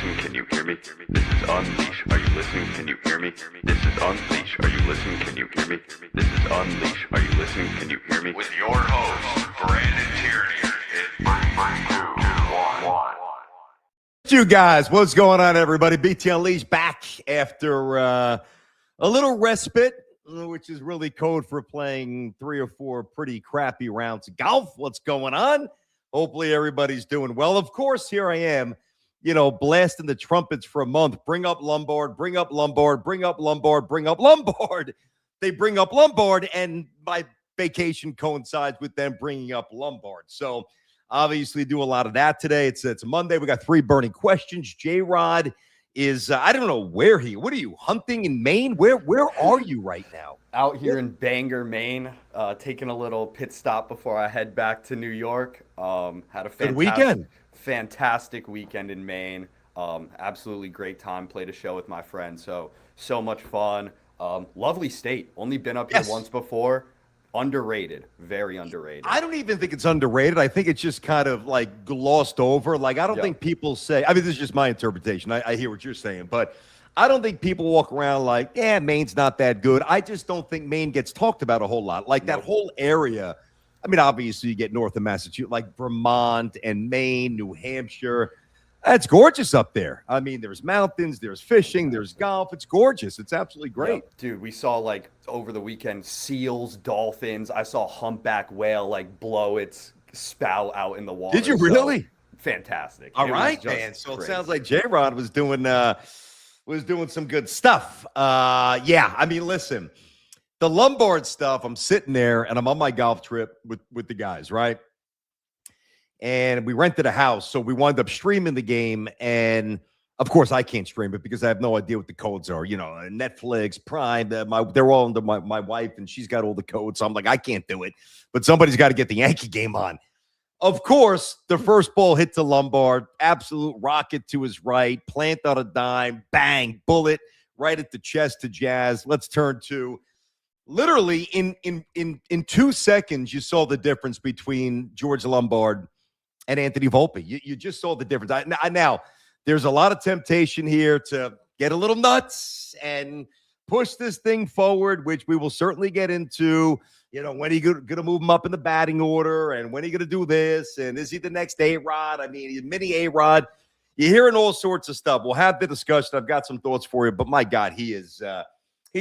listening? Can you hear me? This is Unleash. Are you listening? Can you hear me? This is Unleash. Are you listening? Can you hear me? This is Unleash. Are you listening? Can you hear me? With your host, Brandon Tierney. In 3, 2, 1. You guys, what's going on, everybody? BT Unleashed back after a little respite, which is really code for playing 3 or 4 pretty crappy rounds of golf. What's going on? Hopefully everybody's doing well. Of course, here I am, blasting the trumpets for a month. Bring up Lombard, bring up Lombard, bring up Lombard, bring up Lombard. They bring up Lombard, and my vacation coincides with them bringing up Lombard. So obviously do a lot of that today. It's Monday. We got 3 burning questions. J-Rod is, I don't know what are you, hunting in Maine? Where are you right now? Out here in Bangor, Maine, taking a little pit stop before I head back to New York. Had a fantastic weekend in Maine. Absolutely great time. Played a show with my friends. So much fun. Lovely state. Only been up here once before. Underrated. Very underrated. I don't even think it's underrated. I think it's just kind of like glossed over. Like, I don't think people say, I mean, this is just my interpretation. I hear what you're saying, but I don't think people walk around like, Maine's not that good. I just don't think Maine gets talked about a whole lot. Like that whole area. I mean, obviously you get north of Massachusetts, like Vermont and Maine, New Hampshire. It's gorgeous up there. I mean, there's mountains, there's fishing, there's golf. It's gorgeous. It's absolutely great. Yep. Dude, we saw over the weekend, seals, dolphins. I saw a humpback whale blow its spout out in the water. Did you really? So, fantastic. All right, man. So it sounds like J-Rod was doing some good stuff. I mean, listen, the Lombard stuff, I'm sitting there and I'm on my golf trip with the guys, right? And we rented a house, so we wound up streaming the game. And of course, I can't stream it because I have no idea what the codes are. Netflix, Prime, they're all under my wife, and she's got all the codes. So I'm like, I can't do it. But somebody's got to get the Yankee game on. Of course, the first ball hit to Lombard, absolute rocket to his right, plant on a dime, bang, bullet right at the chest to Jazz. Let's turn to. Literally in 2 seconds, you saw the difference between George Lombard and Anthony Volpe. You just saw the difference. Now, there's a lot of temptation here to get a little nuts and push this thing forward, which we will certainly get into. When are you going to move him up in the batting order? And when are you going to do this? And is he the next A-Rod? I mean, he's mini A-Rod. You're hearing all sorts of stuff. We'll have the discussion. I've got some thoughts for you. But, my God, he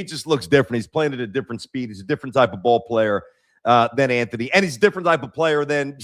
just looks different. He's playing at a different speed. He's a different type of ball player than Anthony. And he's a different type of player than,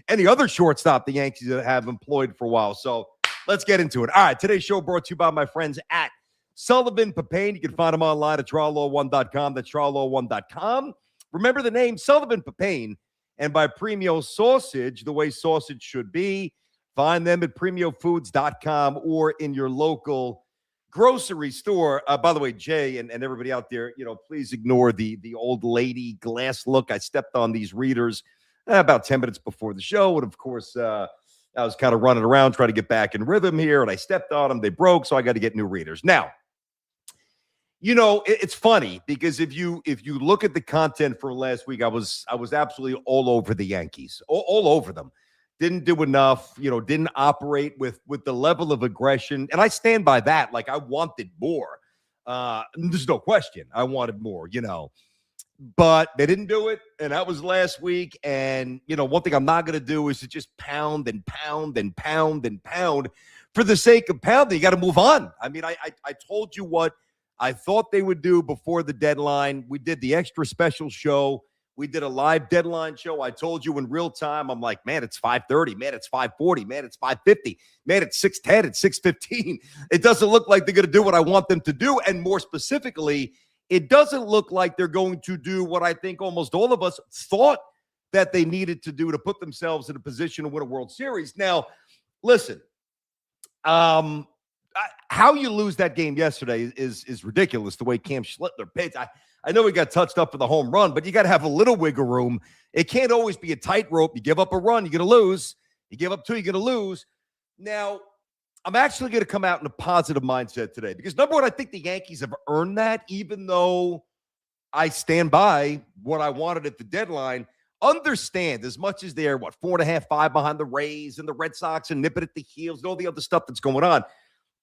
any other shortstop the Yankees have employed for a while. So let's get into it. All right, today's show brought to you by my friends at Sullivan Papane. You can find them online at triallaw1.com. That's triallaw1.com. Remember the name Sullivan Papane, and by Premio Sausage, the way sausage should be. Find them at premiofoods.com or in your local grocery store. By the way, Jay and everybody out there, please ignore the old lady glass look. I stepped on these readers about 10 minutes before the show. And of course, I was kind of running around trying to get back in rhythm here, and I stepped on them. They broke, so I got to get new readers. Now, it's funny because if you look at the content for last week, I was absolutely all over the Yankees, all over them. Didn't do enough, didn't operate with the level of aggression. And I stand by that. Like, I wanted more. There's no question. I wanted more, but they didn't do it. And that was last week. And, one thing I'm not going to do is to just pound and pound and pound and pound for the sake of pounding. You got to move on. I mean, I told you what I thought they would do before the deadline. We did the extra special show. We did a live deadline show. I told you in real time, I'm like, man, it's 5:30. Man, it's 5:40. Man, it's 5:50. Man, it's 6:10. It's 6:15. It doesn't look like they're going to do what I want them to do. And more specifically, it doesn't look like they're going to do what I think almost all of us thought that they needed to do to put themselves in a position to win a World Series. Now, listen, how you lose that game yesterday is ridiculous, the way Cam Schlittler pitched. I know he got touched up for the home run, but you got to have a little wiggle room. It can't always be a tightrope. You give up a run, you're going to lose. You give up 2, you're going to lose. Now, I'm actually going to come out in a positive mindset today because, number one, I think the Yankees have earned that, even though I stand by what I wanted at the deadline. Understand, as much as they're, 4.5, 5 behind the Rays and the Red Sox and nipping at the heels and all the other stuff that's going on,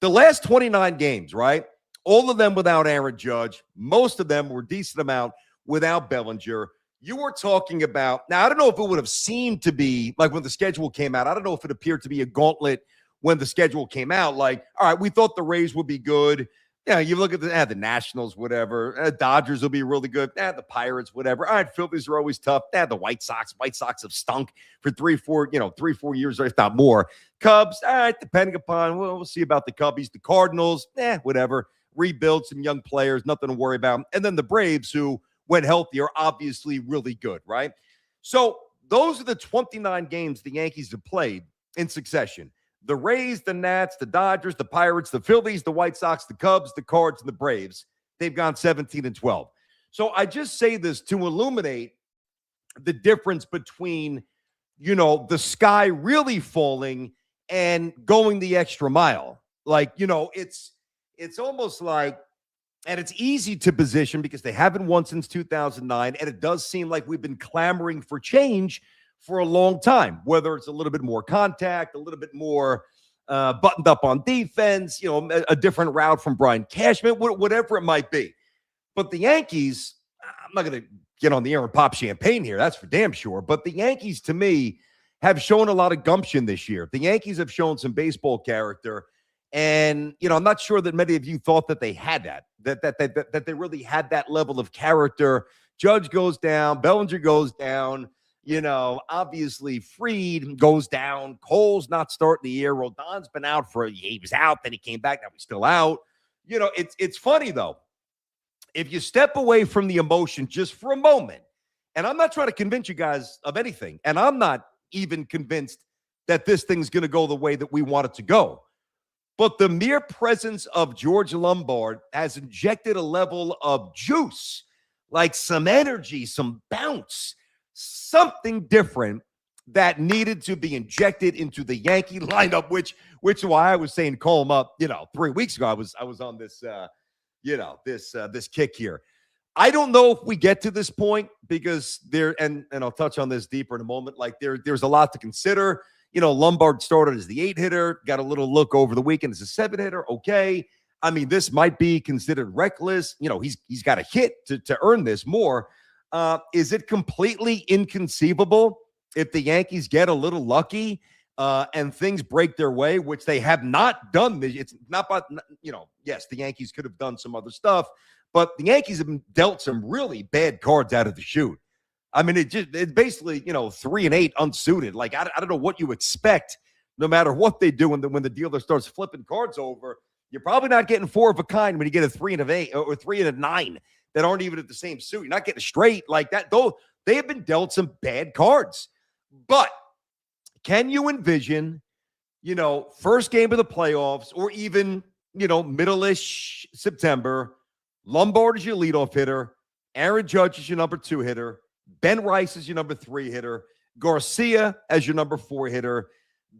The last 29 games, right? All of them without Aaron Judge. Most of them were a decent amount without Bellinger. You were talking about, now I don't know if it would have seemed to be like when the schedule came out. I don't know if it appeared to be a gauntlet when the schedule came out. Like, all right, we thought the Rays would be good. Yeah, you look at the Nationals, whatever. Dodgers will be really good. The Pirates, whatever. All right, Phillies are always tough. The White Sox. White Sox have stunk for 3-4 years, if not more. Cubs, all right, depending upon, we'll see about the Cubbies. The Cardinals, whatever. Rebuild some young players, nothing to worry about. And then the Braves, who, when healthy, are obviously really good, right? So those are the 29 games the Yankees have played in succession. The Rays, the Nats, the Dodgers, the Pirates, the Phillies, the White Sox, the Cubs, the Cards, and the Braves. They've gone 17-12. So I just say this to illuminate the difference between, the sky really falling and going the extra mile. Like, it's almost like, and it's easy to position because they haven't won since 2009, and it does seem like we've been clamoring for change for a long time, whether it's a little bit more contact, a little bit more buttoned up on defense, a different route from Brian Cashman, whatever it might be. But the Yankees, I'm not going to get on the air and pop champagne here, that's for damn sure, but the Yankees, to me, have shown a lot of gumption this year. The Yankees have shown some baseball character, and, I'm not sure that many of you thought that they had that they really had that level of character. Judge goes down, Bellinger goes down, obviously Fried goes down. Cole's not starting the year. Rodon's been out he was out, then he came back, now he's still out. It's funny, though. If you step away from the emotion just for a moment, and I'm not trying to convince you guys of anything, and I'm not even convinced that this thing's going to go the way that we want it to go. But the mere presence of George Lombard has injected a level of juice, like some energy, some bounce, something different that needed to be injected into the Yankee lineup, which is why I was saying call him up, 3 weeks ago. I was on this, this kick here. I don't know if we get to this point because and I'll touch on this deeper in a moment. Like there's a lot to consider. Lombard started as the 8-hitter, got a little look over the weekend as a 7-hitter. Okay. I mean, this might be considered reckless. He's got a hit to earn this more. Is it completely inconceivable if the Yankees get a little lucky and things break their way, which they have not done? It's not, yes, the Yankees could have done some other stuff, but the Yankees have been dealt some really bad cards out of the chute. I mean, it's basically, 3-8 unsuited. Like, I don't know what you expect, no matter what they do when the dealer starts flipping cards over. You're probably not getting 4 of a kind when you get a 3-8 or 3-9 that aren't even at the same suit. You're not getting straight like that. Though they have been dealt some bad cards. But can you envision, first game of the playoffs or even, middle-ish September, Lombard is your leadoff hitter, Aaron Judge is your number 2 hitter, Ben Rice is your number 3 hitter, Garcia as your number 4 hitter,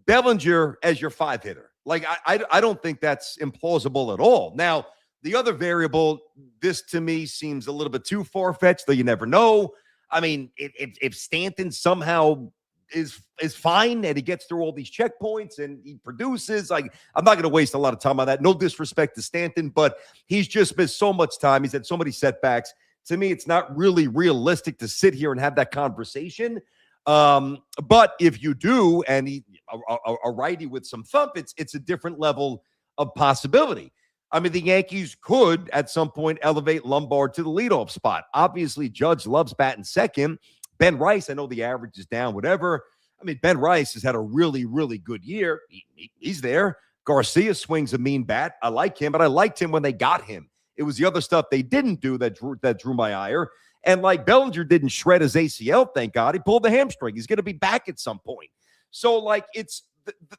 Bellinger as your 5 hitter. Like, I don't think that's implausible at all. Now, the other variable, this to me seems a little bit too far-fetched, though you never know. I mean, if Stanton somehow is fine and he gets through all these checkpoints and he produces, like, I'm not going to waste a lot of time on that. No disrespect to Stanton, but he's just missed so much time. He's had so many setbacks. To me, it's not really realistic to sit here and have that conversation. But if you do, and a righty with some thump, it's a different level of possibility. I mean, the Yankees could at some point elevate Lombard to the leadoff spot. Obviously, Judge loves batting second. Ben Rice, I know the average is down, whatever. I mean, Ben Rice has had a really, really good year. He's there. Garcia swings a mean bat. I like him, but I liked him when they got him. It was the other stuff they didn't do that drew my ire. And like Bellinger didn't shred his ACL, thank God. He pulled the hamstring. He's going to be back at some point. So, like, it's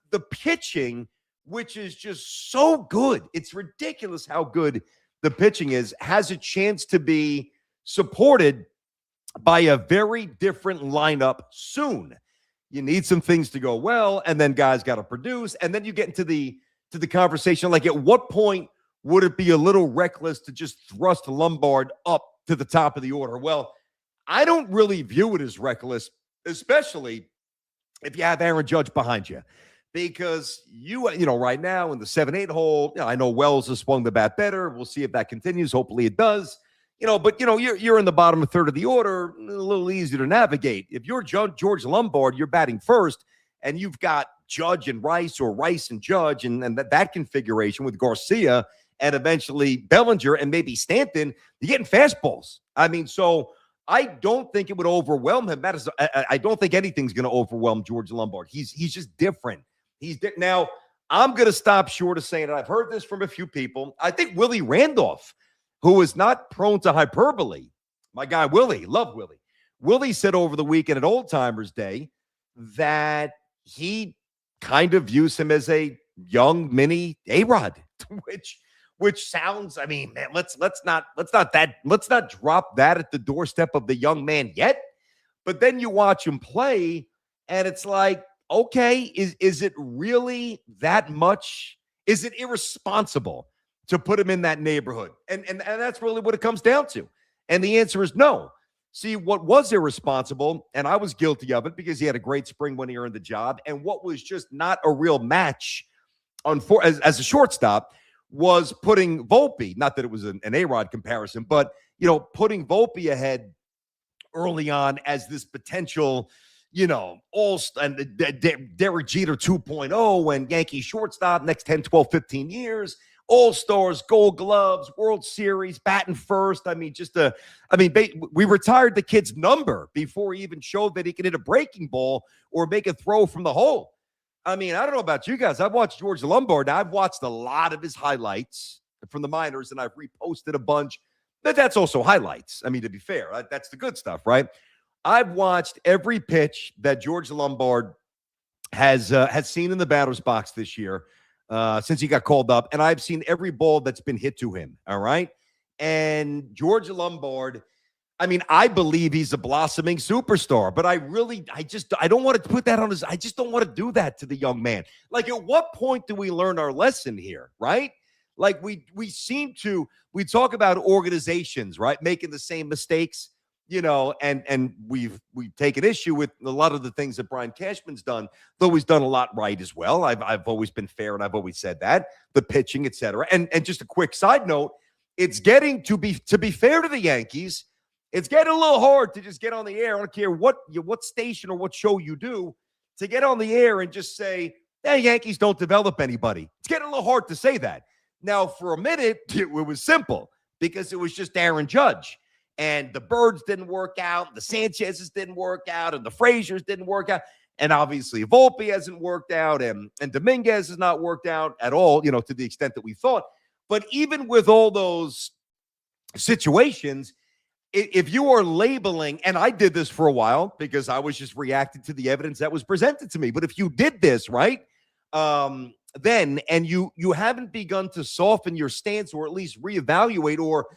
the pitching, which is just so good. It's ridiculous how good the pitching is, has a chance to be supported by a very different lineup soon. You need some things to go well, and then guys got to produce. And then you get into the conversation, like, at what point would it be a little reckless to just thrust Lombard up to the top of the order? Well, I don't really view it as reckless, especially if you have Aaron Judge behind you. because right now in the 7-8 hole, I know Wells has swung the bat better. We'll see if that continues. Hopefully it does. But you're in the bottom third of the order, a little easier to navigate. If you're George Lombard, you're batting first, and you've got Judge and Rice or Rice and Judge, and that configuration with Garcia and eventually Bellinger and maybe Stanton, you're getting fastballs. I mean, so I don't think it would overwhelm him. I don't think anything's going to overwhelm George Lombard. He's just different. Now, I'm going to stop short of saying it. I've heard this from a few people. I think Willie Randolph, who is not prone to hyperbole, my guy Willie, love Willie. Willie said over the weekend at Old Timers Day that he kind of views him as a young mini A-Rod, which sounds, I mean, man, let's not drop that at the doorstep of the young man yet. But then you watch him play, and it's like, okay, is it really that much? Is it irresponsible to put him in that neighborhood? And that's really what it comes down to. And the answer is no. See, what was irresponsible, and I was guilty of it because he had a great spring when he earned the job, and what was just not a real match as a shortstop was putting Volpe, not that it was an A-Rod comparison, but, putting Volpe ahead early on as this potential, and Derek Jeter 2.0 and Yankee shortstop next 10, 12, 15 years, All-Stars, Gold Gloves, World Series, batting first. I mean, we retired the kid's number before he even showed that he could hit a breaking ball or make a throw from the hole. I mean, I don't know about you guys. I've watched George Lombard. I've watched a lot of his highlights from the minors, and I've reposted a bunch. But that's also highlights. I mean, to be fair, that's the good stuff, right? I've watched every pitch that George Lombard has seen in the batter's box this year since he got called up, and I've seen every ball that's been hit to him, all right? And George Lombard, I mean, I believe he's a blossoming superstar, but I don't want to put that on I just don't want to do that to the young man. Like, at what point do we learn our lesson here, right? Like, we talk about organizations, right, making the same mistakes, and we've taken issue with a lot of the things that Brian Cashman's done, though he's done a lot right as well. I've always been fair, and I've always said that, the pitching, et cetera. And just a quick side note, it's getting to be fair to the Yankees, it's getting a little hard to just get on the air. I don't care what station or what show you do, to get on the air and just say, hey, Yankees don't develop anybody. It's getting a little hard to say that. Now, for a minute, it was simple because it was just Aaron Judge. And the Birds didn't work out, the Sanchez's didn't work out, and the Fraziers didn't work out. And obviously, Volpe hasn't worked out, and Dominguez has not worked out at all, to the extent that we thought. But even with all those situations, if you are labeling, and I did this for a while because I was just reacting to the evidence that was presented to me. But if you did this, right, then, and you haven't begun to soften your stance or at least reevaluate or,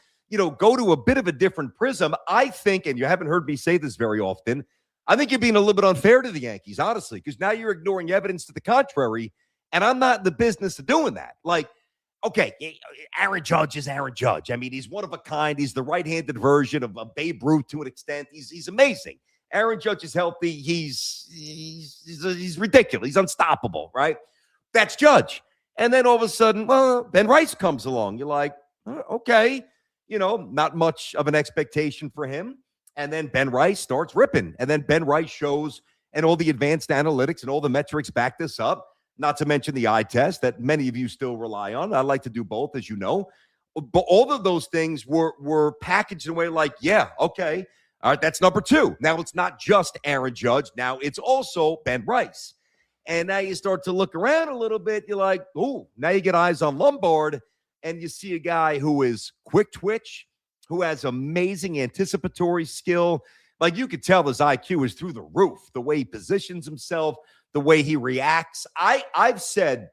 go to a bit of a different prism, I think, and you haven't heard me say this very often, I think you're being a little bit unfair to the Yankees, honestly, because now you're ignoring evidence to the contrary, and I'm not in the business of doing that. Like, okay, Aaron Judge is Aaron Judge. I mean, he's one of a kind. He's the right-handed version of Babe Ruth to an extent. He's amazing. Aaron Judge is healthy. He's ridiculous. He's unstoppable, right? That's Judge. And then all of a sudden, well, Ben Rice comes along. You're like, okay, not much of an expectation for him. And then Ben Rice starts ripping. And then Ben Rice shows, and all the advanced analytics and all the metrics back this up, not to mention the eye test that many of you still rely on. I like to do both, as you know. But all of those things were packaged in a way like, yeah, okay, all right, that's number two. Now it's not just Aaron Judge. Now it's also Ben Rice. And now you start to look around a little bit. You're like, oh, now you get eyes on Lombard, and you see a guy who is quick twitch, who has amazing anticipatory skill. Like, you could tell his IQ is through the roof, the way he positions himself, the way he reacts. I've said,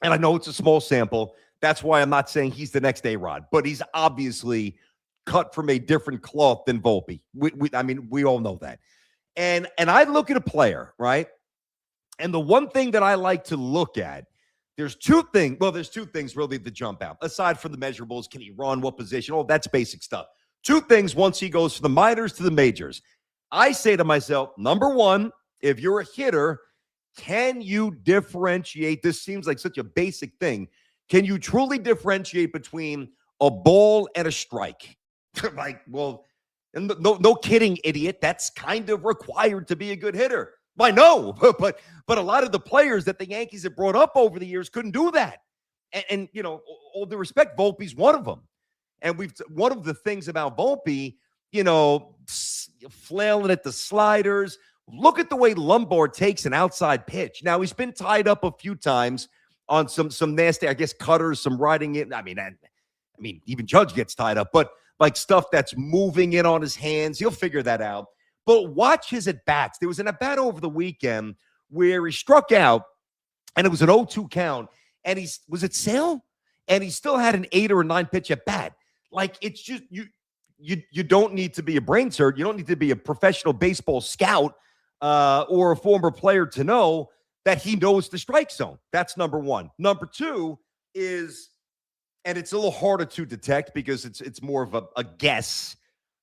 and I know it's a small sample, that's why I'm not saying he's the next A-Rod, but he's obviously cut from a different cloth than Volpe. We all know that. And I look at a player, right? And the one thing that I like to look at, there's two things really that jump out. Aside from the measurables, can he run, what position? Oh, that's basic stuff. Two things once he goes from the minors to the majors. I say to myself, number one, if you're a hitter, Can you differentiate? This seems like such a basic thing. Can you truly differentiate between a ball and a strike? Like, well, and no kidding, idiot. That's kind of required to be a good hitter. I know, but a lot of the players that the Yankees have brought up over the years couldn't do that. And you know, all due respect, Volpe's one of them. And one of the things about Volpe, you know, flailing at the sliders. Look at the way Lombard takes an outside pitch. Now, he's been tied up a few times on some nasty, I guess, cutters, some riding it. I mean, even Judge gets tied up, but like stuff that's moving in on his hands, he'll figure that out. But watch his at-bats. There was an at-bat over the weekend where he struck out, and it was an 0-2 count, and was it Sale? And he still had an 8 or a 9 pitch at-bat. Like, it's just, you don't need to be a brain surgeon. You don't need to be a professional baseball scout or a former player to know that he knows the strike zone. That's number one. Number two is, and it's a little harder to detect because it's more of a guess,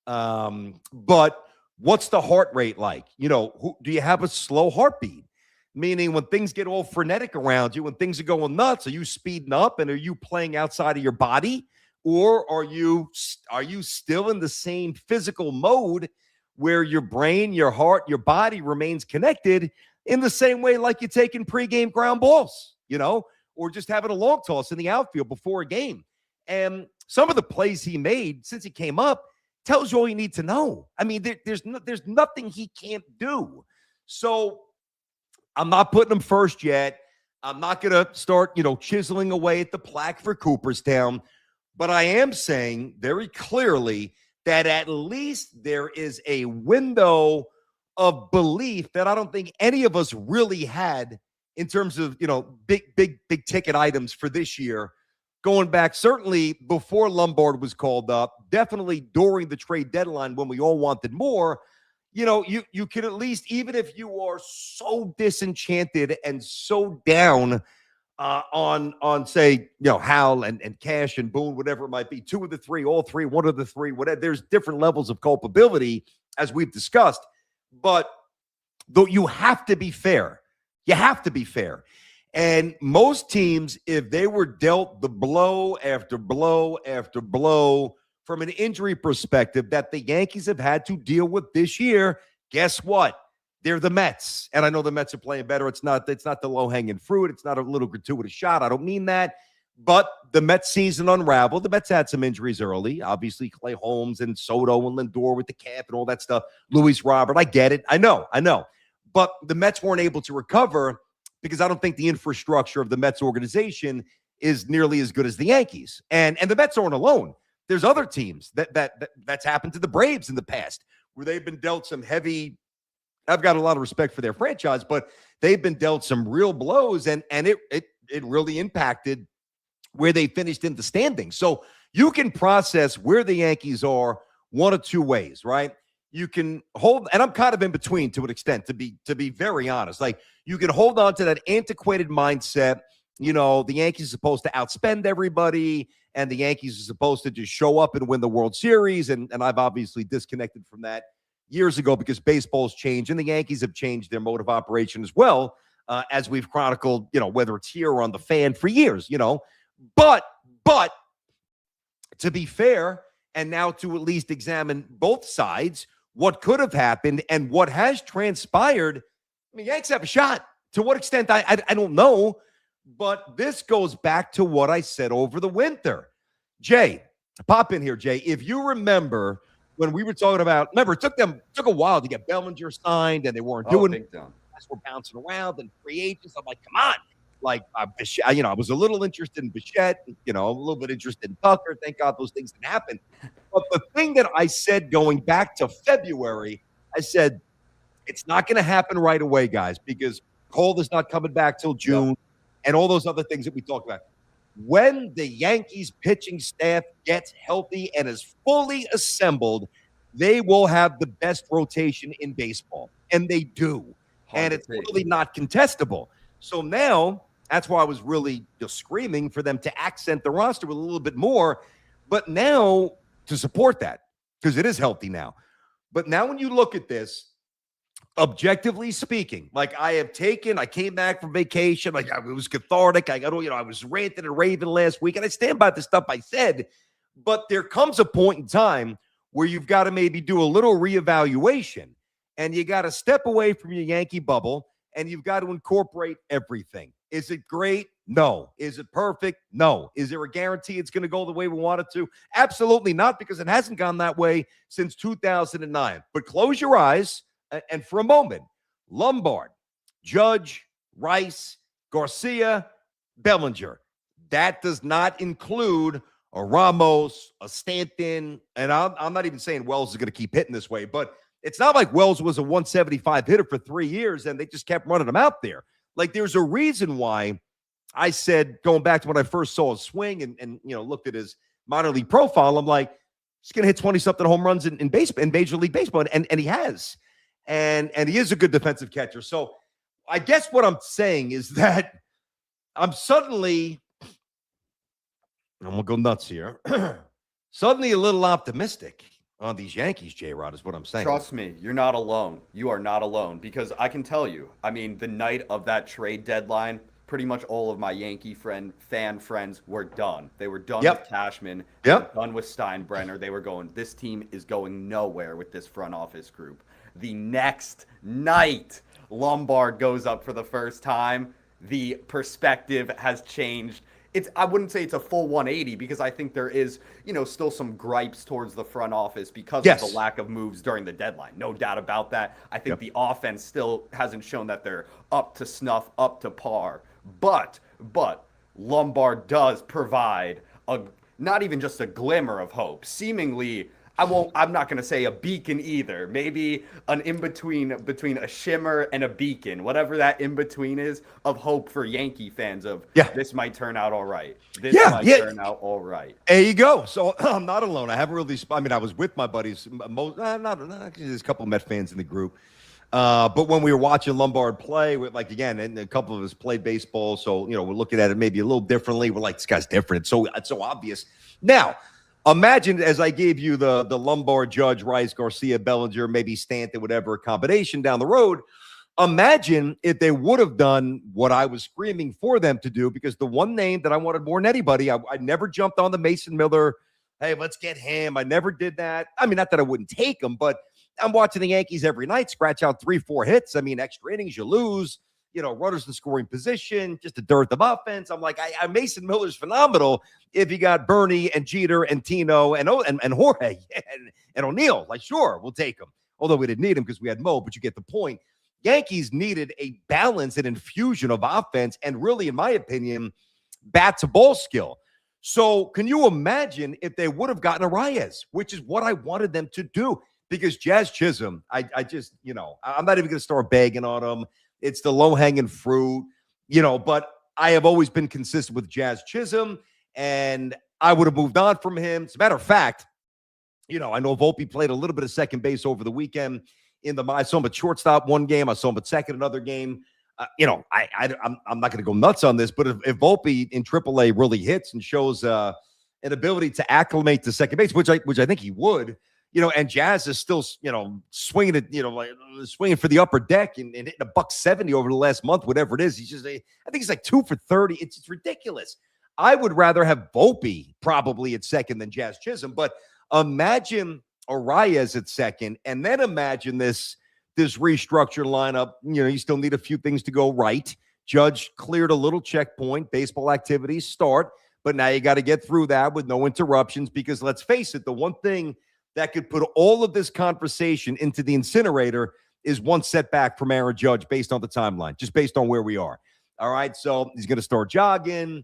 but what's the heart rate like? You know, do you have a slow heartbeat? Meaning when things get all frenetic around you, when things are going nuts, are you speeding up and are you playing outside of your body? Or are you still in the same physical mode where your brain, your heart, your body remains connected in the same way like you're taking pregame ground balls, you know, or just having a long toss in the outfield before a game? And some of the plays he made since he came up tells you all you need to know. I mean, there's nothing he can't do. So I'm not putting him first yet. I'm not going to start, you know, chiseling away at the plaque for Cooperstown. But I am saying very clearly that at least there is a window of belief that I don't think any of us really had in terms of, you know, big ticket items for this year. Going back, certainly before Lombard was called up, definitely during the trade deadline when we all wanted more, you know, you could at least, even if you are so disenchanted and so down on say, you know, Hal and Cash and Boone, whatever it might be, 2 of the 3, all 3, 1 of the 3, whatever. There's different levels of culpability as we've discussed, but though you have to be fair. You have to be fair. And most teams, if they were dealt the blow after blow after blow from an injury perspective that the Yankees have had to deal with this year, guess what? They're the Mets. And I know the Mets are playing better. It's not the low-hanging fruit. It's not a little gratuitous shot. I don't mean that. But the Mets season unraveled. The Mets had some injuries early. Obviously, Clay Holmes and Soto and Lindor with the calf and all that stuff. Luis Robert, I get it. I know. But the Mets weren't able to recover because I don't think the infrastructure of the Mets organization is nearly as good as the Yankees. And the Mets aren't alone. There's other teams that's happened to the Braves in the past where they've been dealt some heavy. I've got a lot of respect for their franchise, but they've been dealt some real blows, and it really impacted where they finished in the standings. So you can process where the Yankees are one of two ways, right? You can hold, and I'm kind of in between to an extent, to be very honest. Like, you can hold on to that antiquated mindset. You know, the Yankees are supposed to outspend everybody, and the Yankees are supposed to just show up and win the World Series. And I've obviously disconnected from that years ago because baseball's changed and the Yankees have changed their mode of operation as well, as we've chronicled, you know, whether it's here or on the Fan for years, you know. But to be fair, and now to at least examine both sides, what could have happened and what has transpired, I mean, Yankees have a shot. To what extent, I don't know. But this goes back to what I said over the winter. Jay, pop in here, Jay. If you remember when we were talking about, remember, it took a while to get Bellinger signed, and they weren't doing it. We're bouncing around and free agents. I'm like, come on. Like, Bichette, you know, I was a little interested in Bichette, you know, a little bit interested in Tucker. Thank God those things didn't happen. But the thing that I said going back to February, I said, it's not going to happen right away, guys, because Cole is not coming back till June and all those other things that we talked about. When the Yankees pitching staff gets healthy and is fully assembled, they will have the best rotation in baseball. And they do. And it's really not contestable. So now, that's why I was really screaming for them to accent the roster with a little bit more. But now, to support that, because it is healthy now. But now when you look at this, objectively speaking, like I came back from vacation, like it was cathartic. I was ranting and raving last week, and I stand by the stuff I said. But there comes a point in time where you've got to maybe do a little reevaluation, and you got to step away from your Yankee bubble, and you've got to incorporate everything. Is it great? No. Is it perfect? No. Is there a guarantee it's going to go the way we want it to? Absolutely not, because it hasn't gone that way since 2009. But close your eyes. And for a moment, Lombard, Judge, Rice, Garcia, Bellinger. That does not include a Ramos, a Stanton, and I'm not even saying Wells is going to keep hitting this way, but it's not like Wells was a 175 hitter for 3 years and they just kept running him out there. Like, there's a reason why I said, going back to when I first saw his swing and looked at his minor league profile, I'm like, he's going to hit 20-something home runs in Major League Baseball, and he has. And he is a good defensive catcher. So I guess what I'm saying is that I'm going to go nuts here, suddenly a little optimistic on these Yankees, J-Rod, is what I'm saying. Trust me, you're not alone. You are not alone, because I can tell you, I mean, the night of that trade deadline, pretty much all of my Yankee fan friends were done. They were done with Cashman, done with Steinbrenner. They were going, this team is going nowhere with this front office group. The next night, Lombard goes up for the first time. The perspective has changed. I wouldn't say it's a full 180, because I think there is, still some gripes towards the front office because of the lack of moves during the deadline. No doubt about that. I think the offense still hasn't shown that they're up to snuff, up to par. But Lombard does provide not even just a glimmer of hope, seemingly. I'm not going to say a beacon either. Maybe an in-between between a shimmer and a beacon, whatever that in-between is, of hope for Yankee fans this might turn out all right. This might turn out all right. There you go. So I'm not alone. I haven't really, I was with my buddies, there's a couple of Met fans in the group. But when we were watching Lombard play, and a couple of us played baseball, so, we're looking at it maybe a little differently. We're like, this guy's different. It's so obvious. Now, imagine, as I gave you the Lombard, Judge, Rice, Garcia, Bellinger, maybe Stanton, whatever combination down the road. Imagine if they would have done what I was screaming for them to do, because the one name that I wanted more than anybody, I never jumped on the Mason Miller, hey, let's get him. I never did that. I mean, not that I wouldn't take him, but I'm watching the Yankees every night, scratch out 3-4 hits. I mean, extra innings, you lose. Runners in scoring position, just a dearth of offense. I'm like, Mason Miller's phenomenal if you got Bernie and Jeter and Tino and Jorge and O'Neill. Like, sure, we'll take him. Although we didn't need him because we had Mo, but you get the point. Yankees needed a balance and infusion of offense and really, in my opinion, bat to ball skill. So can you imagine if they would have gotten Arias, which is what I wanted them to do? Because Jazz Chisholm, I just, I'm not even going to start begging on him. It's the low-hanging fruit, but I have always been consistent with Jazz Chisholm, and I would have moved on from him. As a matter of fact, I know Volpe played a little bit of second base over the weekend. I saw him at shortstop one game. I saw him at second another game. I'm not going to go nuts on this, but if Volpe in AAA really hits and shows an ability to acclimate to second base, which I think he would, and Jazz is still, swinging swinging for the upper deck and hitting $170 over the last month, whatever it is. I think he's like 2 for 30. It's ridiculous. I would rather have Volpe probably at second than Jazz Chisholm, but imagine Arias at second, and then imagine this restructured lineup. You still need a few things to go right. Judge cleared a little checkpoint. Baseball activities start, but now you got to get through that with no interruptions, because let's face it, the one thing that could put all of this conversation into the incinerator is one setback from Aaron Judge based on the timeline, just based on where we are. All right, so he's going to start jogging.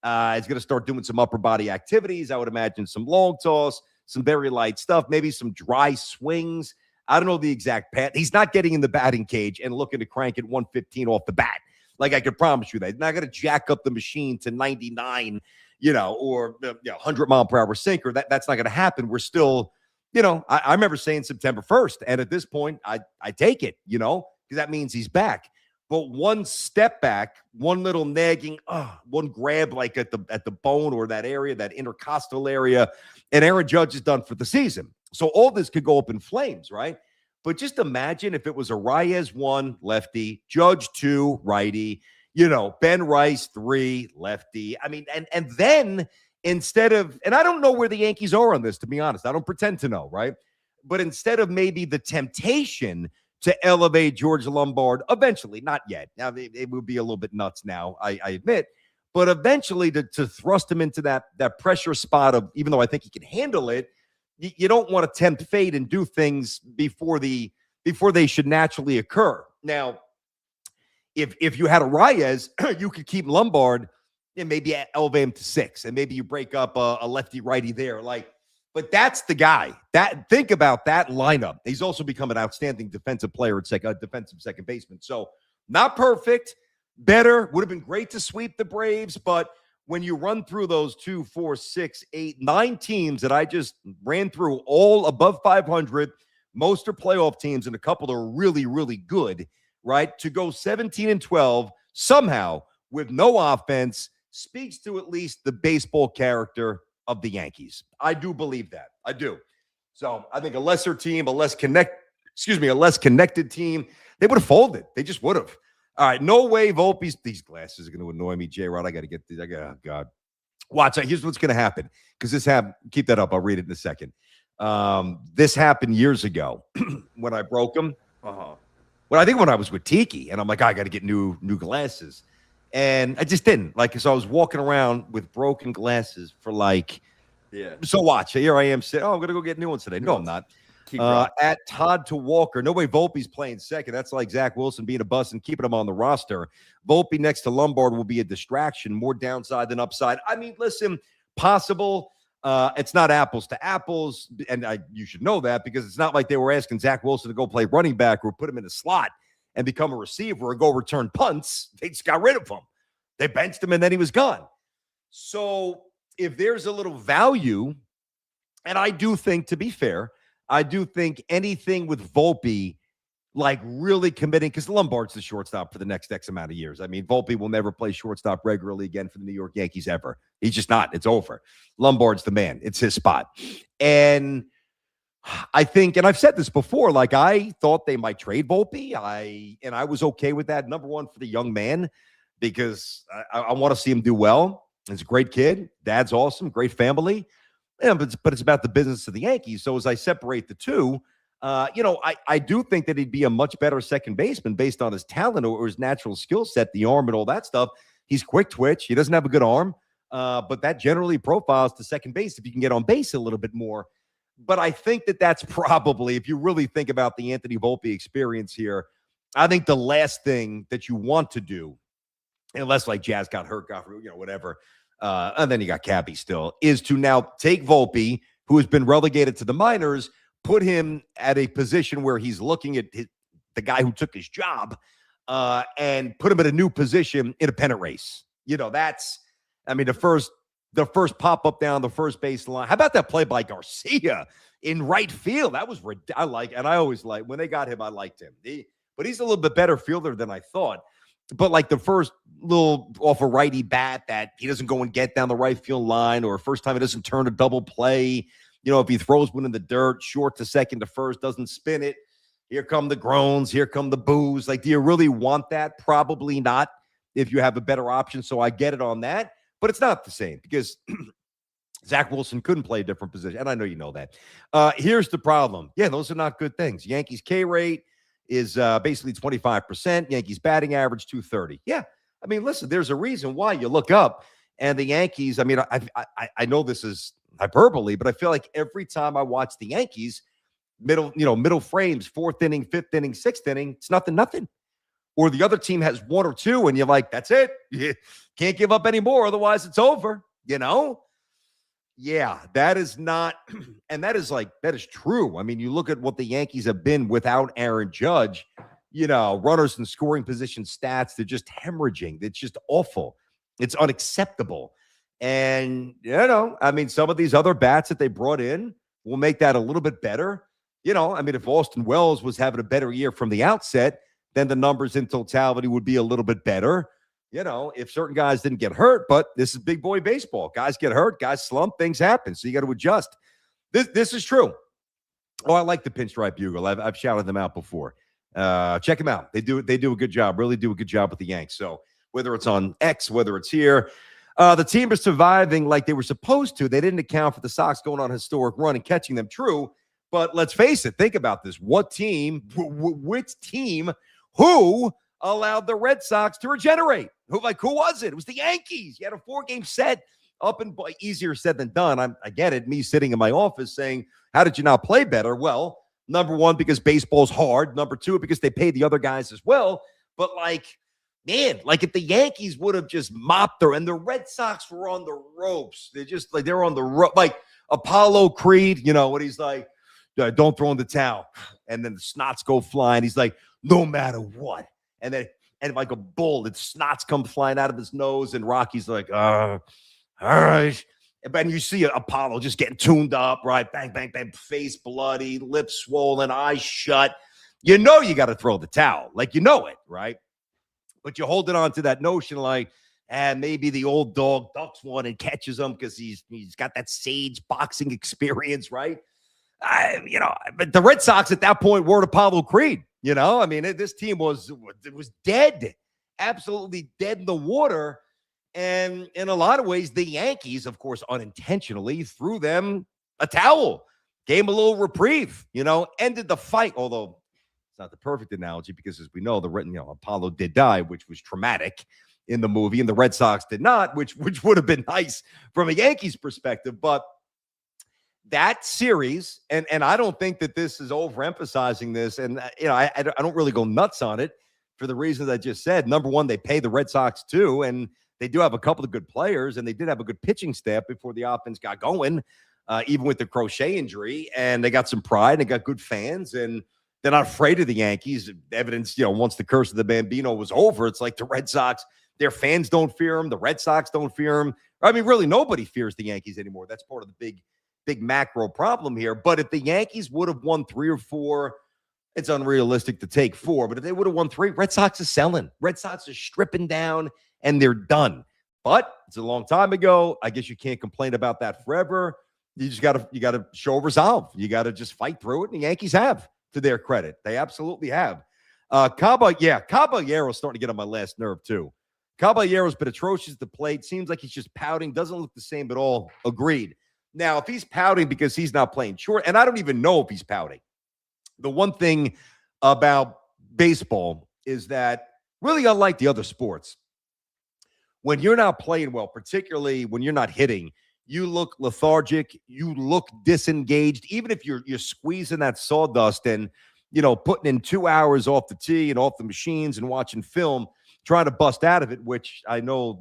He's going to start doing some upper body activities. I would imagine some long toss, some very light stuff, maybe some dry swings. I don't know the exact path. He's not getting in the batting cage and looking to crank it 115 off the bat. Like, I can promise you that. He's not going to jack up the machine to 99, or 100-mile-per-hour sinker. That's not going to happen. We're still... I remember saying September 1st, and at this point, I take it, because that means he's back. But one step back, one little nagging, one grab like at the bone or that area, that intercostal area, and Aaron Judge is done for the season. So all this could go up in flames, right? But just imagine if it was Arias 1, lefty, Judge 2, righty, Ben Rice 3, lefty. I mean, and then instead of, and I don't know where the Yankees are on this, to be honest. I don't pretend to know, right? But instead of maybe the temptation to elevate George Lombard eventually, not yet. Now, it would be a little bit nuts now, I admit. But eventually to thrust him into that pressure spot of, even though I think he can handle it, you don't want to tempt fate and do things before they should naturally occur. Now, if you had Arias, you could keep Lombard and maybe elevate him to 6, and maybe you break up a lefty-righty there. But that's the guy. Think about that lineup. He's also become an outstanding defensive player at defensive second baseman. So not perfect, better. Would have been great to sweep the Braves, but when you run through those 2, 4, 6, 8, 9 teams that I just ran through, all above 500, most are playoff teams, and a couple are really, really good, right? To go 17-12 somehow with no offense speaks to at least the baseball character of the Yankees. I do believe that. I do. So I think a lesser team, a less connected team, they would have folded. They just would have. All right, no way Volpe's. These glasses are going to annoy me, J-Rod. I got to get these. Oh, God. Watch. Here's what's going to happen, because this happened. Keep that up. I'll read it in a second. This happened years ago when I broke them. Well, I think when I was with Tiki, and I'm like, I got to get new glasses. And I just didn't. So I was walking around with broken glasses for So watch. Here I am saying, I'm going to go get new ones today. No, I'm not. At Todd to Walker. No way Volpe's playing second. That's like Zach Wilson being a bust and keeping him on the roster. Volpe next to Lombard will be a distraction, more downside than upside. I mean, listen, possible. It's not apples to apples, and you should know that, because it's not like they were asking Zach Wilson to go play running back or put him in a slot and become a receiver or go return punts. They just got rid of him. They benched him, and then he was gone. So if there's a little value, and I do think, to be fair, I do think anything with Volpe, really committing, because Lombard's the shortstop for the next X amount of years. I mean, Volpe will never play shortstop regularly again for the New York Yankees ever. He's just not. It's over. Lombard's the man. It's his spot. And I think, and I've said this before, I thought they might trade Volpe. I was okay with that. Number one, for the young man, because I want to see him do well. He's a great kid. Dad's awesome. Great family. Yeah, but it's about the business of the Yankees. So as I separate the two, I do think that he'd be a much better second baseman based on his talent or his natural skill set, the arm and all that stuff. He's quick twitch. He doesn't have a good arm, but that generally profiles to second base if you can get on base a little bit more. But I think that's probably, if you really think about the Anthony Volpe experience here, I think the last thing that you want to do, unless Jazz got hurt, whatever, and then you got Cappy still, is to now take Volpe, who has been relegated to the minors, put him at a position where he's looking at the guy who took his job, and put him in a new position in a pennant race. The first pop-up down the first baseline. How about that play by Garcia in right field? That was and I always when they got him, I liked him. But he's a little bit better fielder than I thought. But the first little off a righty bat that he doesn't go and get down the right field line, or first time he doesn't turn a double play, if he throws one in the dirt, short to second to first, doesn't spin it, here come the groans, here come the boos. Do you really want that? Probably not, if you have a better option. So I get it on that, but it's not the same, because Zach Wilson couldn't play a different position. And I know you know that. Here's the problem. Yeah, those are not good things. Yankees K rate is basically 25%. Yankees batting average 230. Yeah. I mean, listen, there's a reason why you look up, and the Yankees, I know this is hyperbole, but I feel like every time I watch the Yankees, middle frames, 4th inning, 5th inning, 6th inning, it's nothing. Or the other team has 1 or 2, and you're like, that's it. You can't give up any more, otherwise it's over, Yeah, that is not, and that is true. I mean, you look at what the Yankees have been without Aaron Judge, runners in scoring position stats, they're just hemorrhaging. It's just awful. It's unacceptable. And, some of these other bats that they brought in will make that a little bit better. If Austin Wells was having a better year from the outset, then the numbers in totality would be a little bit better. If certain guys didn't get hurt, but this is big boy baseball. Guys get hurt, guys slump, things happen. So you got to adjust. This is true. Oh, I like the Pinstripe Bugle. I've shouted them out before. Check them out. They do a good job. Really do a good job with the Yanks. So whether it's on X, whether it's here, the team is surviving like they were supposed to. They didn't account for the Sox going on a historic run and catching them. True, but let's face it. Think about this. What team? Which team? Who allowed the Red Sox to regenerate? Who was it? It was the Yankees. You had a 4-game set. Up and easier said than done. I get it. Me sitting in my office saying, how did you not play better? Well, number one, because baseball's hard. Number two, because they pay the other guys as well. But man, if the Yankees would have just mopped her and the Red Sox were on the ropes, they're on the rope. Like Apollo Creed, what he's like, don't throw in the towel. And then the snots go flying. He's like, no matter what. And like a bull, the snots come flying out of his nose. And Rocky's like, all right. And you see Apollo just getting tuned up, right? Bang, bang, bang, face bloody, lips swollen, eyes shut. You got to throw the towel. It, right? But you're holding on to that notion maybe the old dog ducks one and catches him because he's got that sage boxing experience, right? But the Red Sox at that point were Apollo Creed, this team was dead, absolutely dead in the water. And in a lot of ways, the Yankees, of course, unintentionally threw them a towel, gave them a little reprieve, ended the fight. Although it's not the perfect analogy because, as we know, Apollo did die, which was traumatic in the movie, and the Red Sox did not, which would have been nice from a Yankees perspective. But that series, and I don't think that this is overemphasizing this, and I don't really go nuts on it for the reasons I just said. Number one, they pay the Red Sox too, and they do have a couple of good players, and they did have a good pitching staff before the offense got going, even with the Crochet injury. And they got some pride, and they got good fans, and they're not afraid of the Yankees. Evidence, once the curse of the Bambino was over, it's like the Red Sox, their fans don't fear them. The Red Sox don't fear them. I mean, really, nobody fears the Yankees anymore. That's part of the big macro problem here. But if the Yankees would have won 3 or 4, it's unrealistic to take 4. But if they would have won 3, Red Sox is selling. Red Sox are stripping down, and they're done. But it's a long time ago. I guess you can't complain about that forever. You just got to show resolve. You got to just fight through it. And the Yankees have, to their credit. They absolutely have. Caballero's starting to get on my last nerve too. Caballero's been atrocious at the plate. Seems like he's just pouting. Doesn't look the same at all. Agreed. Now, if he's pouting because he's not playing short, and I don't even know if he's pouting. The one thing about baseball is that, really unlike the other sports, when you're not playing well, particularly when you're not hitting, you look lethargic, you look disengaged. Even if you're squeezing that sawdust and, putting in 2 hours off the tee and off the machines and watching film, trying to bust out of it, which I know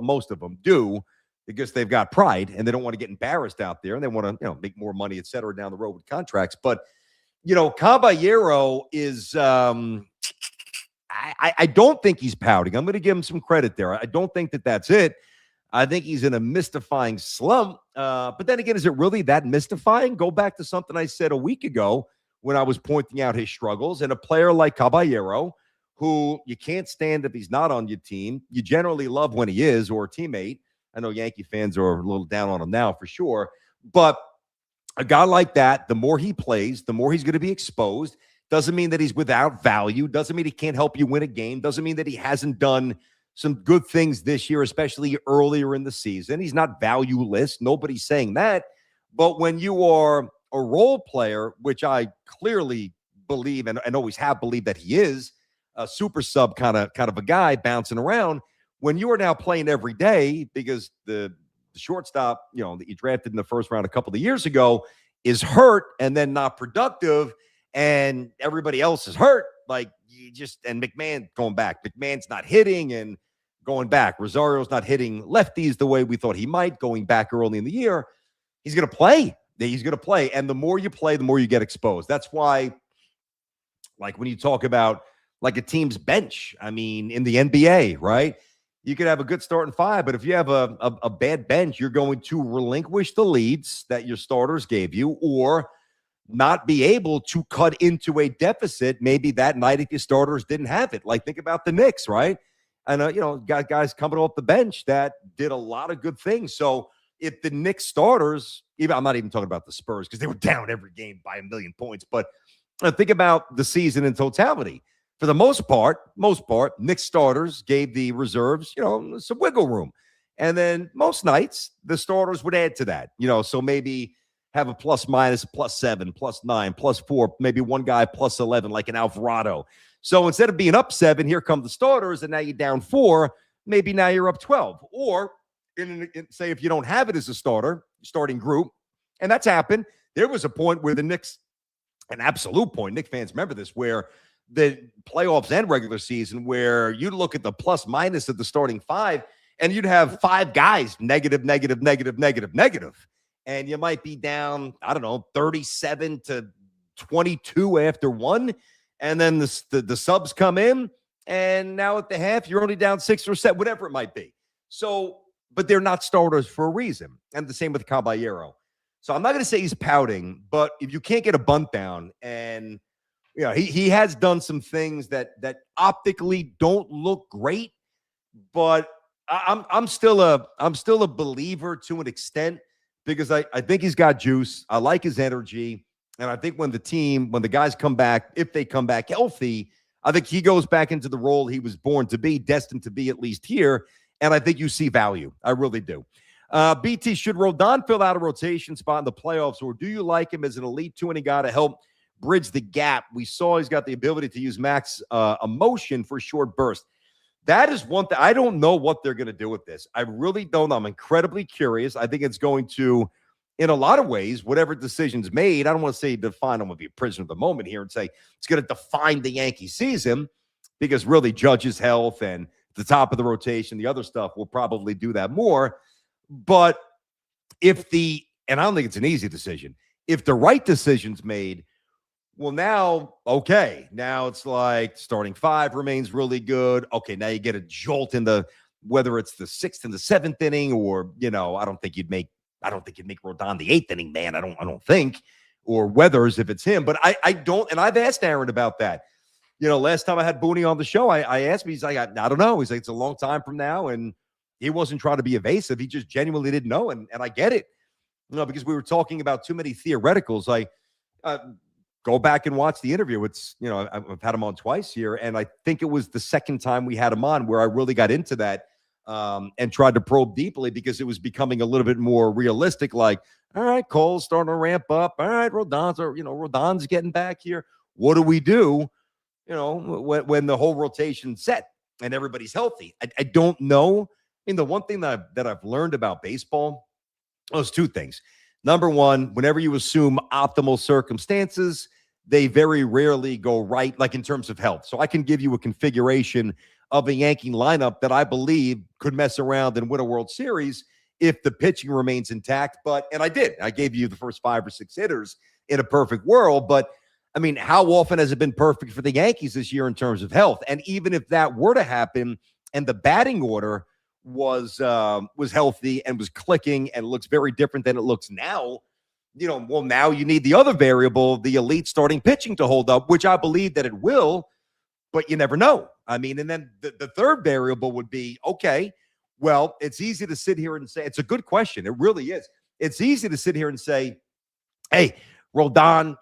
most of them do because they've got pride and they don't want to get embarrassed out there and they want to, make more money, et cetera, down the road with contracts. But, Caballero is, I don't think he's pouting. I'm going to give him some credit there. I don't think that that's it. I think he's in a mystifying slump. But then again, is it really that mystifying? Go back to something I said a week ago when I was pointing out his struggles. And a player like Caballero, who you can't stand if he's not on your team, you generally love when he is, or a teammate. I know Yankee fans are a little down on him now for sure. But a guy like that, the more he plays, the more he's going to be exposed. Doesn't mean that he's without value. Doesn't mean he can't help you win a game. Doesn't mean that he hasn't done some good things this year, especially earlier in the season. He's not valueless. Nobody's saying that. But when you are a role player, which I clearly believe and always have believed that he is, a super sub kind of a guy bouncing around, when you are now playing every day because the shortstop, that you drafted in the first round a couple of years ago is hurt and then not productive, and everybody else is hurt, and McMahon going back. McMahon's not hitting and going back. Rosario's not hitting lefties the way we thought he might going back early in the year. He's going to play. He's going to play. And the more you play, the more you get exposed. That's why, when you talk about a team's bench, I mean, in the NBA, right? You could have a good starting 5, but if you have a bad bench, you're going to relinquish the leads that your starters gave you or not be able to cut into a deficit maybe that night if your starters didn't have it. Think about the Knicks, right? And, got guys coming off the bench that did a lot of good things. So if the Knicks starters, even I'm not even talking about the Spurs because they were down every game by 1,000,000 points, but think about the season in totality. For the most part, Knicks starters gave the reserves, some wiggle room. And then most nights, the starters would add to that, so maybe have a plus minus, +7, +9, +4, maybe one guy +11, like an Alvarado. So instead of being up 7, here come the starters, and now you're down 4, maybe now you're up 12. Or say if you don't have it as a starting group, and that's happened. There was a point where the Knicks, an absolute point, Knicks fans remember this, where the playoffs and regular season, where you'd look at the plus minus of the starting 5, and you'd have 5 guys negative, negative, negative, negative, negative. And you might be down, 37 to 22 after 1. And then the subs come in, and now at the half, you're only down 6 or 7, whatever it might be. So, but they're not starters for a reason. And the same with Caballero. So I'm not going to say he's pouting, but if you can't get a bunt down, and he has done some things that optically don't look great, but I'm still a believer to an extent, because I think he's got juice. I like his energy, and I think when the guys come back, if they come back healthy, I think he goes back into the role he was born to be, destined to be, at least here. And I think you see value. I really do. BT, should Rodon fill out a rotation spot in the playoffs, or do you like him as an elite 2-inning guy to help bridge the gap? We saw he's got the ability to use max emotion for short bursts. That is one thing. I don't know what they're going to do with this. I really don't. I'm incredibly curious. I think it's going to, in a lot of ways, whatever decision's made, I don't want to say define, I'm going to be a prisoner of the moment here and say it's going to define the Yankee season, because really Judge's health and the top of the rotation, the other stuff will probably do that more. But and I don't think it's an easy decision, if the right decision's made, well, now it's like starting 5 remains really good. Okay, now you get a jolt in whether it's the 6th and the 7th inning, or, I don't think you'd make Rodon the 8th inning man. I don't think, or Weathers if it's him. But I don't, and I've asked Aaron about that. Last time I had Booney on the show, I asked him, he's like, I don't know. He's like, it's a long time from now. And he wasn't trying to be evasive. He just genuinely didn't know. And I get it, because we were talking about too many theoreticals. Go back and watch the interview. It's, I've had him on twice here. And I think it was the second time we had him on where I really got into that and tried to probe deeply, because it was becoming a little bit more realistic. Like, all right, Cole's starting to ramp up. All right, Rodon's getting back here. What do we do? When the whole rotation's set and everybody's healthy. I don't know. The one thing that I've learned about baseball is 2 things. Number one, whenever you assume optimal circumstances, they very rarely go right, like in terms of health. So I can give you a configuration of a Yankee lineup that I believe could mess around and win a World Series if the pitching remains intact. And I did. I gave you the first 5 or 6 hitters in a perfect world. But, how often has it been perfect for the Yankees this year in terms of health? And even if that were to happen and the batting order was healthy and was clicking and looks very different than it looks now, now you need the other variable, the elite starting pitching, to hold up, which I believe that it will, but you never know. And then the third variable would be, okay, well, it's easy to sit here and say, it's a good question. It really is. It's easy to sit here and say, hey, Rodon,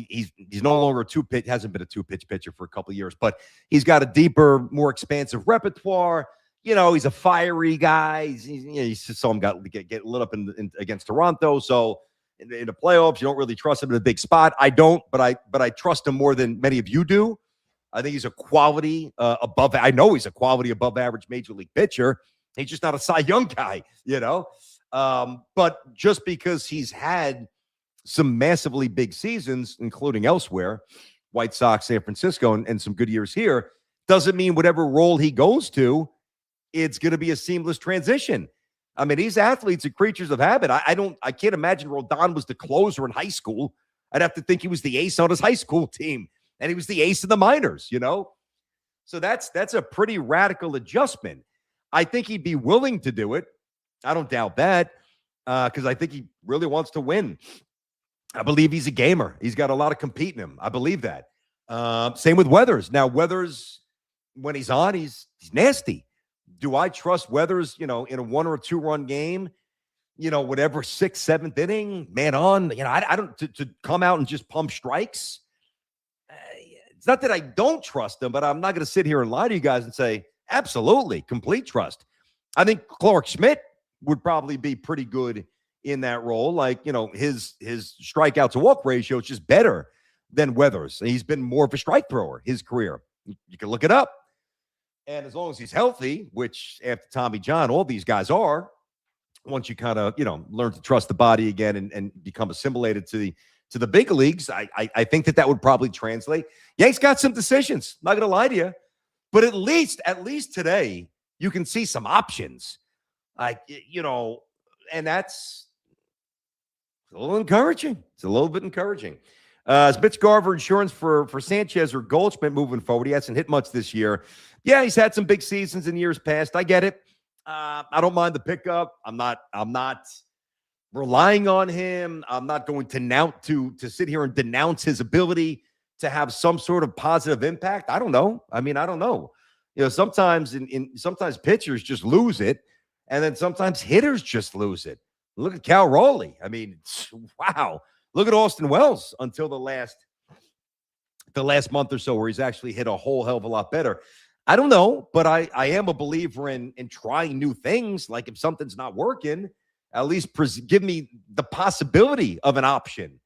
he's no longer hasn't been a 2-pitch pitcher for a couple of years, but he's got a deeper, more expansive repertoire. He's a fiery guy. You saw him get lit up against Toronto. So in the playoffs, you don't really trust him in a big spot. I don't, but I trust him more than many of you do. I think he's a quality I know he's a quality above average major league pitcher. He's just not a Cy Young guy, But just because he's had some massively big seasons, including elsewhere, White Sox, San Francisco, and some good years here, doesn't mean whatever role he goes to, it's going to be a seamless transition. These athletes are creatures of habit. I can't imagine Rodon was the closer in high school. I'd have to think he was the ace on his high school team, and he was the ace in the minors, So that's a pretty radical adjustment. I think he'd be willing to do it. I don't doubt that, because I think he really wants to win. I believe he's a gamer. He's got a lot of compete in him. I believe that. Same with Weathers. Now, Weathers, when he's on, he's nasty. Do I trust Weathers, in a 1 or 2 run game? whatever 6th, 7th inning, man on. I don't to come out and just pump strikes. It's not that I don't trust him, but I'm not going to sit here and lie to you guys and say absolutely complete trust. I think Clark Schmidt would probably be pretty good in that role. Like, his strikeout to walk ratio is just better than Weathers. He's been more of a strike thrower his career. You can look it up. And as long as he's healthy, which after Tommy John, all these guys are, once you kind of, learn to trust the body again and become assimilated to the big leagues, I think that would probably translate. Yanks got some decisions, not going to lie to you. But at least today, you can see some options. And that's a little encouraging. It's a little bit encouraging. Is Mitch Garver insurance for Sanchez or Goldschmidt moving forward? He hasn't hit much this year. Yeah, he's had some big seasons in years past. I get it. I don't mind the pickup. I'm not relying on him. I'm not going to sit here and denounce his ability to have some sort of positive impact. I don't know. I don't know. Sometimes sometimes pitchers just lose it, and then sometimes hitters just lose it. Look at Cal Raleigh. Wow. Look at Austin Wells until the last month or so, where he's actually hit a whole hell of a lot better. I don't know, but I am a believer in trying new things. Like, if something's not working, at least give me the possibility of an option,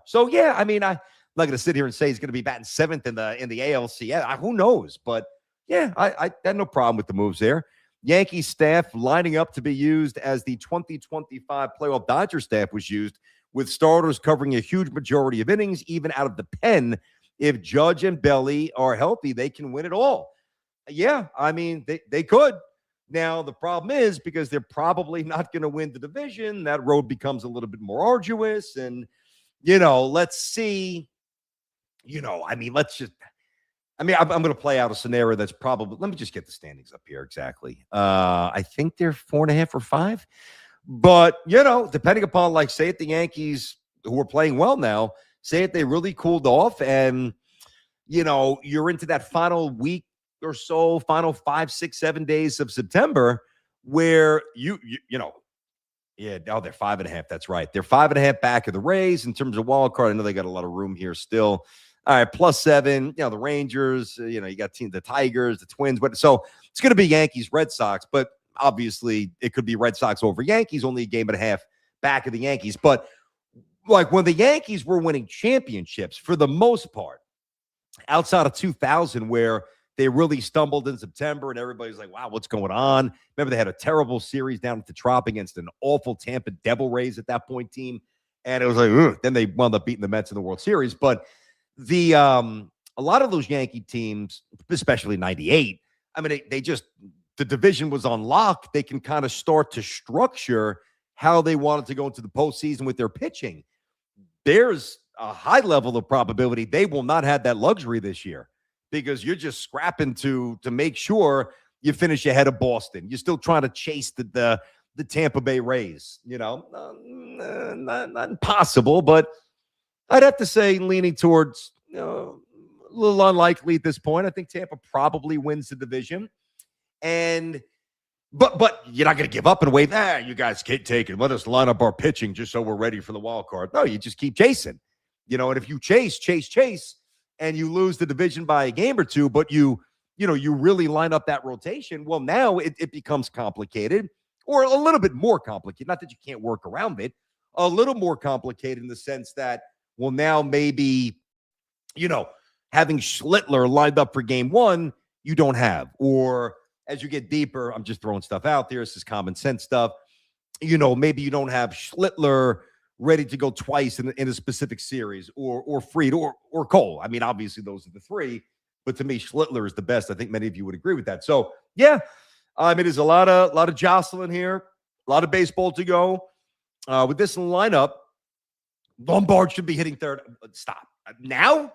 So, yeah, I'm not going to sit here and say he's going to be batting 7th in the ALCS. Who knows? But, yeah, I had no problem with the moves there. Yankee staff lining up to be used as the 2025 playoff Dodger staff was used, with starters covering a huge majority of innings, even out of the pen. If Judge and Belly are healthy, they can win it all. Yeah, they could. Now, the problem is, because they're probably not going to win the division, that road becomes a little bit more arduous. And, let's see. Let's just – I'm going to play out a scenario that's probably – let me just get the standings up here exactly. I think they're 4.5 or 5. But, depending upon, like, say it the Yankees, who are playing well now, say it they really cooled off and, you're into that final week or so, final 5, 6, 7 days of September, where they're 5.5. That's right. They're 5.5 back of the Rays in terms of wild card. I know they got a lot of room here still. All right, +7. The Rangers. You got the Tigers, the Twins. But so it's going to be Yankees, Red Sox. But obviously, it could be Red Sox over Yankees. Only a game and a half back of the Yankees. But like, when the Yankees were winning championships, for the most part, outside of 2000, where they really stumbled in September and everybody's like, wow, what's going on? Remember, they had a terrible series down at the Trop against an awful Tampa Devil Rays at that point team. And it was like, ugh. Then they wound up beating the Mets in the World Series. But a lot of those Yankee teams, especially 98, the division was on lock. They can kind of start to structure how they wanted to go into the postseason with their pitching. There's a high level of probability they will not have that luxury this year, because you're just scrapping to make sure you finish ahead of Boston. You're still trying to chase the Tampa Bay Rays. Not impossible, but I'd have to say leaning towards a little unlikely at this point. I think Tampa probably wins the division, but you're not going to give up and wait. You guys can't take it. Let us line up our pitching just so we're ready for the wild card. No, you just keep chasing. And if you chase, and you lose the division by a game or two, but you really line up that rotation, well, now it becomes complicated, or a little bit more complicated. Not that you can't work around it. A little more complicated in the sense that, well, now maybe, having Schlittler lined up for game 1, you don't have. Or as you get deeper, I'm just throwing stuff out there. This is common sense stuff. Maybe you don't have Schlittler ready to go twice in a specific series, or Fried or Cole. Obviously those are the three, but to me, Schlittler is the best. I think many of you would agree with that. So yeah, there's a lot of jostling here, a lot of baseball to go. With this lineup, Lombard should be hitting third. Stop. Now?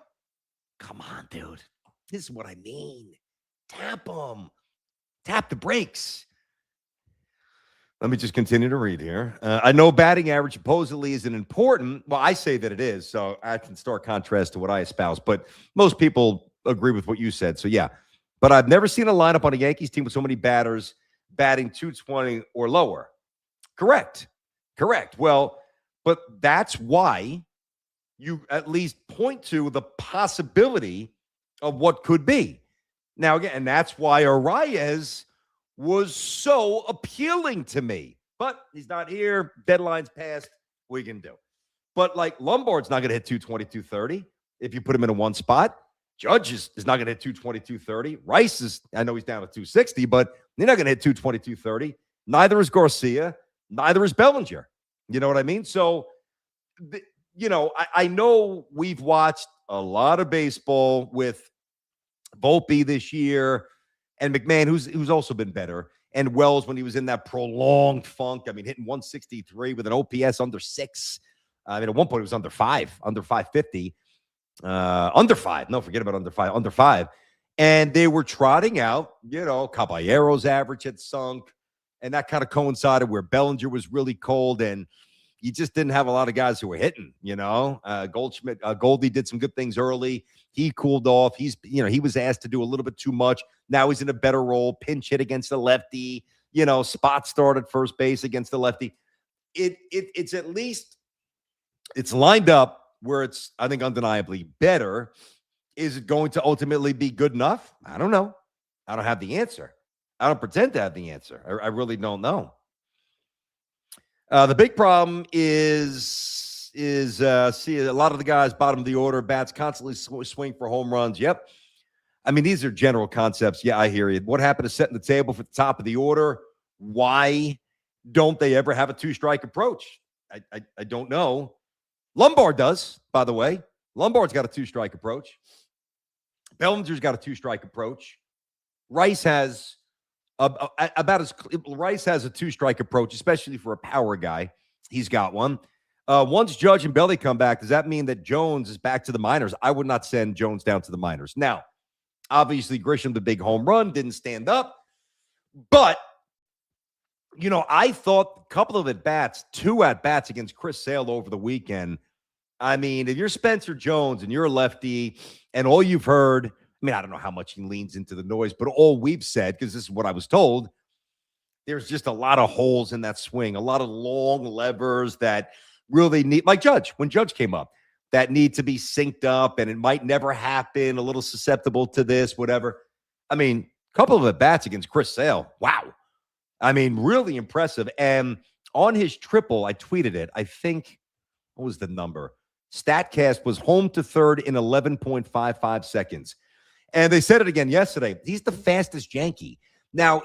Come on, dude. This is what I mean. Tap them. Tap the brakes. Let me just continue to read here. I know batting average supposedly isn't important. Well, I say that it is, so that's in stark contrast to what I espouse. But most people agree with what you said. So, yeah. But I've never seen a lineup on a Yankees team with so many batters batting 220 or lower. Correct. Correct. Well, but that's why you at least point to the possibility of what could be. Now, again, and that's why Arias was so appealing to me. But he's not here. Deadline's passed. We can do. But like Lombard's not going to hit 220, 230 if you put him in a one spot. Judge is not going to hit 220, 230. Rice is, I know he's down to 260, but they're not going to hit 220, 230. Neither is Garcia. Neither is Bellinger. You know what I mean? So, I know we've watched a lot of baseball with Volpe this year and McMahon, who's also been better, and Wells when he was in that prolonged funk. I mean, hitting 163 with an OPS under 6. I mean, at one point it was under 550. Under 5. No, forget about under 5. And they were trotting out, Caballero's average had sunk, and that kind of coincided where Bellinger was really cold, and you just didn't have a lot of guys who were hitting, Goldie did some good things early. He cooled off. He was asked to do a little bit too much. Now he's in a better role, pinch hit against the lefty, spot start at first base against the lefty. It's at least, it's lined up where it's, I think, undeniably better. Is it going to ultimately be good enough? I don't know. I don't have the answer. I don't pretend to have the answer. I really don't know. The big problem is see a lot of the guys bottom of the order, bats constantly swing for home runs. Yep. I mean, these are general concepts. Yeah, I hear you. What happened to setting the table for the top of the order? Why don't they ever have a two-strike approach? I don't know. Lombard does, by the way. Lombard's got a two-strike approach. Bellinger's got a two-strike approach. Rice has Rice has a two-strike approach, especially for a power guy. He's got one. Once Judge and Belly come back, does that mean that Jones is back to the minors? I would not send Jones down to the minors. Now, obviously, Grisham, the big home run, didn't stand up. But, I thought a couple of at-bats, 2 at-bats against Chris Sale over the weekend. I mean, if you're Spencer Jones and you're a lefty and all you've heard, I mean, I don't know how much he leans into the noise, but all we've said, because this is what I was told, there's just a lot of holes in that swing, a lot of long levers that really need, like Judge, when Judge came up, that need to be synced up, and it might never happen, a little susceptible to this, whatever. I mean, a couple of at-bats against Chris Sale. Wow. I mean, really impressive. And on his triple, I tweeted it. I think, what was the number? StatCast was home to third in 11.55 seconds. And they said it again yesterday. He's the fastest Yankee. Now,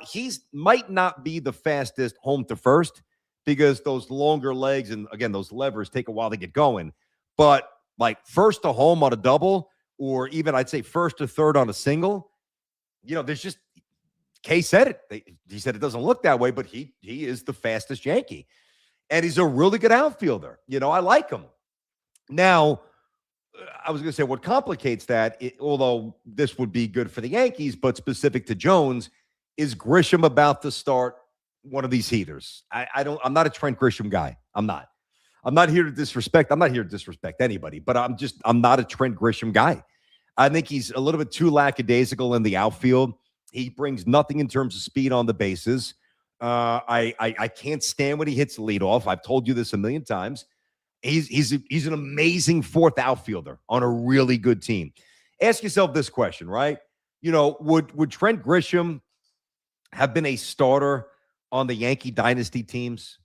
might not be the fastest home to first because those longer legs and, again, those levers take a while to get going. But, like, first to home on a double, or even, I'd say, first to third on a single, there's just – Kay said it. He said it doesn't look that way, but he is the fastest Yankee. And he's a really good outfielder. I like him. Now, I was going to say what complicates that, although this would be good for the Yankees, but specific to Jones, is Grisham about to start one of these heaters. I'm not a Trent Grisham guy. I'm not here to disrespect. I'm not here to disrespect anybody, but I'm not a Trent Grisham guy. I think he's a little bit too lackadaisical in the outfield. He brings nothing in terms of speed on the bases. I can't stand when he hits the leadoff. I've told you this a million times. He's an amazing fourth outfielder on a really good team. Ask yourself this question, right? Would Trent Grisham have been a starter on the Yankee dynasty teams?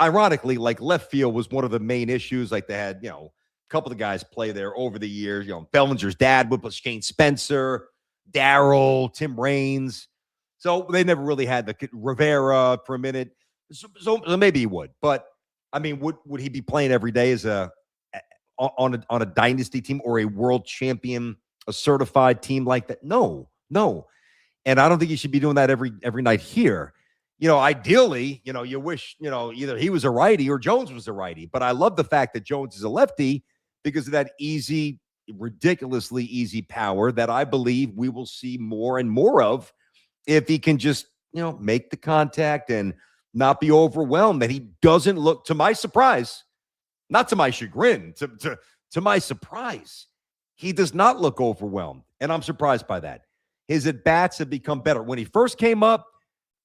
Ironically, like left field was one of the main issues. Like they had, a couple of guys play there over the years. Bellinger's dad would play, Shane Spencer, Darryl, Tim Raines. So they never really had the Rivera for a minute. So maybe he would, but I mean, would he be playing every day as on a dynasty team or a world champion, a certified team like that? No. And I don't think he should be doing that every night here. Ideally, you wish, either he was a righty or Jones was a righty. But I love the fact that Jones is a lefty because of that easy, ridiculously easy power that I believe we will see more and more of if he can just, make the contact and not be overwhelmed. That he doesn't look, to my surprise, not to my chagrin, to my surprise, he does not look overwhelmed. And I'm surprised by that. His at-bats have become better. When he first came up,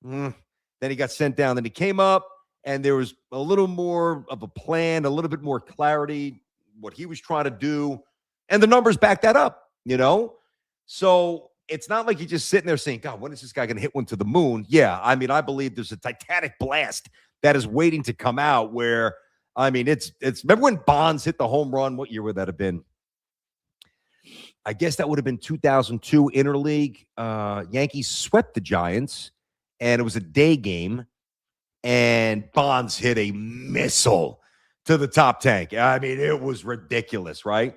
then he got sent down. Then he came up, and there was a little more of a plan, a little bit more clarity, what he was trying to do, and the numbers back that up, So it's not like you're just sitting there saying, God, when is this guy going to hit one to the moon? Yeah, I mean, I believe there's a titanic blast that is waiting to come out where, it's remember when Bonds hit the home run? What year would that have been? I guess that would have been 2002 Interleague. Yankees swept the Giants, and it was a day game, and Bonds hit a missile to the top tank. I mean, it was ridiculous, right?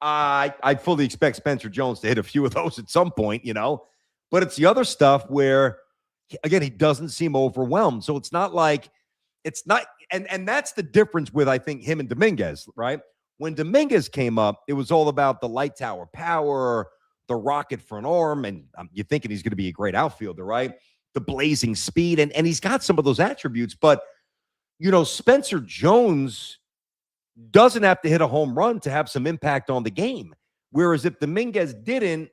I fully expect Spencer Jones to hit a few of those at some point, but it's the other stuff where, again, he doesn't seem overwhelmed. So it's not like and that's the difference with, I think, him and Dominguez, right? When Dominguez came up, it was all about the light tower power, the rocket front arm, and you're thinking he's going to be a great outfielder, right? The blazing speed, and he's got some of those attributes, but Spencer Jones doesn't have to hit a home run to have some impact on the game. Whereas if Dominguez didn't,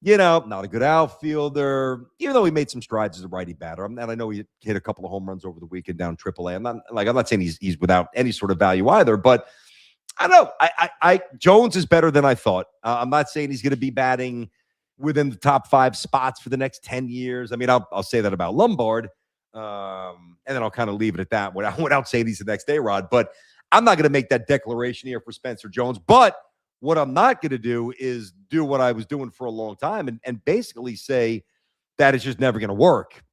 not a good outfielder, even though he made some strides as a righty batter. And I know he hit a couple of home runs over the weekend down AAA. I'm not saying he's without any sort of value either, but I don't know. I Jones is better than I thought. I'm not saying he's going to be batting within the top 5 spots for the next 10 years. I mean, I'll say that about Lombard, and then I'll kind of leave it at that without saying he's the next A-Rod. But I'm not going to make that declaration here for Spencer Jones. But what I'm not going to do is do what I was doing for a long time and basically say that it's just never going to work,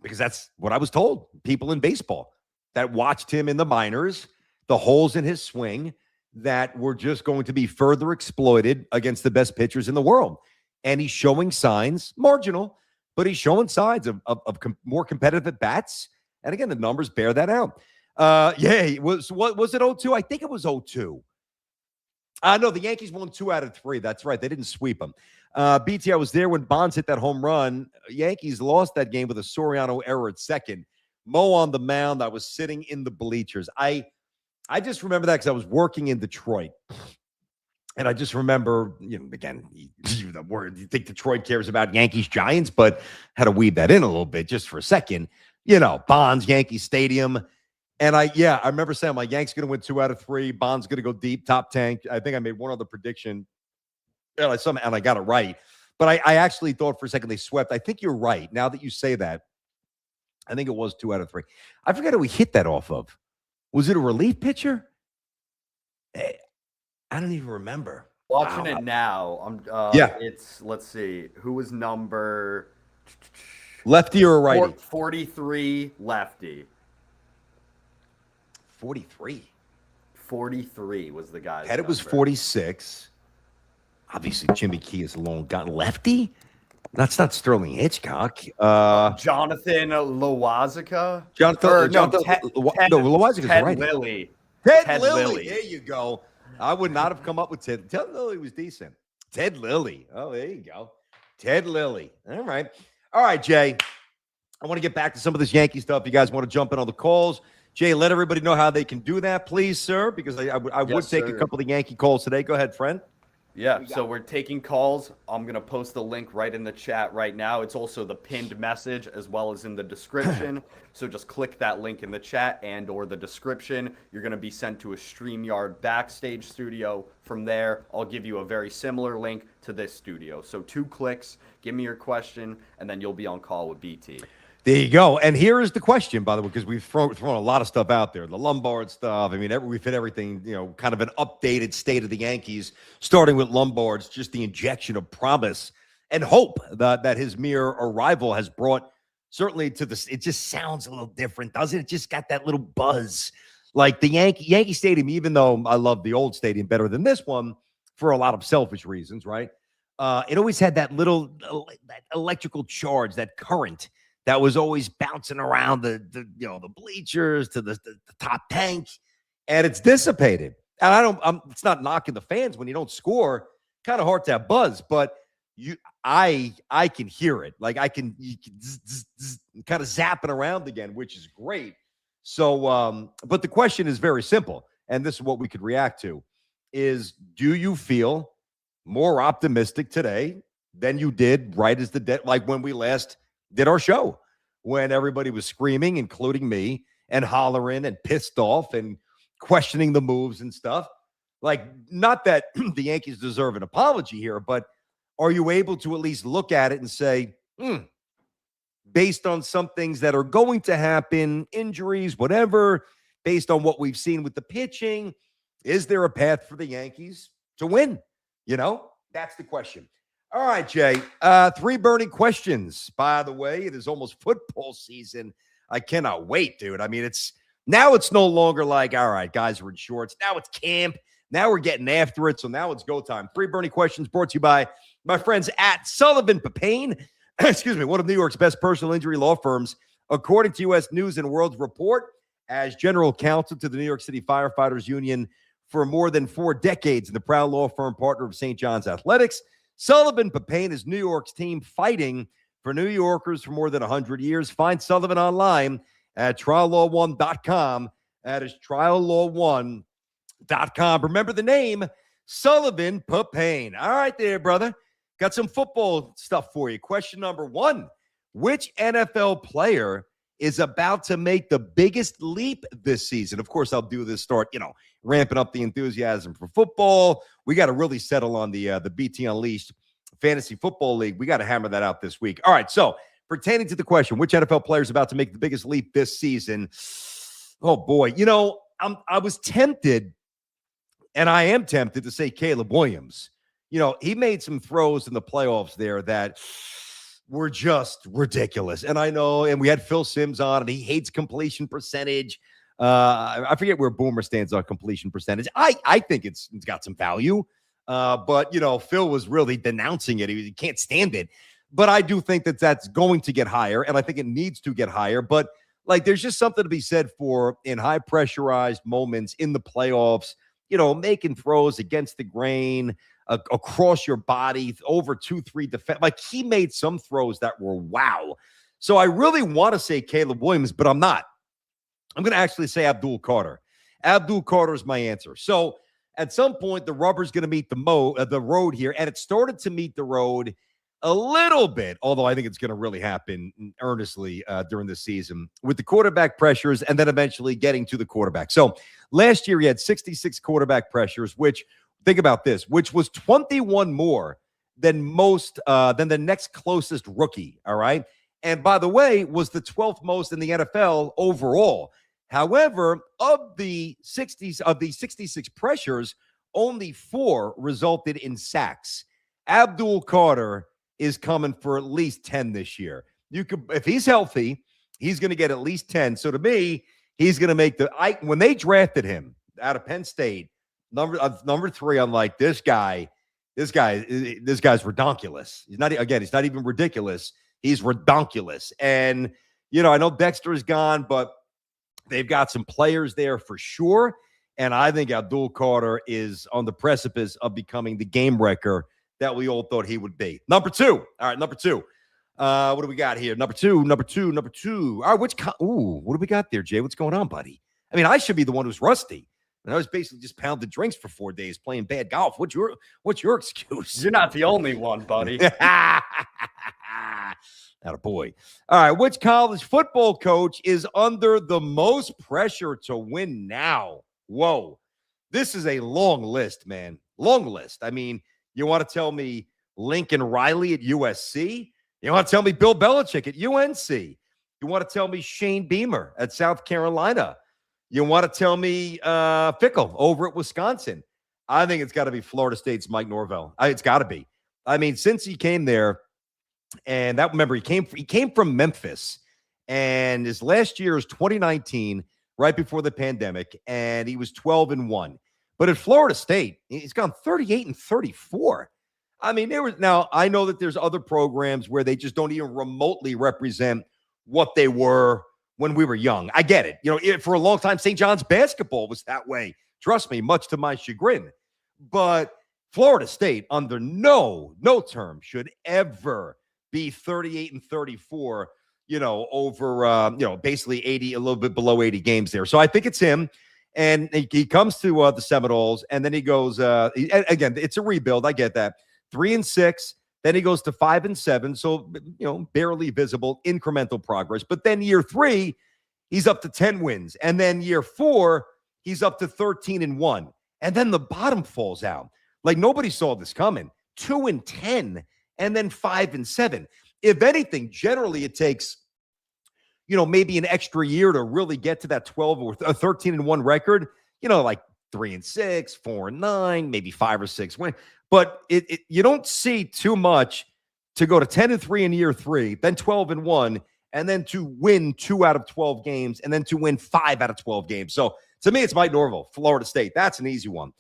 because that's what I was told. People in baseball that watched him in the minors, the holes in his swing that were just going to be further exploited against the best pitchers in the world. And he's showing signs, marginal, but he's showing signs of more competitive at bats. And again, the numbers bear that out. Was it 0-2? I think it was 0-2. No, the Yankees won 2 out of 3. That's right. They didn't sweep them. BT, I was there when Bonds hit that home run. Yankees lost that game with a Soriano error at second. Mo on the mound. I was sitting in the bleachers. I just remember that because I was working in Detroit. And I just remember, again, you think Detroit cares about Yankees Giants, but had to weave that in a little bit just for a second. Bonds, Yankee Stadium. And I remember saying, my Yanks going to win 2 out of 3. Bonds going to go deep, top tank. I think I made one other prediction, and I got it right. But I actually thought for a second they swept. I think you're right. Now that you say that, I think it was 2 out of 3. I forget who we hit that off of. Was it a relief pitcher? I don't even remember. Watching it now. Let's see. Who was number? Lefty or a righty? 43 lefty. 43. 43 was the guy. Pettit was 46. Obviously, Jimmy Key is long got lefty. That's not Sterling Hitchcock. Jonathan Loaisiga. Loaisiga's Ted right. Lilly. Ted Lilly. There you go. I would not have come up with Ted. Ted Lilly was decent. Ted Lilly. Oh, there you go. Ted Lilly. All right, Jay. I want to get back to some of this Yankee stuff. You guys want to jump in on the calls? Jay, let everybody know how they can do that, please, sir, because I would take a couple of Yankee calls today. Go ahead, friend. Yeah, so we're taking calls. I'm going to post the link right in the chat right now. It's also the pinned message as well as in the description. So just click that link in the chat and or the description. You're going to be sent to a StreamYard backstage studio. From there, I'll give you a very similar link to this studio. So 2 clicks, give me your question, and then you'll be on call with BT. There you go. And here is the question, by the way, because we've thrown a lot of stuff out there. The Lombard stuff. I mean, we've hit everything, kind of an updated state of the Yankees, starting with Lombard's, just the injection of promise and hope that his mere arrival has brought certainly to this. It just sounds a little different, doesn't it? It just got that little buzz. Like the Yankee Stadium, even though I love the old stadium better than this one for a lot of selfish reasons, right? It always had that little that electrical charge, that current that was always bouncing around the bleachers to the top tank, and it's dissipated. And it's not knocking the fans when you don't score. Kind of hard to have buzz, but I can hear it. Like you can kind of zapping around again, which is great. So, but the question is very simple, and this is what we could react to: is do you feel more optimistic today than you did right as like when we last did our show, when everybody was screaming, including me, and hollering and pissed off and questioning the moves and stuff. Like, not that the Yankees deserve an apology here, but are you able to at least look at it and say, based on some things that are going to happen, injuries, whatever, based on what we've seen with the pitching, is there a path for the Yankees to win? That's the question. All right, Jay. 3 burning questions. By the way, it is almost football season. I cannot wait, dude. I mean, it's no longer like, all right, guys are in shorts. Now it's camp. Now we're getting after it. So now it's go time. 3 burning questions brought to you by my friends at Sullivan Papain. Excuse me, one of New York's best personal injury law firms, according to U.S. News and World Report, as general counsel to the New York City Firefighters Union for more than 4 decades, and the proud law firm partner of St. John's Athletics. Sullivan Papain is New York's team fighting for New Yorkers for more than 100 years. Find Sullivan online at triallaw1.com. That is triallaw1.com. Remember the name, Sullivan Papain. All right there, brother. Got some football stuff for you. Question number 1. Which NFL player is about to make the biggest leap this season? Of course, I'll do this start, ramping up the enthusiasm for football. We got to really settle on the BT Unleashed Fantasy Football League. We got to hammer that out this week. All right, so pertaining to the question, which NFL player is about to make the biggest leap this season? Oh, boy. I was tempted, and I am tempted to say Caleb Williams. He made some throws in the playoffs there that were just ridiculous. And I know, and we had Phil Simms on, and he hates completion percentage. I forget where Boomer stands on completion percentage. I think it's got some value. But Phil was really denouncing it. He can't stand it. But I do think that that's going to get higher, and I think it needs to get higher. But, there's just something to be said for in high-pressurized moments in the playoffs, making throws against the grain, across your body, over 2-3 defense. Like, he made some throws that were wow. So I really want to say Caleb Williams, but I'm not. I'm going to actually say Abdul Carter. Abdul Carter is my answer. So at some point, the rubber's going to meet the road here, and it started to meet the road a little bit, although I think it's going to really happen earnestly during the season with the quarterback pressures and then eventually getting to the quarterback. So last year, he had 66 quarterback pressures, which, think about this, which was 21 more than the next closest rookie, all right? And by the way, was the 12th most in the NFL overall. However, of the 66 pressures, only 4 resulted in sacks. Abdul Carter is coming for at least 10 this year. If he's healthy, he's going to get at least 10. So to me, he's going to make when they drafted him out of Penn State, number 3, I'm like, this guy's redonkulous. He's not even ridiculous. He's redonkulous. And, I know Dexter is gone, but they've got some players there for sure. And I think Abdul Carter is on the precipice of becoming the game wrecker that we all thought he would be. Number 2. All right, number 2. What do we got here? Number two. All right, what do we got there, Jay? What's going on, buddy? I mean, I should be the one who's rusty. And I was basically just pounding drinks for 4 days playing bad golf. What's your excuse? You're not the only one, buddy. Attaboy. All right, which college football coach is under the most pressure to win now? Whoa. This is a long list, man. Long list. I mean, you want to tell me Lincoln Riley at USC? You want to tell me Bill Belichick at UNC? You want to tell me Shane Beamer at South Carolina? You want to tell me Fickle over at Wisconsin? I think it's got to be Florida State's Mike Norvell. It's got to be. I mean, since he came there, and remember, he came from Memphis, and his last year is 2019, right before the pandemic, and he was 12-1. But at Florida State, he's gone 38-34. I mean, now I know that there's other programs where they just don't even remotely represent what they were when we were young. I get it. For a long time, St. John's basketball was that way. Trust me, much to my chagrin. But Florida State, under no term, should ever be 38-34, over, basically 80, a little bit below 80 games there. So I think it's him. And he comes to the Seminoles, and then he goes, again, it's a rebuild. I get that. 3-6. Then he goes to 5-7. So, barely visible incremental progress. But then year 3, he's up to 10 wins. And then year 4, he's up to 13-1. And then the bottom falls out. Like nobody saw this coming. 2-10, and then 5-7. If anything, generally it takes, maybe an extra year to really get to that 12 or 13-1 record. Like 3-6, 4-9, maybe 5 or 6 win. But you don't see too much to go to 10-3 in year 3, then 12-1, and then to win 2 out of 12 games, and then to win 5 out of 12 games. So to me, it's Mike Norvell, Florida State. That's an easy one.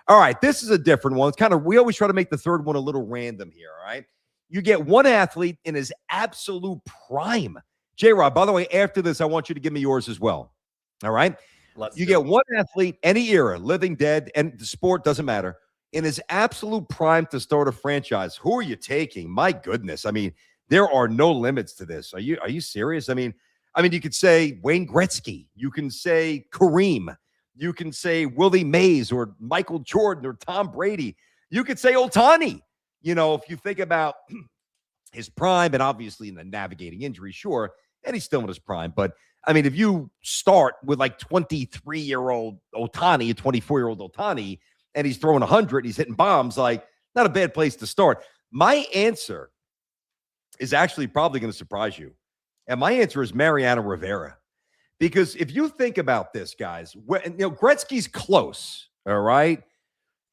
All right, this is a different one. It's we always try to make the third one a little random here, all right? You get one athlete in his absolute prime. J-Rob, by the way, after this, I want you to give me yours as well. All right? You get one athlete, any era, living, dead, and the sport doesn't matter, in his absolute prime to start a franchise. Who are you taking? My goodness. I mean, there are no limits to this. Are you serious? I mean, you could say Wayne Gretzky. You can say Kareem. You can say Willie Mays or Michael Jordan or Tom Brady. You could say Ohtani. If you think about his prime, and obviously in the navigating injury, sure, and he's still in his prime. But, if you start with like 23-year-old Ohtani, a 24-year-old Ohtani, and he's throwing 100, he's hitting bombs, like, not a bad place to start. My answer is actually probably going to surprise you. And my answer is Mariano Rivera. Because if you think about this, guys, Gretzky's close, all right?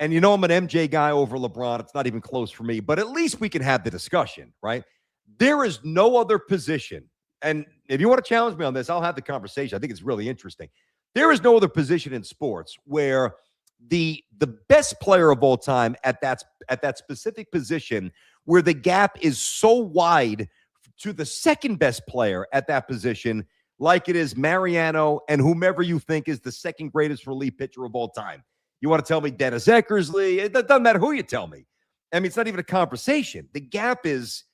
And I'm an MJ guy over LeBron. It's not even close for me, but at least we can have the discussion, right? There is no other position. And if you want to challenge me on this, I'll have the conversation. I think it's really interesting. There is no other position in sports where the best player of all time at that specific position, where the gap is so wide to the second best player at that position, like it is Mariano and whomever you think is the second greatest relief pitcher of all time. You want to tell me Dennis Eckersley? It doesn't matter who you tell me. It's not even a conversation. The gap is,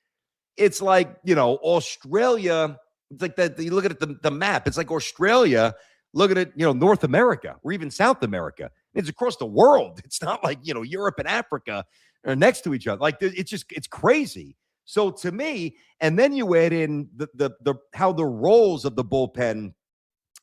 it's like, Australia. It's like that. You look at the map. It's like Australia looking at, North America or even South America. It's across the world. It's not like, Europe and Africa are next to each other. Like it's crazy. So to me, and then you add in the how the roles of the bullpen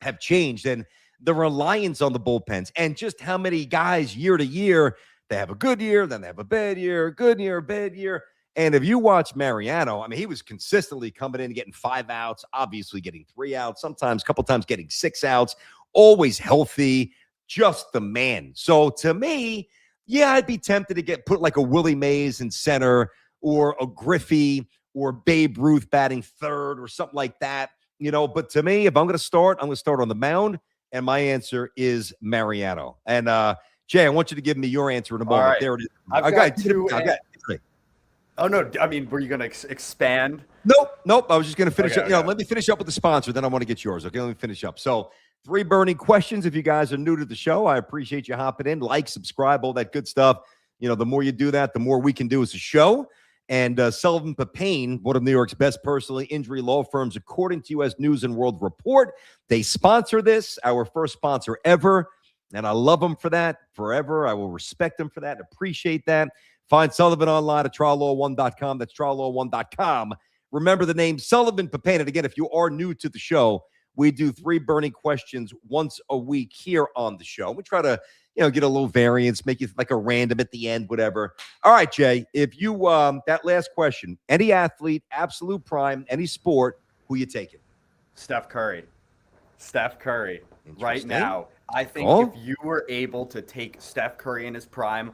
have changed and the reliance on the bullpens and just how many guys year to year, they have a good year, then they have a bad year, good year, bad year. And if you watch Mariano, he was consistently coming in and getting 5 outs, obviously getting 3 outs, sometimes a couple times getting 6 outs, always healthy, just the man. So to me, yeah, I'd be tempted to put like a Willie Mays in center, or a Griffey or Babe Ruth batting third or something like that, But to me, if I'm going to start, I'm going to start on the mound, and my answer is Mariano. And Jay, I want you to give me your answer in a moment. Right. There it is. I've got two. Oh, no. Were you going to expand? Nope. I was just going to finish up. Okay. Let me finish up with the sponsor, then I want to get yours. Okay, let me finish up. So 3 burning questions. If you guys are new to the show, I appreciate you hopping in. Like, subscribe, all that good stuff. The more you do that, the more we can do as a show. And Sullivan Papane, one of New York's best personally injury law firms, according to U.S. News and World Report, they sponsor this, our first sponsor ever. And I love them for that forever. I will respect them for that and appreciate that. Find Sullivan online at triallaw1.com. That's triallaw1.com. Remember the name Sullivan Papane. And again, if you are new to the show, we do 3 burning questions once a week here on the show. We try to get a little variance, make it like a random at the end, whatever. All right, Jay, if you, that last question, any athlete, absolute prime, any sport, who you taking? Steph Curry right now. I think if you were able to take Steph Curry in his prime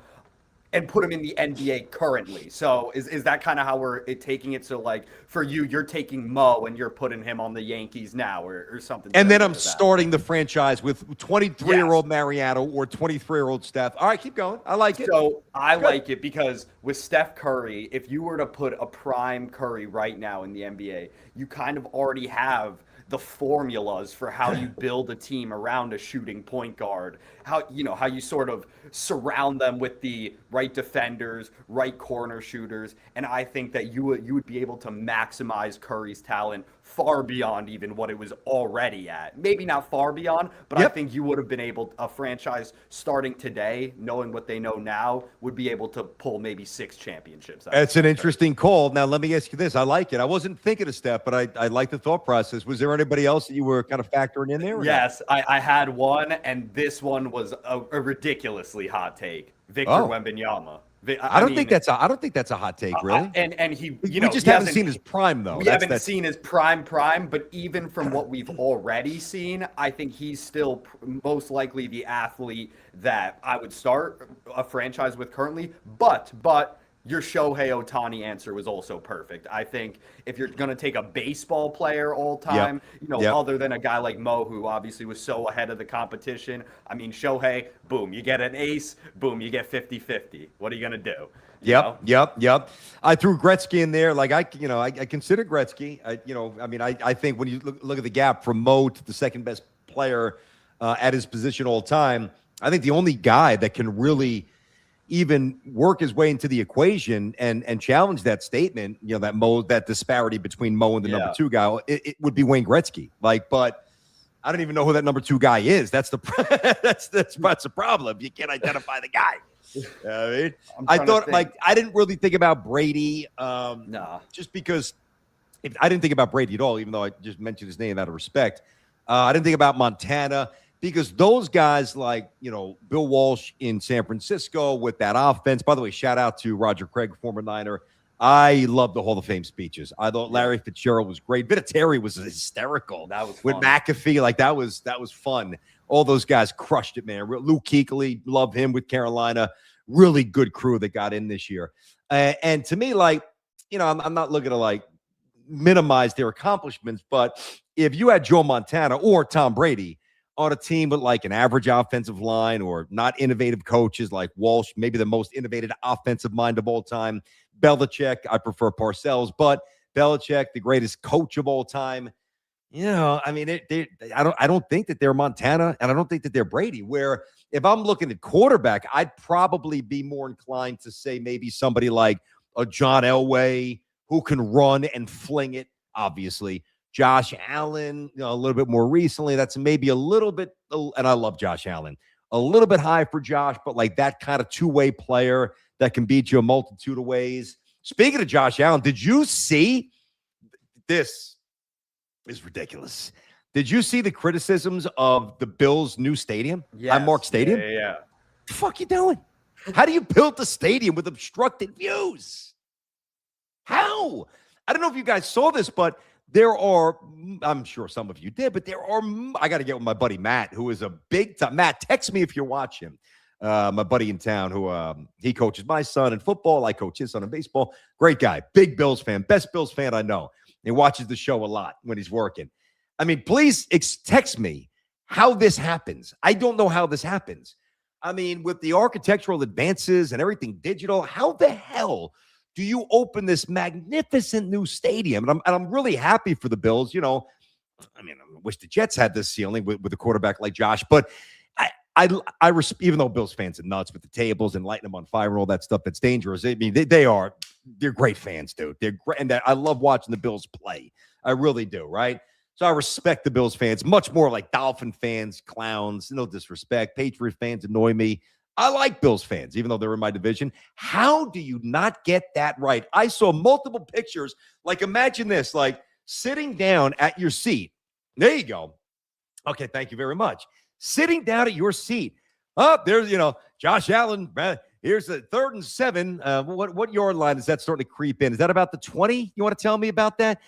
and put him in the NBA currently. So is that kind of how we're taking it? So like for you're taking Mo and you're putting him on the Yankees now or something. And then I'm starting the franchise with 23-year-old Mariano or 23-year-old Steph. All right, keep going. I like it. So I like it because with Steph Curry, if you were to put a prime Curry right now in the NBA, you kind of already have the formulas for how you build a team around a shooting point guard, how you sort of surround them with the right defenders, right corner shooters. And I think that you would be able to maximize Curry's talent far beyond even what it was already at. Maybe not far beyond, but I think you would have been able, a franchise starting today, knowing what they know now, would be able to pull maybe 6 championships. That's an interesting call. Now, let me ask you this. I like it. I wasn't thinking of Steph, but I like the thought process. Was there anybody else that you were kind of factoring in there? Yes, I had one, and this one was a ridiculously hot take. Victor Wembanyama. I don't think that's a hot take, really. And he, we just haven't seen his prime, though. We haven't seen his prime, but even from what we've already seen, I think he's still most likely the athlete that I would start a franchise with currently. But your Shohei Ohtani answer was also perfect. I think if you're going to take a baseball player all time, other than a guy like Mo, who obviously was so ahead of the competition, I mean, Shohei, boom, you get an ace, boom, you get 50-50. What are you going to do? Yep. I threw Gretzky in there. Like, I consider Gretzky. I think when you look at the gap from Mo to the second best player at his position all time, I think the only guy that can really even work his way into the equation and challenge that statement, that disparity between Mo and the number 2 guy, it would be Wayne Gretzky. But I don't even know who that number 2 guy is. That's the that's the problem. You can't identify the guy. I thought, I didn't really think about Brady. Just because I didn't think about Brady at all, even though I just mentioned his name out of respect. I didn't think about Montana. Because those guys Bill Walsh in San Francisco with that offense. By the way, shout out to Roger Craig, former Niner. I love the Hall of Fame speeches. I thought Larry Fitzgerald was great. Vinatieri was hysterical. That was with fun. McAfee. That was fun. All those guys crushed it, man. Luke Kuechly, love him with Carolina. Really good crew that got in this year. And to me, I'm not looking to minimize their accomplishments, but if you had Joe Montana or Tom Brady on a team with an average offensive line or not innovative coaches like Walsh, maybe the most innovative offensive mind of all time. Belichick, I prefer Parcells, but Belichick, the greatest coach of all time. I don't think that they're Montana, and I don't think that they're Brady. Where if I'm looking at quarterback, I'd probably be more inclined to say maybe somebody like a John Elway who can run and fling it, obviously. Josh Allen, a little bit more recently. That's maybe a little bit, and I love Josh Allen, a little bit high for Josh, but that kind of two-way player that can beat you a multitude of ways. Speaking of Josh Allen, did you see this? Is ridiculous. Did you see the criticisms of the Bills' new stadium? Yes. Highmark Stadium? Yeah. What the fuck you doing? How do you build a stadium with obstructed views? How? I don't know if you guys saw this, but there are, I'm sure some of you did, but there are, I got to get with my buddy Matt, who is a big time. Matt, text me if you're watching. My buddy in town who he coaches my son in football. I coach his son in baseball. Great guy. Big Bills fan. Best Bills fan I know. He watches the show a lot when he's working. I mean, please text me how this happens. I don't know how this happens. I mean, with the architectural advances and everything digital, how the hell do you open this magnificent new stadium? And I'm really happy for the Bills. I wish the Jets had this ceiling with a quarterback like Josh. But I even though Bills fans are nuts with the tables and lighting them on fire and all that stuff that's dangerous. I mean, they're great fans, dude. They're great, and I love watching the Bills play. I really do, right? So I respect the Bills fans much more like Dolphin fans, clowns. No disrespect. Patriot fans annoy me. I like Bills fans, even though they're in my division. How do you not get that right? I saw multiple pictures. Imagine this, sitting down at your seat. There you go. Okay, thank you very much. Sitting down at your seat. Oh, there's, Josh Allen. Here's the 3rd and 7. What yard line is that starting to creep in? Is that about the 20? You want to tell me about that?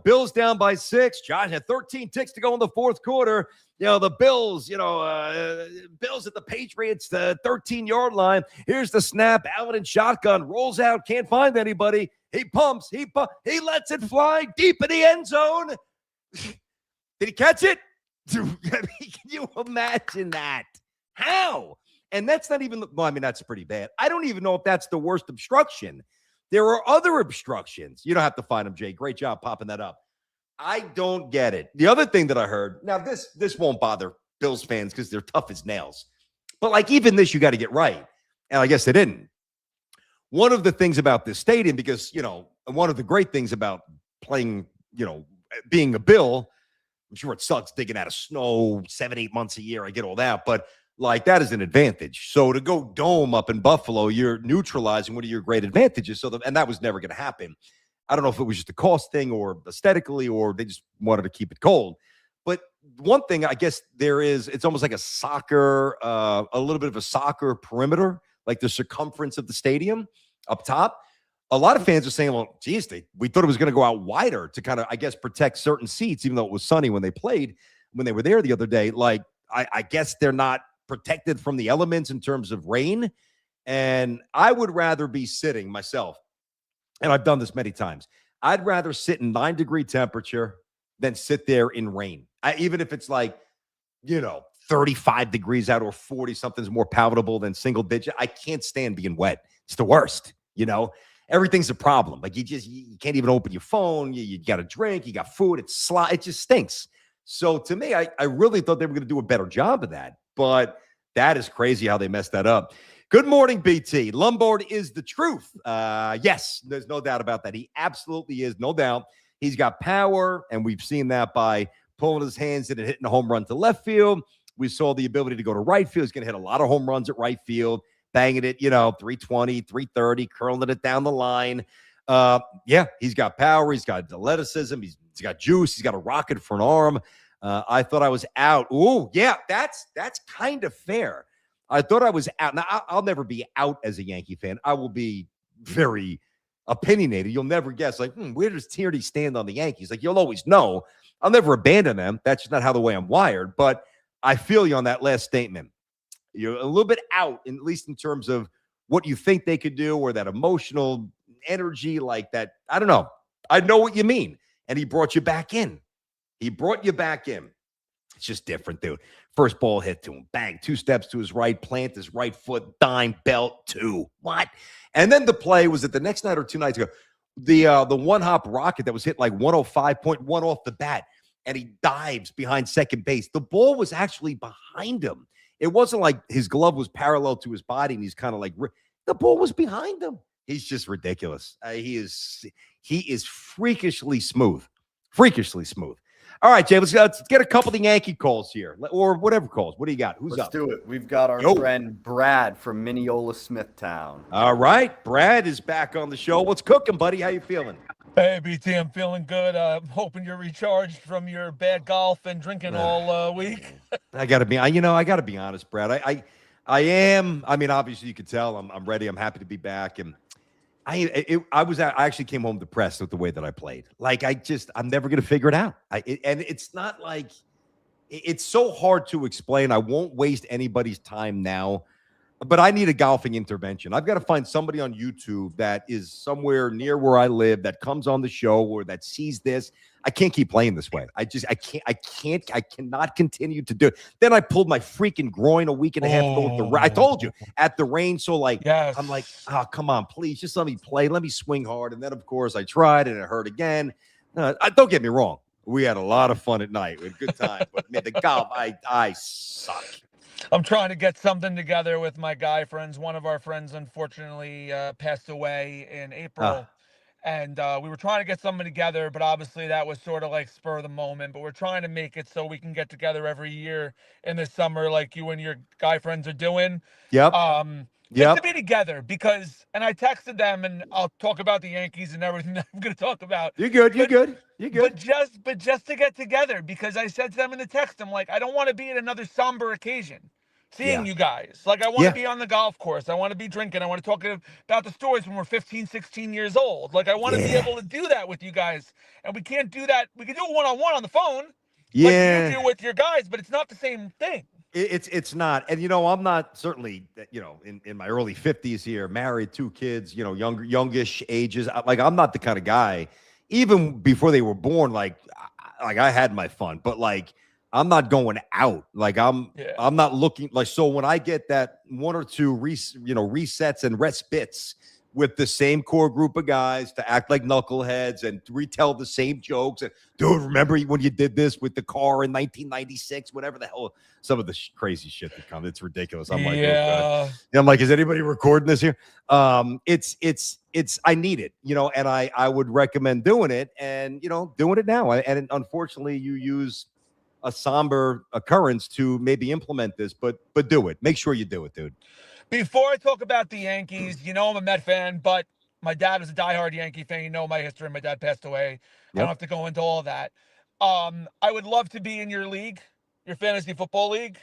Bills down by 6. Josh had 13 ticks to go in the 4th quarter. The Bills, Bills at the Patriots, the 13-yard line. Here's the snap. Allen in shotgun. Rolls out. Can't find anybody. He pumps. He lets it fly deep in the end zone. Did he catch it? Can you imagine that? How? And that's not even, that's pretty bad. I don't even know if that's the worst obstruction. There are other obstructions. You don't have to find them, Jay. Great job popping that up. I don't get it. The other thing that I heard, now this won't bother Bills fans because they're tough as nails. But even this, you got to get right. And I guess they didn't. One of the things about this stadium, because, one of the great things about playing, being a Bill, I'm sure it sucks digging out of snow 7-8 months a year. I get all that, but like that is an advantage. So to go dome up in Buffalo, you're neutralizing one of your great advantages. And that was never going to happen. I don't know if it was just a cost thing or aesthetically, or they just wanted to keep it cold. But one thing I guess it's almost like a little bit of a soccer perimeter, like the circumference of the stadium up top. A lot of fans are saying, well, geez, we thought it was going to go out wider to kind of, I guess, protect certain seats, even though it was sunny when they were there the other day. Like, I guess they're not protected from the elements in terms of rain. And I would rather be sitting myself, and I've done this many times. I'd rather sit in 9-degree temperature than sit there in rain. Even if it's like, 35 degrees out or 40, something's more palatable than single digit. I can't stand being wet. It's the worst, Everything's a problem. Like you can't even open your phone. You got a drink, you got food. It just stinks. So to me, I really thought they were going to do a better job of that. But that is crazy how they messed that up. Good morning, BT. Lombard is the truth. Yes, there's no doubt about that. He absolutely is, no doubt. He's got power, and we've seen that by pulling his hands in and hitting a home run to left field. We saw the ability to go to right field. He's going to hit a lot of home runs at right field, banging it, 320, 330, curling it down the line. He's got power. He's got athleticism. He's got juice. He's got a rocket for an arm. I thought I was out. Ooh, yeah, that's kind of fair. I thought I was out. Now, I'll never be out as a Yankee fan. I will be very opinionated. You'll never guess, like, where does Tierney stand on the Yankees? Like, you'll always know. I'll never abandon them. That's just not how the way I'm wired. But I feel you on that last statement. You're a little bit out, at least in terms of what you think they could do or that emotional energy like that. I don't know. I know what you mean. And he brought you back in. It's just different, dude. First ball hit to him. Bang. 2 steps to his right. Plant his right foot. Dime belt. 2. What? And then the play was it the next night or 2 nights ago. The one-hop rocket that was hit like 105.1 off the bat. And he dives behind second base. The ball was actually behind him. It wasn't like his glove was parallel to his body and he's kind of like, the ball was behind him. He's just ridiculous. He is freakishly smooth. All right, Jay, let's get a couple of the Yankee calls here, or whatever calls. What do you got? Who's up? Let's do it. We've got our friend Brad from Mineola Smithtown. All right, Brad is back on the show. What's cooking, buddy? How you feeling? Hey, BT, I'm feeling good. Hoping you're recharged from your bad golf and drinking all week. I gotta be honest, Brad. I am. I mean, obviously, you could tell I'm ready. I'm happy to be back, and I actually came home depressed with the way that I played. Like I'm never going to figure it out. And it's not like it's so hard to explain. I won't waste anybody's time now, but I need a golfing intervention. I've got to find somebody on YouTube that is somewhere near where I live that comes on the show or that sees this. I can't keep playing this way. I cannot continue to do it. Then I pulled my freaking groin a week and a half ago with I told you at the rain. So yes. I'm like, oh, come on, please just let me play. Let me swing hard. And then of course I tried and it hurt again. Don't get me wrong. We had a lot of fun at night. We had a good time, but man, the golf, I suck. I'm trying to get something together with my guy friends. One of our friends, unfortunately, passed away in April. And we were trying to get something together, but obviously that was sort of like spur of the moment. But we're trying to make it so we can get together every year in the summer like you and your guy friends are doing. Yep. To be together because, and I texted them, and I'll talk about the Yankees and everything that I'm going to talk about. You're good. But just to get together, because I said to them in the text, I'm like, I don't want to be at another somber occasion. Seeing you guys. Like, I want to be on the golf course. I want to be drinking. I want to talk about the stories when we're 15, 16 years old. Like, I want to be able to do that with you guys. And we can't do that. We can do it one-on-one on the phone. Yeah. Like you do with your guys, but it's not the same thing. It's not. And, I'm not certainly, in my early 50s here, married, 2 kids, youngish ages. I'm not the kind of guy, even before they were born, like I had my fun, but I'm not going out. I'm not looking so when I get that 1 or 2 resets and respites with the same core group of guys to act like knuckleheads and retell the same jokes. And dude, remember when you did this with the car in 1996, whatever the hell, some of the crazy shit that comes. It's ridiculous. I'm like, oh God. And I'm like, is anybody recording this here? It's I need it, and I would recommend doing it, and doing it now. And unfortunately, you use a somber occurrence to maybe implement this, but do it. Make sure you do it, dude. Before I talk about the Yankees, I'm a Met fan, but my dad was a diehard Yankee fan. You know my history. My dad passed away. I don't have to go into all that. I would love to be in your league, your fantasy football league.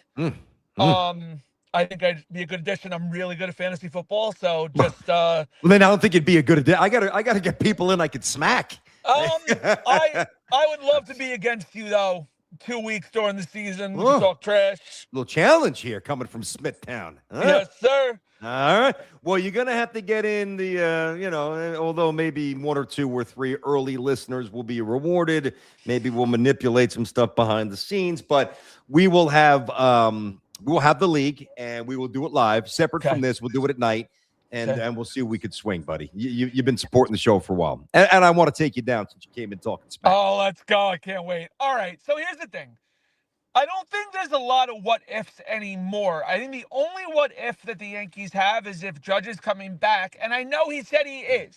I think I'd be a good addition. I'm really good at fantasy football, so just. Well, then I don't think it'd be a good addition. I gotta get people in I could smack. I would love to be against you though. 2 weeks during the season, we can talk trash. Little challenge here coming from Smithtown. Huh? Yes, sir. All right. Well, you're going to have to get in the, although maybe 1 or 2 or 3 early listeners will be rewarded. Maybe we'll manipulate some stuff behind the scenes, but we will have the league and we will do it live. Separate from this, we'll do it at night. And we'll see if we could swing, buddy. You've been supporting the show for a while. And I want to take you down since you came in talking smack. Oh, let's go. I can't wait. All right. So here's the thing. I don't think there's a lot of what ifs anymore. I think the only what if that the Yankees have is if Judge is coming back. And I know he said he is.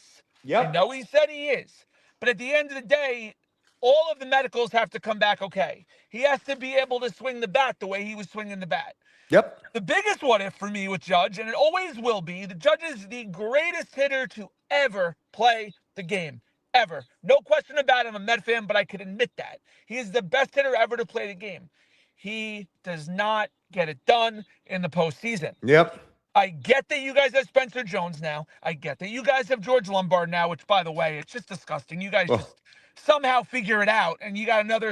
I know he said he is. But at the end of the day, all of the medicals have to come back okay. He has to be able to swing the bat the way he was swinging the bat. Yep. The biggest what if for me with Judge, and it always will be, the Judge is the greatest hitter to ever play the game. Ever. No question about it. I'm a Met fan, but I could admit that. He is the best hitter ever to play the game. He does not get it done in the postseason. Yep. I get that you guys have Spencer Jones now. I get that you guys have George Lombard now, which, by the way, it's just disgusting. You guys just somehow figure it out, and you got another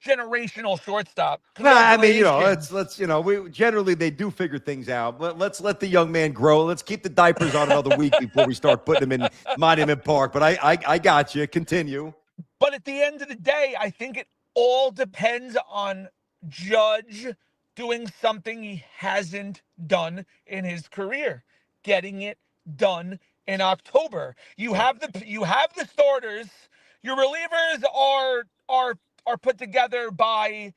generational shortstop. I mean, let's we generally they do figure things out. Let's let the young man grow. Let's keep the diapers on another week before we start putting him in Monument Park. But I got you. Continue. But at the end of the day, I think it all depends on Judge doing something he hasn't done in his career, getting it done in October. You have the starters. Your relievers are put together by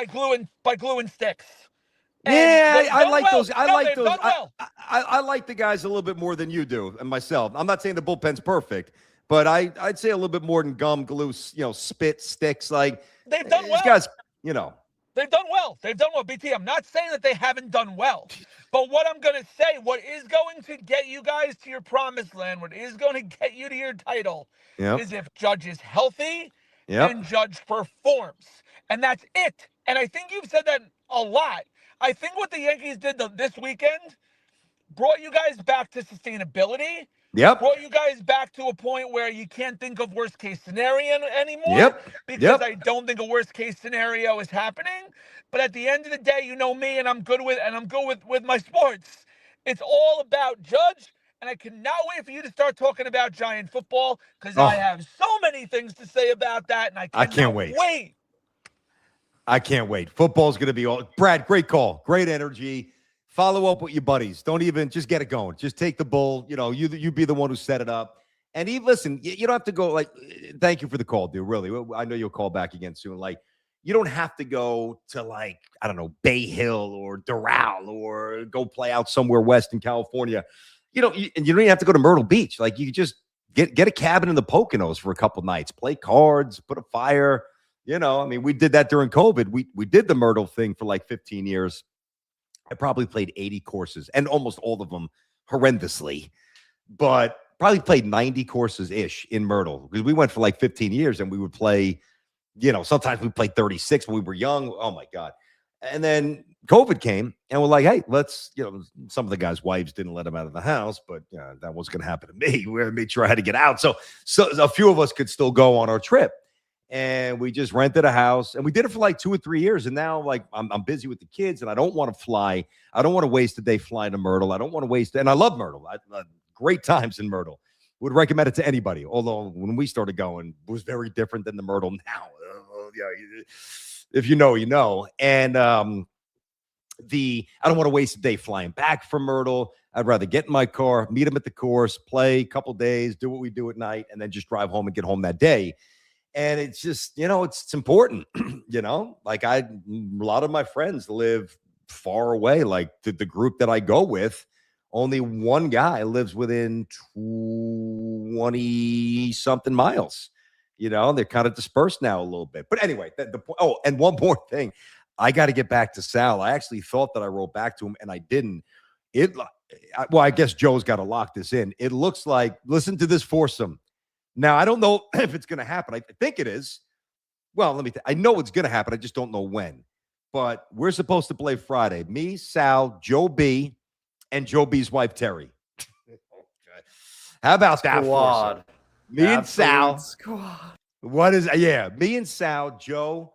glue and sticks. And I like those. I like those. Well. I like the guys a little bit more than you do, and myself. I'm not saying the bullpen's perfect, but I'd say a little bit more than gum, glue, spit, sticks. Like they've done well. These guys, They've done well. They've done well. BT, I'm not saying that they haven't done well. But what I'm going to say, what is going to get you guys to your promised land, what is going to get you to your title, is if Judge is healthy and Judge performs. And that's it. And I think you've said that a lot. I think what the Yankees did this weekend brought you guys back to sustainability. Brought you guys back to a point where you can't think of worst case scenario anymore. Because I don't think a worst case scenario is happening. But at the end of the day, you know me, and I'm good with my sports. It's all about Judge, and I cannot wait for you to start talking about Giant football because I have so many things to say about that, and I can't wait. I can't wait. Football's going to be all. Brad, great call, great energy. Follow up with your buddies. Don't even just get it going. Just take the bull. You be the one who set it up. And listen, you don't have to go thank you for the call, dude. Really. I know you'll call back again soon. You don't have to go to I don't know, Bay Hill or Doral or go play out somewhere west in California. You don't even have to go to Myrtle Beach. You could just get a cabin in the Poconos for a couple nights, play cards, put a fire. I mean, we did that during COVID. We did the Myrtle thing for 15 years. I probably played 80 courses and almost all of them horrendously, but probably played 90 courses-ish in Myrtle because we went for 15 years and we would play, sometimes we played 36 when we were young. Oh my God. And then COVID came and we're like, hey, let's, some of the guys' wives didn't let them out of the house, but that wasn't going to happen to me. We made sure I had to get out. So a few of us could still go on our trip. And we just rented a house and we did it for 2 or 3 years. And now I'm busy with the kids and I don't want to fly. I don't want to waste a day flying to Myrtle. I don't want to waste it. And I love Myrtle. Great times in Myrtle. Would recommend it to anybody. Although when we started going, it was very different than the Myrtle now. If you know, you know. And I don't want to waste a day flying back from Myrtle. I'd rather get in my car, meet them at the course, play a couple days, do what we do at night, and then just drive home and get home that day. And it's just, it's important, a lot of my friends live far away. The group that I go with only one guy lives within 20-something miles. They're kind of dispersed now a little bit. But anyway, and one more thing. I got to get back to Sal. I actually thought that I wrote back to him, and I didn't. I guess Joe's got to lock this in. It looks like, listen to this foursome. Now, I don't know if it's going to happen. I think it is. Well, I know it's going to happen. I just don't know when. But we're supposed to play Friday. Me, Sal, Joe B, and Joe B's wife, Terry. How about that foursome? Me and Sal. Squad. What is, me and Sal, Joe,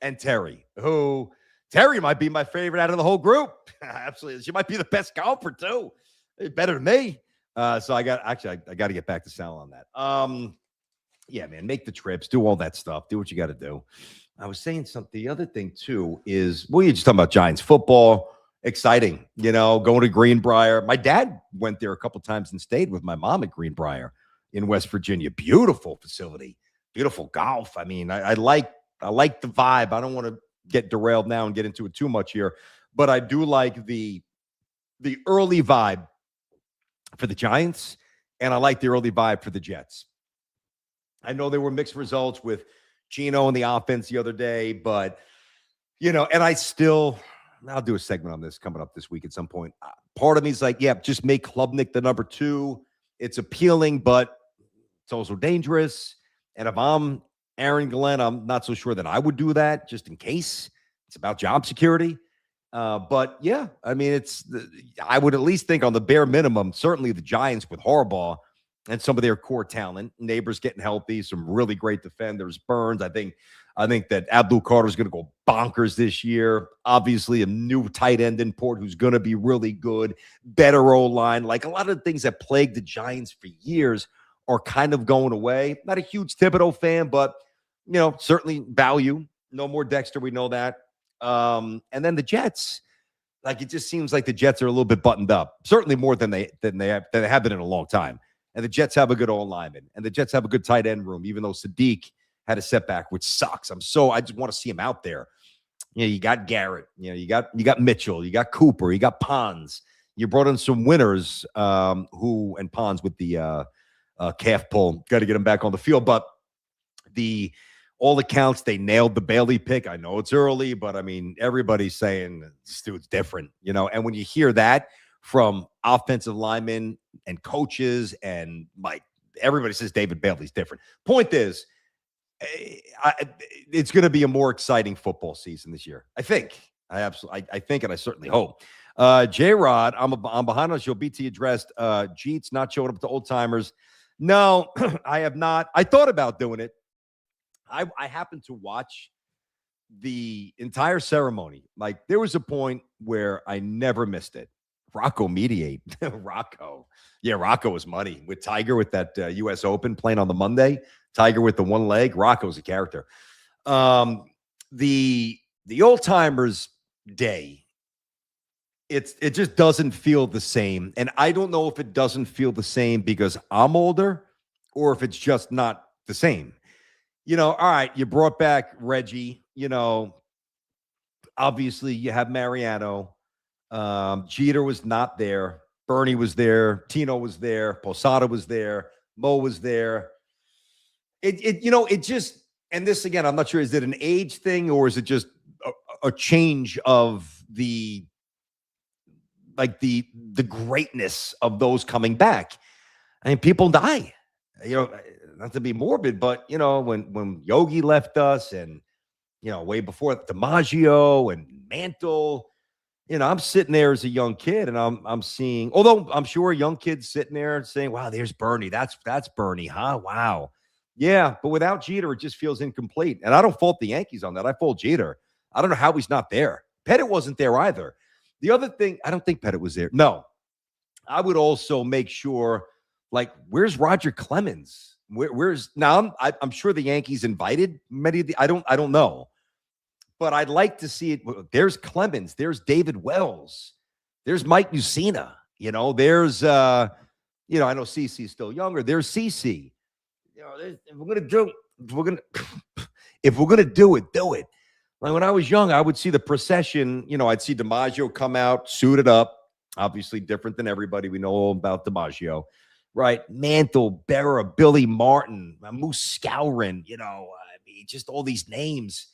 and Terry, who Terry might be my favorite out of the whole group. Absolutely. She might be the best golfer, too. Better than me. So I got to get back to Sal on that. Yeah, man, make the trips, do all that stuff, do what you got to do. I was saying something. The other thing, too, is, you're just talking about Giants football. Exciting, going to Greenbrier. My dad went there a couple times and stayed with my mom at Greenbrier in West Virginia. Beautiful facility, beautiful golf. I mean, I like the vibe. I don't want to get derailed now and get into it too much here, but I do like the early vibe for the Giants, and I like the early vibe for the Jets. I know there were mixed results with Geno and the offense the other day, but, and I'll do a segment on this coming up this week at some point. Part of me is like, just make Klubnik the number 2. It's appealing, but it's also dangerous. And if I'm Aaron Glenn, I'm not so sure that I would do that just in case. It's about job security. But yeah, I mean, I would at least think on the bare minimum, certainly the Giants with Harbaugh and some of their core talent, Neighbors getting healthy, some really great defenders, Burns. I think that Abdul Carter is going to go bonkers this year. Obviously, a new tight end in Port who's going to be really good, better O-line. Like a lot of the things that plagued the Giants for years are kind of going away. Not a huge Thibodeau fan, but, certainly value. No more Dexter, we know that. And then the Jets, like it just seems like the Jets are a little bit buttoned up, certainly more than they have been in a long time. And the Jets have a good O-lineman, and the Jets have a good tight end room, even though Sadiq had a setback, which sucks. I just want to see him out there. You got Garrett, you got Mitchell, you got Cooper, you got Pons. You brought in some winners, and Pons with the calf pull. Got to get him back on the field. But all accounts, they nailed the Bailey pick. I know it's early, but I mean, everybody's saying this dude's different, and when you hear that from offensive linemen and coaches and everybody says David Bailey's different. Point is, it's going to be a more exciting football season this year. I think, and I certainly hope. J-Rod, I'm behind on the show. BT addressed Jeets not showing up to old timers. No, I have not. I thought about doing it. I happened to watch the entire ceremony. Like there was a point where I never missed it. Rocco mediate. Rocco. Yeah, Rocco was money with Tiger with that U.S. Open playing on the Monday. Tiger with the one leg. Rocco's a character. The old timers day. It just doesn't feel the same. And I don't know if it doesn't feel the same because I'm older or if it's just not the same. All right, you brought back Reggie, obviously you have Mariano. Jeter was not there. Bernie was there. Tino was there. Posada was there. Mo was there. It just, and this again, I'm not sure, is it an age thing or is it just a change of the greatness of those coming back? I mean, people die, not to be morbid, but when Yogi left us and, way before DiMaggio and Mantle, I'm sitting there as a young kid and I'm seeing, although I'm sure a young kid's sitting there saying, wow, there's Bernie. That's Bernie, huh? Wow. Yeah. But without Jeter, it just feels incomplete. And I don't fault the Yankees on that. I fault Jeter. I don't know how he's not there. Pettit wasn't there either. The other thing, I don't think Pettit was there. No, I would also make sure, where's Roger Clemens? Where's now? I'm sure the Yankees invited many of the. I don't know. But I'd like to see it. There's Clemens. There's David Wells. There's Mike Mussina. There's, I know CC's still younger. There's CC. If we're going to do it, do it. Like when I was young, I would see the procession. I'd see DiMaggio come out, suited up. obviously different than everybody. We know all about DiMaggio, right? Mantle, Berra, Billy Martin, Moose Scourin, just all these names.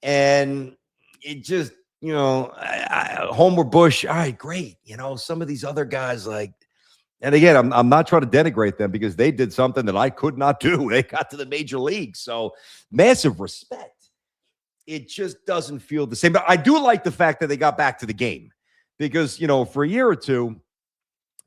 And it just, Homer Bush, all right, great. Some of these other guys and again, I'm not trying to denigrate them because they did something that I could not do. They got to the major leagues. So massive respect. It just doesn't feel the same. But I do like the fact that they got back to the game because, for a year or two,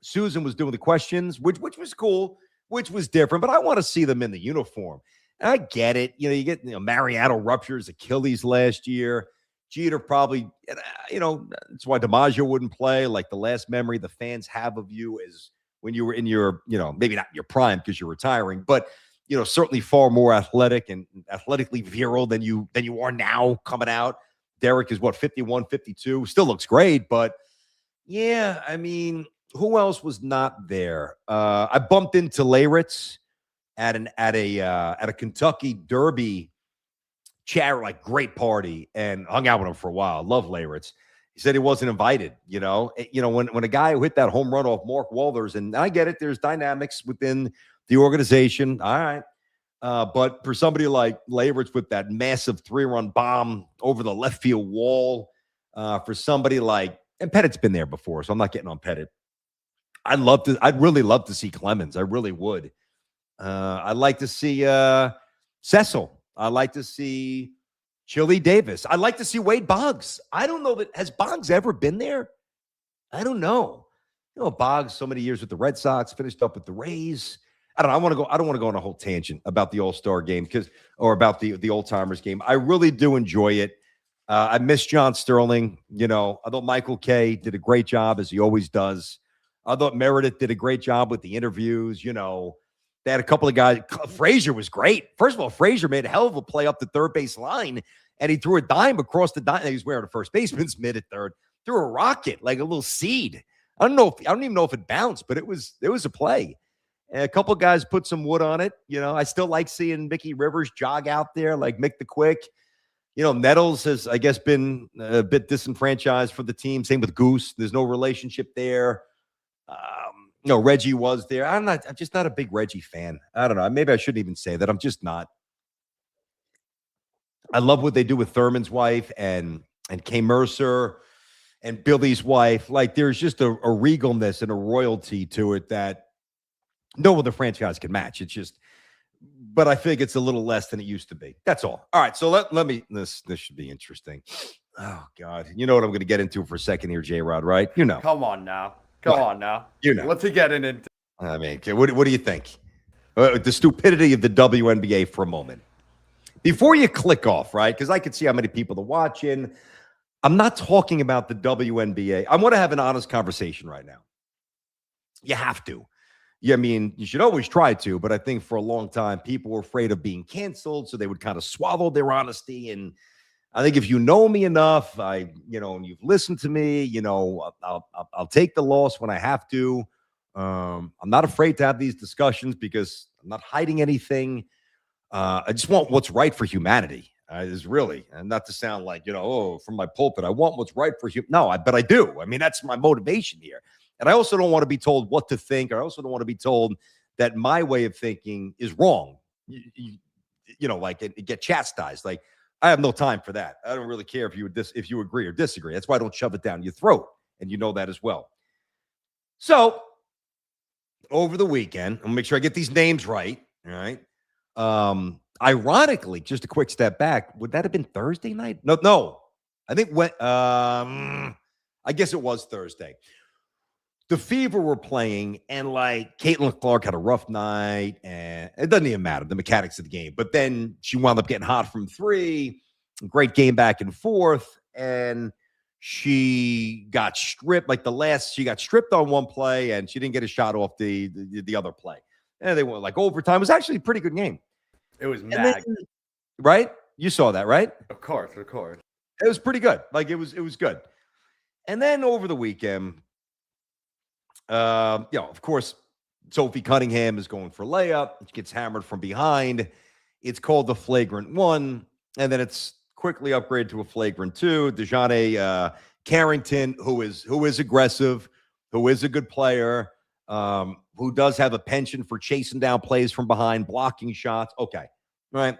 Susan was doing the questions, which was cool, which was different. But I want to see them in the uniform. And I get it. You get Mariano ruptures Achilles last year. Jeter probably, that's why DiMaggio wouldn't play. Like the last memory the fans have of you is when you were in your, maybe not your prime because you're retiring, but certainly far more athletic and athletically virile than you are now coming out. Derek is 51, 52, still looks great, but yeah, I mean, who else was not there? I bumped into Leyritz at a Kentucky Derby great party and hung out with him for a while. Love Leyritz. He said he wasn't invited, when a guy who hit that home run off Mark Walters, and I get it, there's dynamics within the organization. All right. But for somebody like Leyritz with that massive 3-run bomb over the left field wall, for somebody and Pettit's been there before, so I'm not getting on Pettit. I'd really love to see Clemens. I really would. I'd like to see Cecil. I'd like to see Chili Davis. I'd like to see Wade Boggs. I don't know has Boggs ever been there? I don't know. Boggs, so many years with the Red Sox, finished up with the Rays. I don't know. I don't want to go on a whole tangent about the All-Star game or about the Old Timers game. I really do enjoy it. I miss John Sterling. I thought Michael Kay did a great job as he always does. I thought Meredith did a great job with the interviews. They had a couple of guys. Frazier was great. First of all, Frazier made a hell of a play up the third base line, and he threw a dime across the dime. He was wearing a first baseman's mitt at third. Threw a rocket, like a little seed. I don't even know if it bounced, but it was a play. And a couple of guys put some wood on it. I still like seeing Mickey Rivers jog out there like Mick the Quick. Nettles has, I guess, been a bit disenfranchised for the team. Same with Goose. There's no relationship there. Reggie was there. I'm just not a big Reggie fan. I don't know. Maybe I shouldn't even say that. I'm just not. I love what they do with Thurman's wife and Kay Mercer and Billy's wife. Like there's just a regalness and a royalty to it that no other franchise can match. It's just, but I think it's a little less than it used to be. That's all. All right. So let me, this should be interesting. Oh God. You know what I'm going to get into for a second here, J-Rod, right? Come on now. Come on now. What's he getting into? I mean, what do you think? The stupidity of the WNBA for a moment. Before you click off, right? Because I can see how many people are watching. I'm not talking about the WNBA. I want to have an honest conversation right now. You have to. Yeah, I mean, you should always try to, but I think for a long time, people were afraid of being canceled, so they would kind of swallow their honesty. And I think if you know me enough, and you've listened to me, I'll take the loss when I have to. I'm not afraid to have these discussions because I'm not hiding anything. I just want what's right for humanity. Is really, and not to sound like, from my pulpit, I want what's right for you. No, but I do. I mean, that's my motivation here. And I also don't want to be told what to think. I also don't want to be told that my way of thinking is wrong. Get chastised. Like, I have no time for that. I don't really care if you agree or disagree. That's why I don't shove it down your throat. And you know that as well. So over the weekend, I'll make sure I get these names right. All right. Ironically, just a quick step back, would that have been Thursday night? No. I think I guess it was Thursday. The Fever were playing, and Caitlin Clark had a rough night, and it doesn't even matter, the mechanics of the game. But then she wound up getting hot from three, great game back and forth, and she got stripped. She got stripped on one play, and she didn't get a shot off the other play. And they went overtime. It was actually a pretty good game. It was mad. Right? You saw that, right? Of course. It was pretty good. It was good. And then over the weekend, of course, Sophie Cunningham is going for layup. She gets hammered from behind. It's called the flagrant one, and then it's quickly upgraded to a flagrant two. DeJounte Carrington, who is aggressive, who is a good player, who does have a penchant for chasing down plays from behind, blocking shots. Okay, right.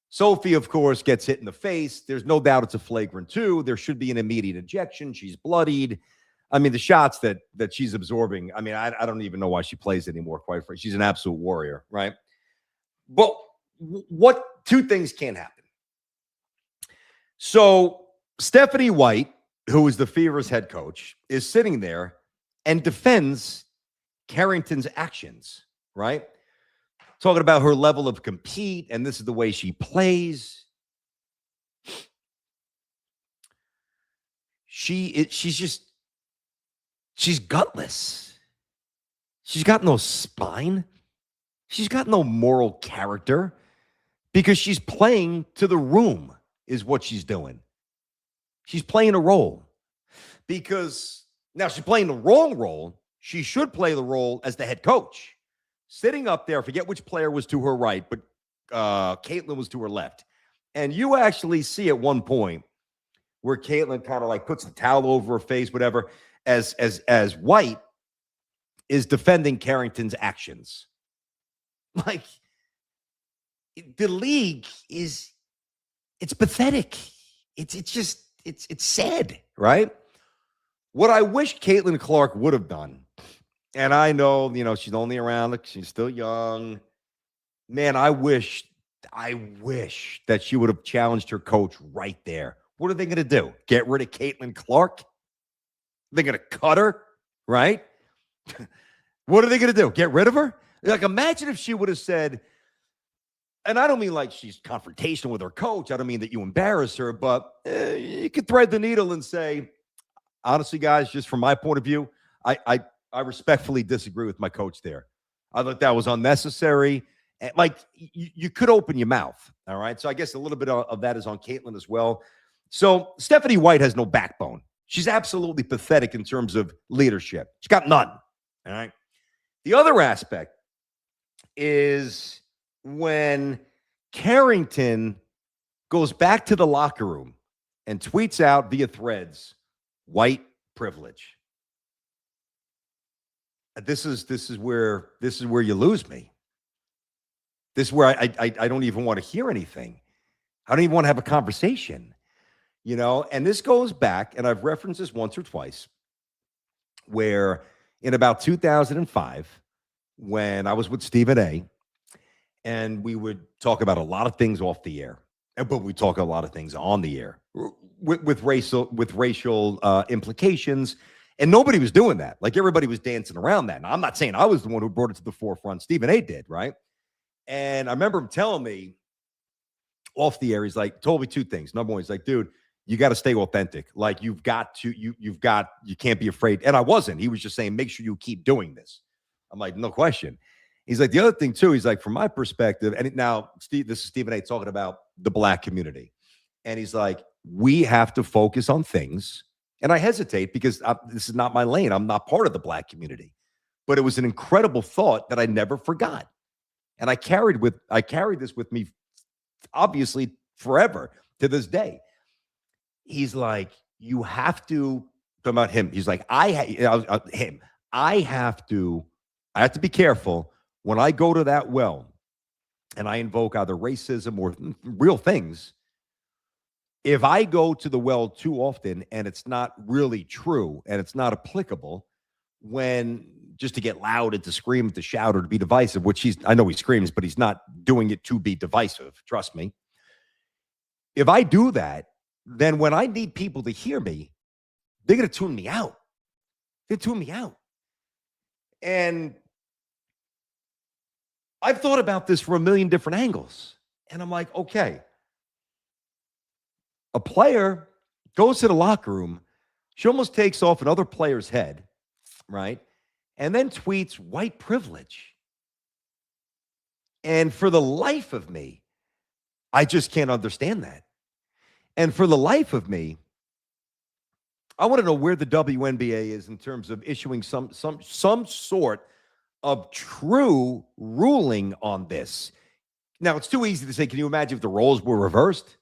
Sophie, of course, gets hit in the face. There's no doubt it's a flagrant 2. There should be an immediate ejection. She's bloodied. I mean, the shots that she's absorbing, I mean, I don't even know why she plays anymore, quite frankly. She's an absolute warrior, right? But what 2 things can happen? So Stephanie White, who is the Fever's head coach, is sitting there and defends Carrington's actions, right? Talking about her level of compete, and this is the way she plays. She's gutless. She's got no spine. She's got no moral character because she's playing to the room is what she's doing. She's playing a role because now she's playing the wrong role. She should play the role as the head coach. Sitting up there, forget which player was to her right, but Caitlin was to her left. And you actually see at one point where Caitlin kind of like puts the towel over her face, whatever, as White is defending Carrington's actions. Like, the league it's pathetic. It's sad, right? What I wish Caitlin Clark would have done, and I know, she's only around, she's still young. Man, I wish that she would have challenged her coach right there. What are they going to do? Get rid of Caitlin Clark? They're going to cut her, right? What are they going to do? Get rid of her? Like, imagine if she would have said, and I don't mean like she's confrontational with her coach. I don't mean that you embarrass her, but you could thread the needle and say, honestly, guys, just from my point of view, I respectfully disagree with my coach there. I thought that was unnecessary. And like, you could open your mouth, all right? So I guess a little bit of that is on Caitlin as well. So Stephanie White has no backbone. She's absolutely pathetic in terms of leadership. She's got none, all right? The other aspect is when Carrington goes back to the locker room and tweets out via threads, white privilege. This is where you lose me. This is where I don't even want to hear anything. I don't even want to have a conversation, and this goes back, and I've referenced this once or twice, where in about 2005, when I was with Stephen A., and we would talk about a lot of things off the air, but we talk a lot of things on the air with racial implications. And nobody was doing that. Like, everybody was dancing around that. Now, I'm not saying I was the one who brought it to the forefront. Stephen A. did, right? And I remember him telling me off the air, told me 2 things. Number 1, he's like, dude, you got to stay authentic. Like, you can't be afraid. And I wasn't. He was just saying, make sure you keep doing this. I'm like, no question. He's like, the other thing too, he's like, from my perspective, and now this is Stephen A. talking about the Black community. And he's like, we have to focus on things. And I hesitate because this is not my lane. I'm not part of the Black community. But it was an incredible thought that I never forgot. And I carried this with me, obviously, forever to this day. He's like, you have to, talking about him. He's like, I have to be careful when I go to that well and I invoke either racism or real things. If I go to the well too often and it's not really true and it's not applicable, when just to get loud and to scream and to shout or to be divisive, which I know he screams, but he's not doing it to be divisive. Trust me. If I do that, then when I need people to hear me, they're going to tune me out. They tune me out. And I've thought about this from a million different angles. And I'm like, okay, a player goes to the locker room. She almost takes off another player's head, right? And then tweets white privilege. And for the life of me, I just can't understand that. And for the life of me, I want to know where the WNBA is in terms of issuing some sort of true ruling on this. Now, it's too easy to say, can you imagine if the roles were reversed?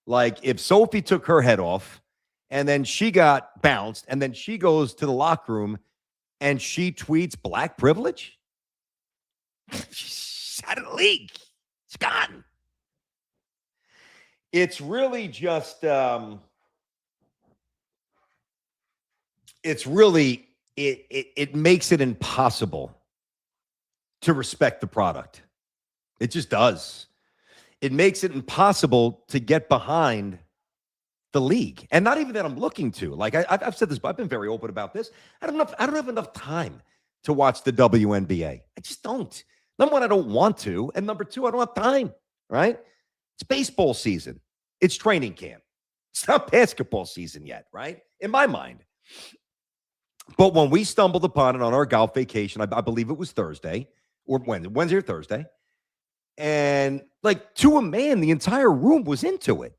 Like if Sophie took her head off and then she got bounced and then she goes to the locker room and she tweets black privilege, she's out of the league. It's gone. It's really just, it makes it impossible to respect the product. It just does. It makes it impossible to get behind the league. And not even that I'm looking to. Like I've said this, but I've been very open about this. I don't have enough time to watch the WNBA. I just don't. Number one, I don't want to. And number two, I don't have time, right? It's baseball season. It's training camp. It's not basketball season yet, right? In my mind. But when we stumbled upon it on our golf vacation, I believe it was Thursday or Wednesday or Thursday. And like to a man, the entire room was into it.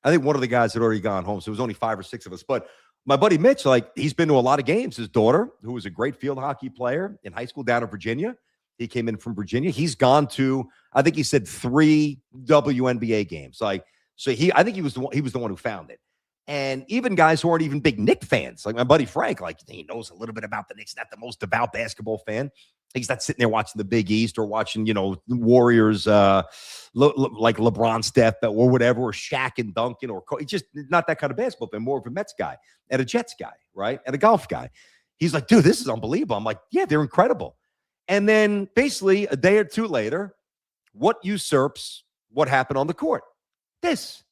I think one of the guys had already gone home, so it was only 5 or 6 of us. But my buddy Mitch, like he's been to a lot of games. His daughter, who was a great field hockey player in high school down in Virginia, he came in from Virginia. He's gone to, I think he said 3 WNBA games. Like, so I think he was the one who found it. And even guys who aren't even big Knicks fans, like my buddy Frank, like he knows a little bit about the Knicks, not the most devout basketball fan. He's not sitting there watching the Big East or watching, the Warriors, like LeBron, Steph, or whatever, or Shaq and Duncan, or he's just not that kind of basketball fan, more of a Mets guy and a Jets guy, right? And a golf guy. He's like, dude, this is unbelievable. I'm like, yeah, they're incredible. And then basically a day or two later, what usurps what happened on the court? This.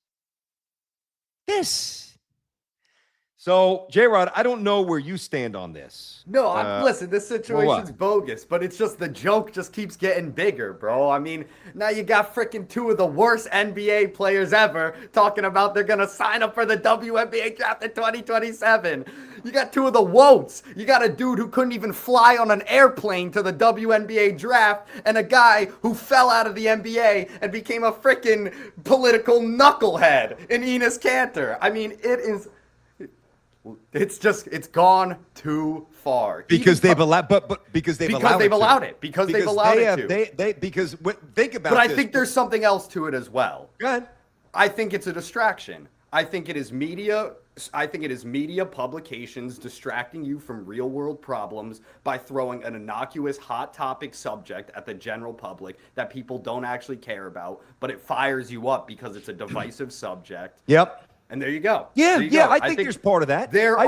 So, J-Rod, I don't know where you stand on this. No, listen, this situation's bogus, but it's just the joke just keeps getting bigger, bro. I mean, now you got freaking 2 of the worst NBA players ever talking about they're going to sign up for the WNBA draft in 2027. You got 2 of the woats. You got a dude who couldn't even fly on an airplane to the WNBA draft, and a guy who fell out of the NBA and became a freaking political knucklehead in Enes Kanter. I mean, it's gone too far. Because they've allowed, because they've allowed it. Because they've allowed it to. Think about. But I think there's something else to it as well. Go ahead. I think it's a distraction. I think it is media publications distracting you from real world problems by throwing an innocuous hot topic subject at the general public that people don't actually care about, but it fires you up because it's a divisive subject. Yep. And there you go. Yeah, I think there's part of that. There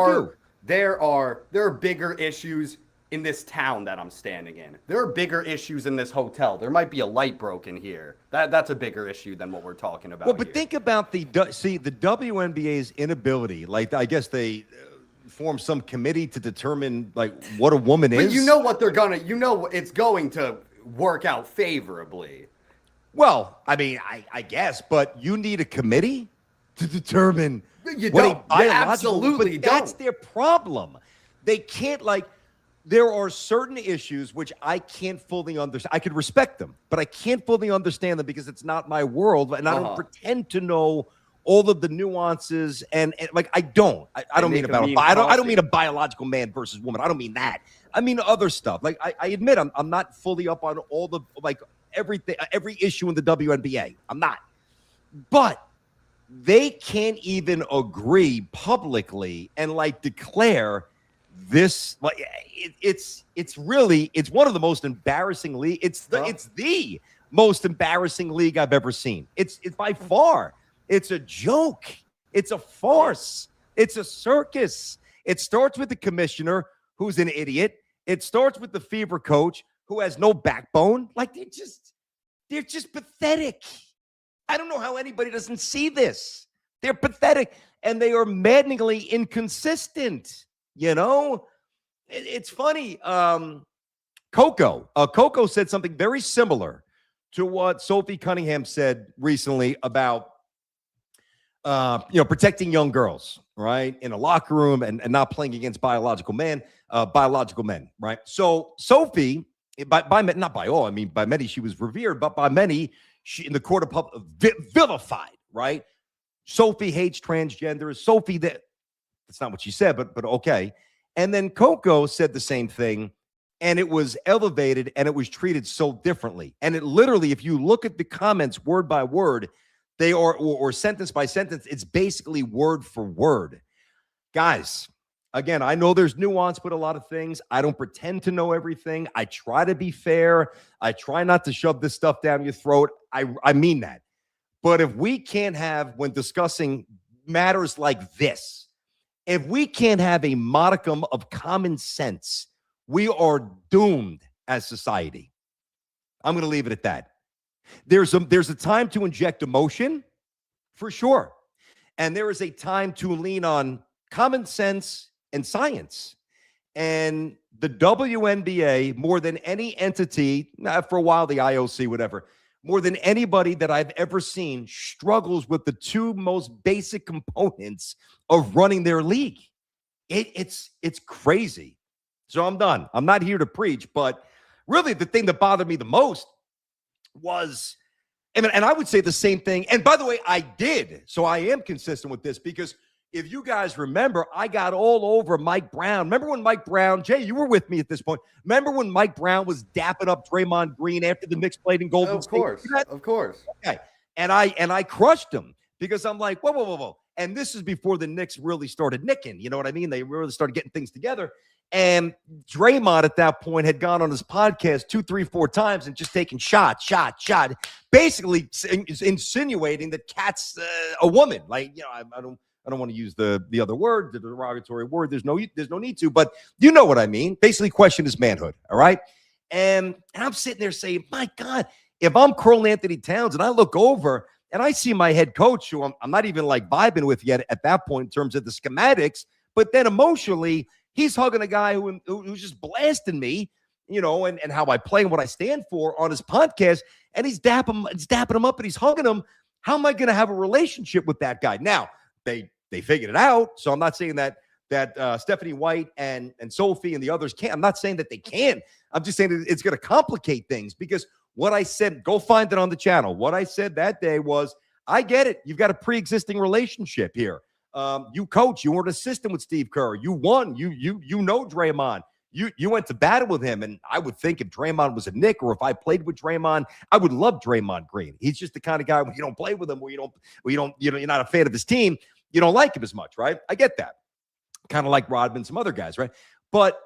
are bigger issues in this town that I'm standing in. There are bigger issues in this hotel. There might be a light broken here. That's a bigger issue than what we're talking about. Well, but here. think about the WNBA's inability. Like, I guess they form some committee to determine like what a woman is. But you know what it's going to work out favorably. Well, I mean, I guess, but you need a committee to determine you what don't. a biological. Absolutely but that's their problem. They can't there are certain issues which I can't fully understand. I could respect them, but I can't fully understand them because it's not my world, and I don't pretend to know all of the nuances. And like I don't mean a biological man versus woman. I don't mean that. I mean other stuff. Like I admit I'm not fully up on all the everything, every issue in the WNBA. I'm not, but they can't even agree publicly and declare this. It's one of the most embarrassing league. It's the most embarrassing league I've ever seen. It's by far. It's a joke. It's a farce. It's a circus. It starts with the commissioner who's an idiot. It starts with the fever coach who has no backbone. They're just pathetic. I don't know how anybody doesn't see this. They're pathetic, and they are maddeningly inconsistent. It's funny. Coco said something very similar to what Sophie Cunningham said recently about, protecting young girls, right, in a locker room and not playing against biological men, right? So Sophie, not by all, I mean, by many she was revered, but by many she in the court of public vilified, right? Sophie hates transgenders. Sophie, that's not what she said, but okay. And then Coco said the same thing, and it was elevated and it was treated so differently. And it literally, if you look at the comments word by word, they are, or sentence by sentence, it's basically word for word. Guys, Again, I know there's nuance with a lot of things. I don't pretend to know everything. I try to be fair. I try not to shove this stuff down your throat. I mean that. But if we can't have, when discussing matters like this, if we can't have a modicum of common sense, we are doomed as society. I'm going to leave it at that. There's a time to inject emotion, for sure. And there is a time to lean on common sense and science. And the WNBA, more than any entity, for a while the IOC, whatever, more than anybody that I've ever seen, struggles with the two most basic components of running their league. It's crazy. So I'm done. I'm not here to preach, but really the thing that bothered me the most was, and I would say the same thing. And by the way, I did. So I am consistent with this because if you guys remember, I got all over Mike Brown. Remember when Mike Brown, Jay, you were with me at this point. Remember when Mike Brown was dapping up Draymond Green after the Knicks played in Golden State? Of course. Okay. And I crushed him because I'm like, whoa. And this is before the Knicks really started nicking. You know what I mean? They really started getting things together. And Draymond at that point had gone on his podcast 2, 3, 4 times and just taking shot, basically insinuating that Kat's a woman. Like, you know, I don't want to use the other word, the derogatory word. There's no need to, but you know what I mean. Basically, question his manhood. All right. And I'm sitting there saying, my God, if I'm Karl Anthony Towns and I look over and I see my head coach, who I'm not even like vibing with yet at that point in terms of the schematics, but then emotionally, he's hugging a guy who's just blasting me, you know, and how I play and what I stand for on his podcast, and he's dapping him up and he's hugging him. How am I going to have a relationship with that guy? Now, they figured it out, so I'm not saying that Stephanie White and Sophie and the others can't. I'm not saying that they can. I'm just saying that it's going to complicate things because what I said, go find it on the channel. What I said that day was, I get it. You've got a pre-existing relationship here. You coach, you were an assistant with Steve Kerr. You won. You know Draymond. You went to battle with him. And I would think if Draymond was a Knick or if I played with Draymond, I would love Draymond Green. He's just the kind of guy when you don't play with him, you're not a fan of his team, you don't like him as much, right? I get that. Kind of like Rodman, some other guys, right? But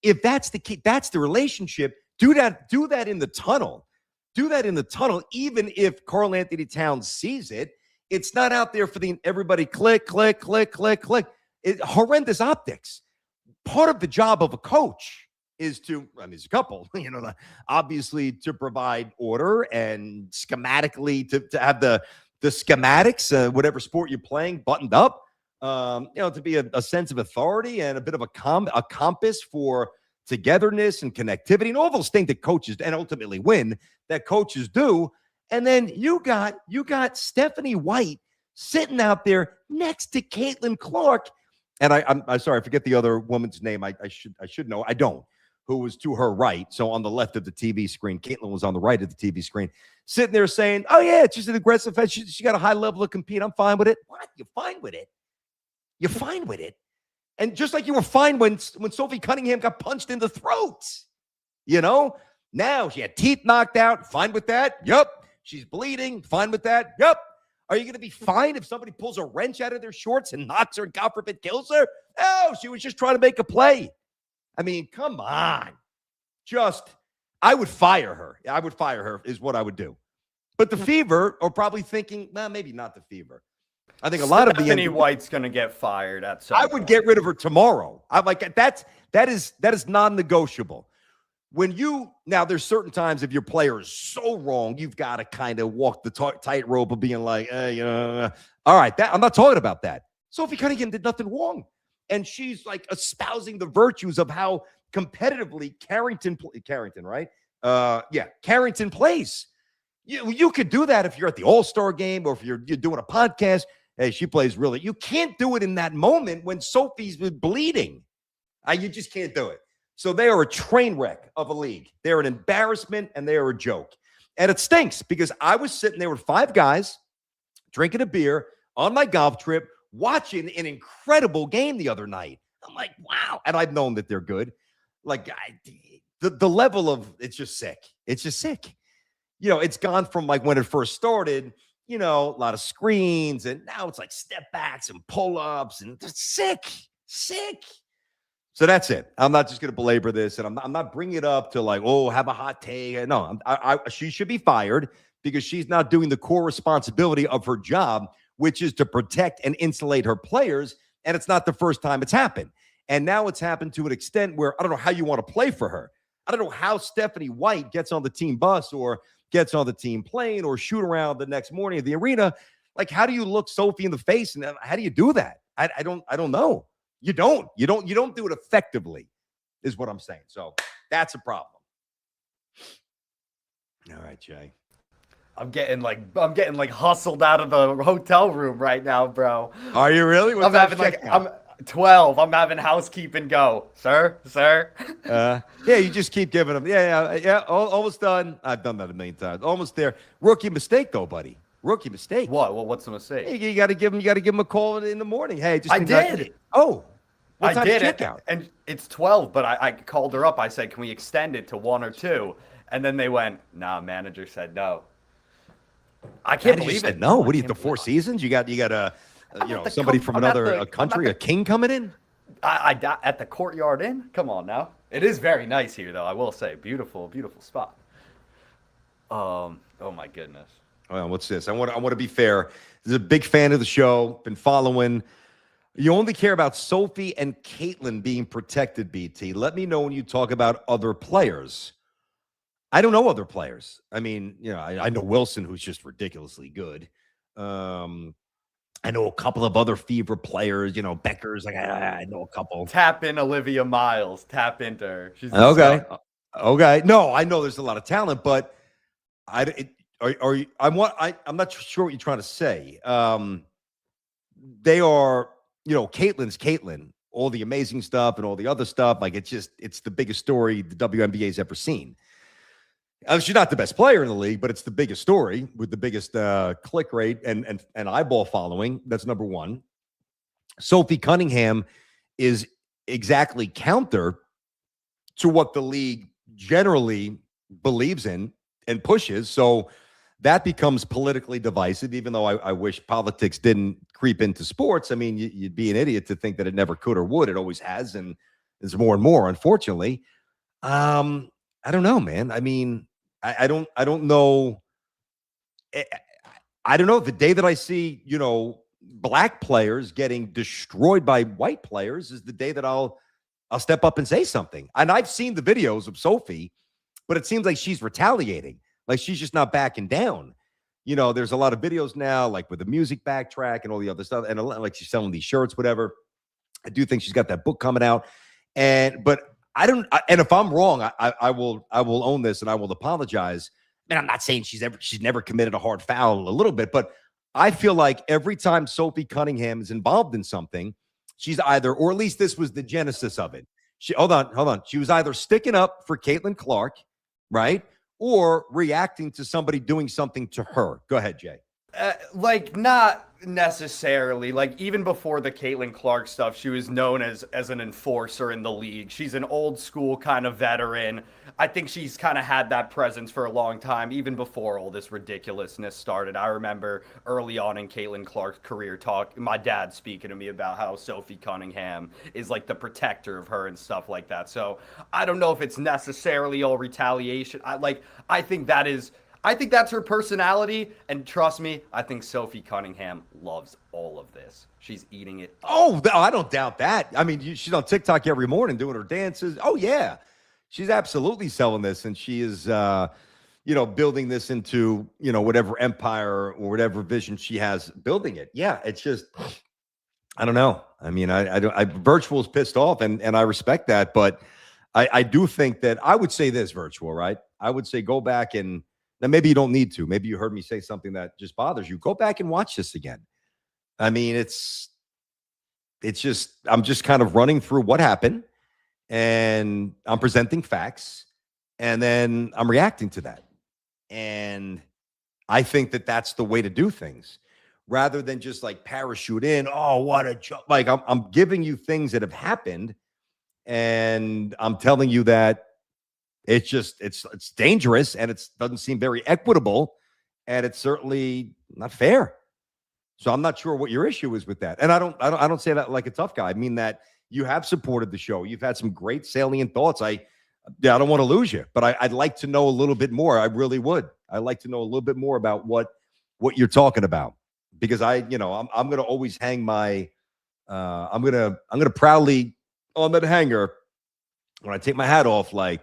if that's the key, that's the relationship, do that in the tunnel. Do that in the tunnel, even if Karl Anthony Towns sees it. It's not out there for everybody click. Horrendous optics. Part of the job of a coach is to, there's a couple, obviously to provide order and schematically to have the schematics, whatever sport you're playing, buttoned up, to be a sense of authority and a bit of a compass for togetherness and connectivity and all those things that coaches and ultimately win that coaches do. And then you got Stephanie White sitting out there next to Caitlin Clark. And I'm sorry, I forget the other woman's name. I should know. I don't. Who was to her right. So on the left of the TV screen, Caitlin was on the right of the TV screen, sitting there saying, oh yeah, it's just an aggressive fence. She got a high level of compete. I'm fine with it. What? You're fine with it? You're fine with it? And just like you were fine when Sophie Cunningham got punched in the throat, now she had teeth knocked out. Fine with that? Yup. She's bleeding. Fine with that? Yup. Are you going to be fine if somebody pulls a wrench out of their shorts and knocks her and God forbid kills her? Oh, she was just trying to make a play. I mean, come on. I would fire her. I would fire her is what I would do. But the Fever are probably thinking, well, maybe not the Fever. I think a lot of the Stephanie White's going to get fired at some point. I would get rid of her tomorrow. I'm like, that is non-negotiable. Now there's certain times if your player is so wrong, you've got to kind of walk the tightrope of being like, all right, I'm not talking about that. Sophie Cunningham did nothing wrong. And she's like espousing the virtues of how competitively Carrington, right? Carrington plays. You could do that if you're at the All-Star game or if you're doing a podcast. Hey, she plays really. You can't do it in that moment when Sophie's bleeding. You just can't do it. So they are a train wreck of a league. They're an embarrassment and they are a joke. And it stinks because I was sitting there with 5 guys drinking a beer on my golf trip, watching an incredible game the other night. I'm like, wow. And I've known that they're good. Like the level of it's just sick. It's just sick. It's gone from like when it first started, a lot of screens, and now it's like step backs and pull-ups and it's sick. So that's it. I'm not just going to belabor this, and I'm not bringing it up to like, oh, have a hot take. No, she should be fired because she's not doing the core responsibility of her job, which is to protect and insulate her players. And it's not the first time it's happened. And now it's happened to an extent where I don't know how you want to play for her. I don't know how Stephanie White gets on the team bus or gets on the team plane or shoot around the next morning at the arena. Like, how do you look Sophie in the face? And how do you do that? I don't know. You don't do it effectively, is what I'm saying. So that's a problem. All right, Jay. I'm getting like hustled out of the hotel room right now, bro. Are you really? I'm 12. I'm having housekeeping go, sir. Yeah, you just keep giving them. Yeah. Almost done. I've done that a million times. Almost there. Rookie mistake, though, buddy. Rookie mistake. What? Well, what's the mistake? You got to give him a call in the morning. Hey, I did. Oh, I did it, and it's 12. But I called her up. I said, "Can we extend it to 1 or 2?" And then they went, "Nah." Manager said no. I can't believe it. No, what do you? The Four Seasons? You got somebody from another country, a king coming in. I at the Courtyard Inn. Come on now. It is very nice here, though. I will say, beautiful spot. Oh my goodness. Well, what's this? I want to be fair. This is a big fan of the show. Been following. You only care about Sophie and Caitlin being protected, BT. Let me know when you talk about other players. I don't know other players. I mean, I know Wilson, who's just ridiculously good. I know a couple of other fever players. Becker's. Like I know a couple. Tap in Olivia Miles. Tap into her. She's okay. Okay. No, I know there's a lot of talent, but I'm not sure what you're trying to say. They are, Caitlin's Caitlin, all the amazing stuff and all the other stuff. Like it's the biggest story the WNBA's ever seen. She's not the best player in the league, but it's the biggest story with the biggest click rate and eyeball following. That's number one. Sophie Cunningham is exactly counter to what the league generally believes in and pushes. So that becomes politically divisive, even though I wish politics didn't creep into sports. I mean, you'd be an idiot to think that it never could or would. It always has, and it's more and more, unfortunately. I don't know, man. I mean, I don't know. I don't know. The day that I see, black players getting destroyed by white players is the day that I'll step up and say something. And I've seen the videos of Sophie, but it seems like she's retaliating. Like she's just not backing down. There's a lot of videos now, like with the music backtrack and all the other stuff. And like she's selling these shirts, whatever. I do think she's got that book coming out. But I don't, and if I'm wrong, I will own this and I will apologize. And I'm not saying she's never committed a hard foul a little bit, but I feel like every time Sophie Cunningham is involved in something, she's either, or at least this was the genesis of it. Hold on. She was either sticking up for Caitlin Clark, right? Or reacting to somebody doing something to her. Go ahead, Jay. Not necessarily. Like, even before the Caitlin Clark stuff, she was known as an enforcer in the league. She's an old school kind of veteran. I think she's kind of had that presence for a long time, even before all this ridiculousness started. I remember early on in Caitlin Clark's career my dad speaking to me about how Sophie Cunningham is like the protector of her and stuff like that. So I don't know if it's necessarily all retaliation. I think that's her personality, and trust me, I think Sophie Cunningham loves all of this. She's eating it up. Oh, I don't doubt that. I mean, she's on TikTok every morning doing her dances. Oh, yeah. She's absolutely selling this, and she is, building this into, whatever empire or whatever vision she has building it. Yeah, it's just, I don't know. I mean, Virtual's pissed off, and I respect that, but I do think that I would say this, Virtual, right? I would say go back and, now, maybe you don't need to. Maybe you heard me say something that just bothers you. Go back and watch this again. I mean, it's just, I'm just kind of running through what happened, and I'm presenting facts, and then I'm reacting to that. And I think that that's the way to do things, rather than just like parachute in. Oh, what a joke. Like I'm giving you things that have happened, and I'm telling you that it's dangerous, and it doesn't seem very equitable, and it's certainly not fair. So I'm not sure what your issue is with that. And I don't say that like a tough guy. I mean that You have supported the show. You've had some great salient thoughts. I don't want to lose you, but I'd like to know a little bit more. I really would. I'd like to know a little bit more about what you're talking about, because I'm going to always hang my I'm going to proudly on that hanger when I take my hat off, like,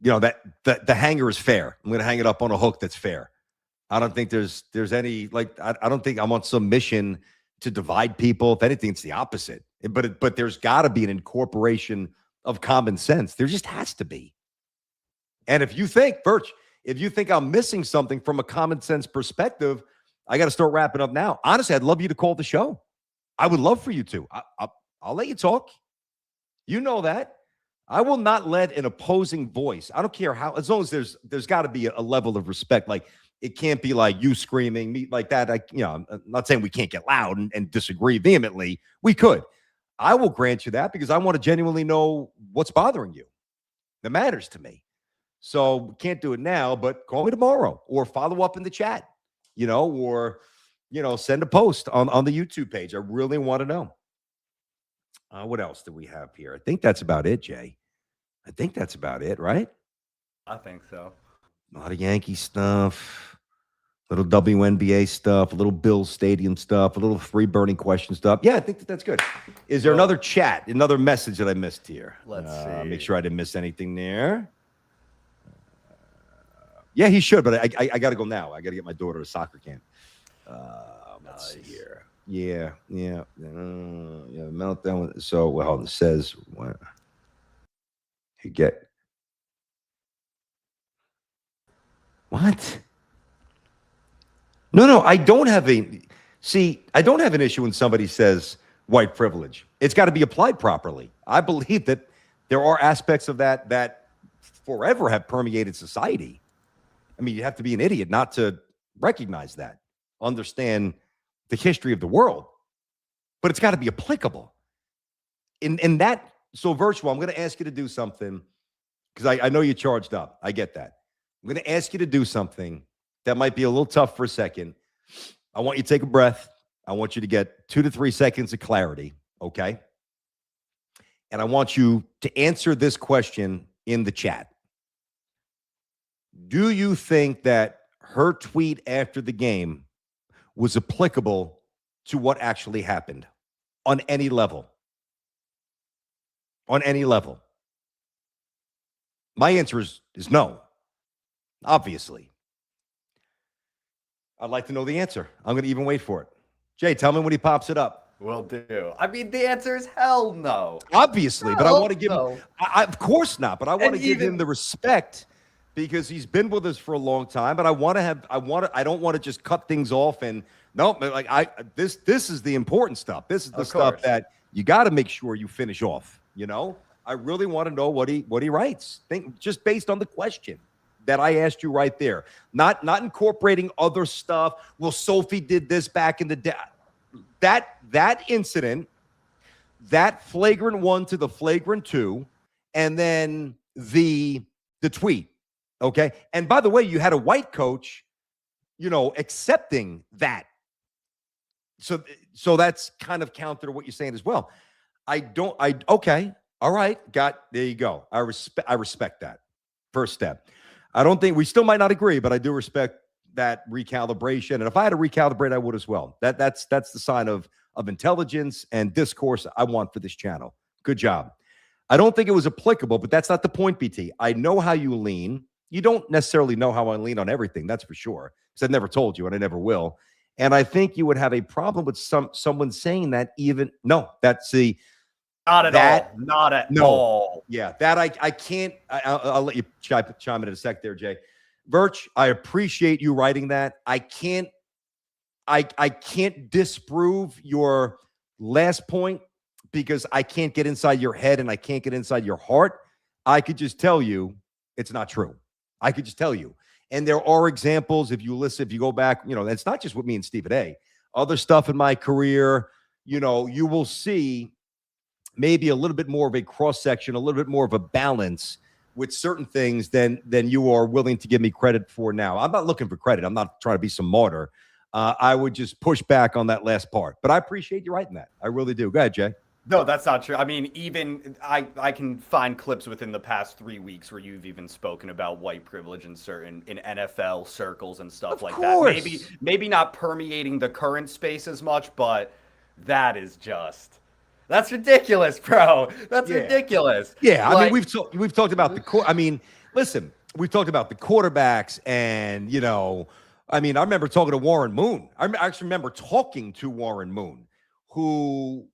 that the hanger is fair. I'm going to hang it up on a hook that's fair. I don't think there's any, like, I don't think I'm on some mission to divide people. If anything, it's the opposite. But there's got to be an incorporation of common sense. There just has to be. And if you think, Birch, I'm missing something from a common sense perspective, I got to start wrapping up now. Honestly, I'd love you to call the show. I would love for you to. I'll let you talk. You know that. I will not let an opposing voice, I don't care how, as long as there's got to be a level of respect. Like, it can't be like you screaming, me like that. I'm not saying we can't get loud and disagree vehemently. We could. I will grant you that, because I want to genuinely know what's bothering you. That matters to me. So we can't do it now, but call me tomorrow or follow up in the chat, or, send a post on the YouTube page. I really want to know. What else do we have here? I think that's about it, Jay. I think that's about it, right? I think so. A lot of Yankee stuff, a little WNBA stuff, a little Bills Stadium stuff, a little 3 burning question stuff. Yeah, I think that's good. Is there another chat, another message that I missed here? Let's see. Make sure I didn't miss anything there. Yeah, he should, but I got to go now. I got to get my daughter to soccer camp. Let's see here. Yeah. Meltdown. So, well, it says what you get. What? No, I don't have an issue when somebody says white privilege. It's got to be applied properly. I believe that there are aspects of that forever have permeated society. I mean, you have to be an idiot not to recognize that, understand the history of the world, but it's got to be applicable. In that, so Virtual, I'm going to ask you to do something, because I know you charged up. I get that. I'm going to ask you to do something that might be a little tough for a second. I want you to take a breath. I want you to get 2 to 3 seconds of clarity, okay? And I want you to answer this question in the chat. Do you think that her tweet after the game was applicable to what actually happened on any level? On any level? My answer is no. Obviously. I'd like to know the answer. I'm going to even wait for it. Jay, tell me when he pops it up. Will do. I mean, the answer is hell no. Obviously, but I want to give him, of course not, but I want to give him the respect, because he's been with us for a long time, but I don't want to just cut things off and this is the important stuff. This is the stuff that you got to make sure you finish off. I really want to know what he writes. Think just based on the question that I asked you right there, not incorporating other stuff. Well, Sophie did this back in the day. That incident, that flagrant 1 to the flagrant 2, and then the tweet. Okay. And by the way, you had a white coach, accepting that. So that's kind of counter to what you're saying as well. Okay. All right. There you go. I respect that. First step. I don't think we still might not agree, but I do respect that recalibration. And if I had to recalibrate, I would as well. That's the sign of intelligence and discourse I want for this channel. Good job. I don't think it was applicable, but that's not the point, BT. I know how you lean. You don't necessarily know how I lean on everything. That's for sure. Because I've never told you, and I never will. And I think you would have a problem with someone saying that even. No, that's the. Not at all. Yeah, that I can't. I'll let you chime in a sec there, Jay. Birch, I appreciate you writing that. I can't disprove your last point, because I can't get inside your head and I can't get inside your heart. I could just tell you it's not true. I could just tell you. And there are examples, if you go back, it's not just with me and Stephen A. Other stuff in my career, you will see maybe a little bit more of a cross-section, a little bit more of a balance with certain things than you are willing to give me credit for now. I'm not looking for credit. I'm not trying to be some martyr. I would just push back on that last part. But I appreciate you writing that. I really do. Go ahead, Jay. No, that's not true. I mean, even I can find clips within the past 3 weeks where you've even spoken about white privilege in NFL circles and stuff like that. Maybe not permeating the current space as much, but that's ridiculous, bro. That's ridiculous. Yeah, I mean, we've talked about listen, we've talked about the quarterbacks, and I remember talking to Warren Moon. I actually remember talking to Warren Moon, who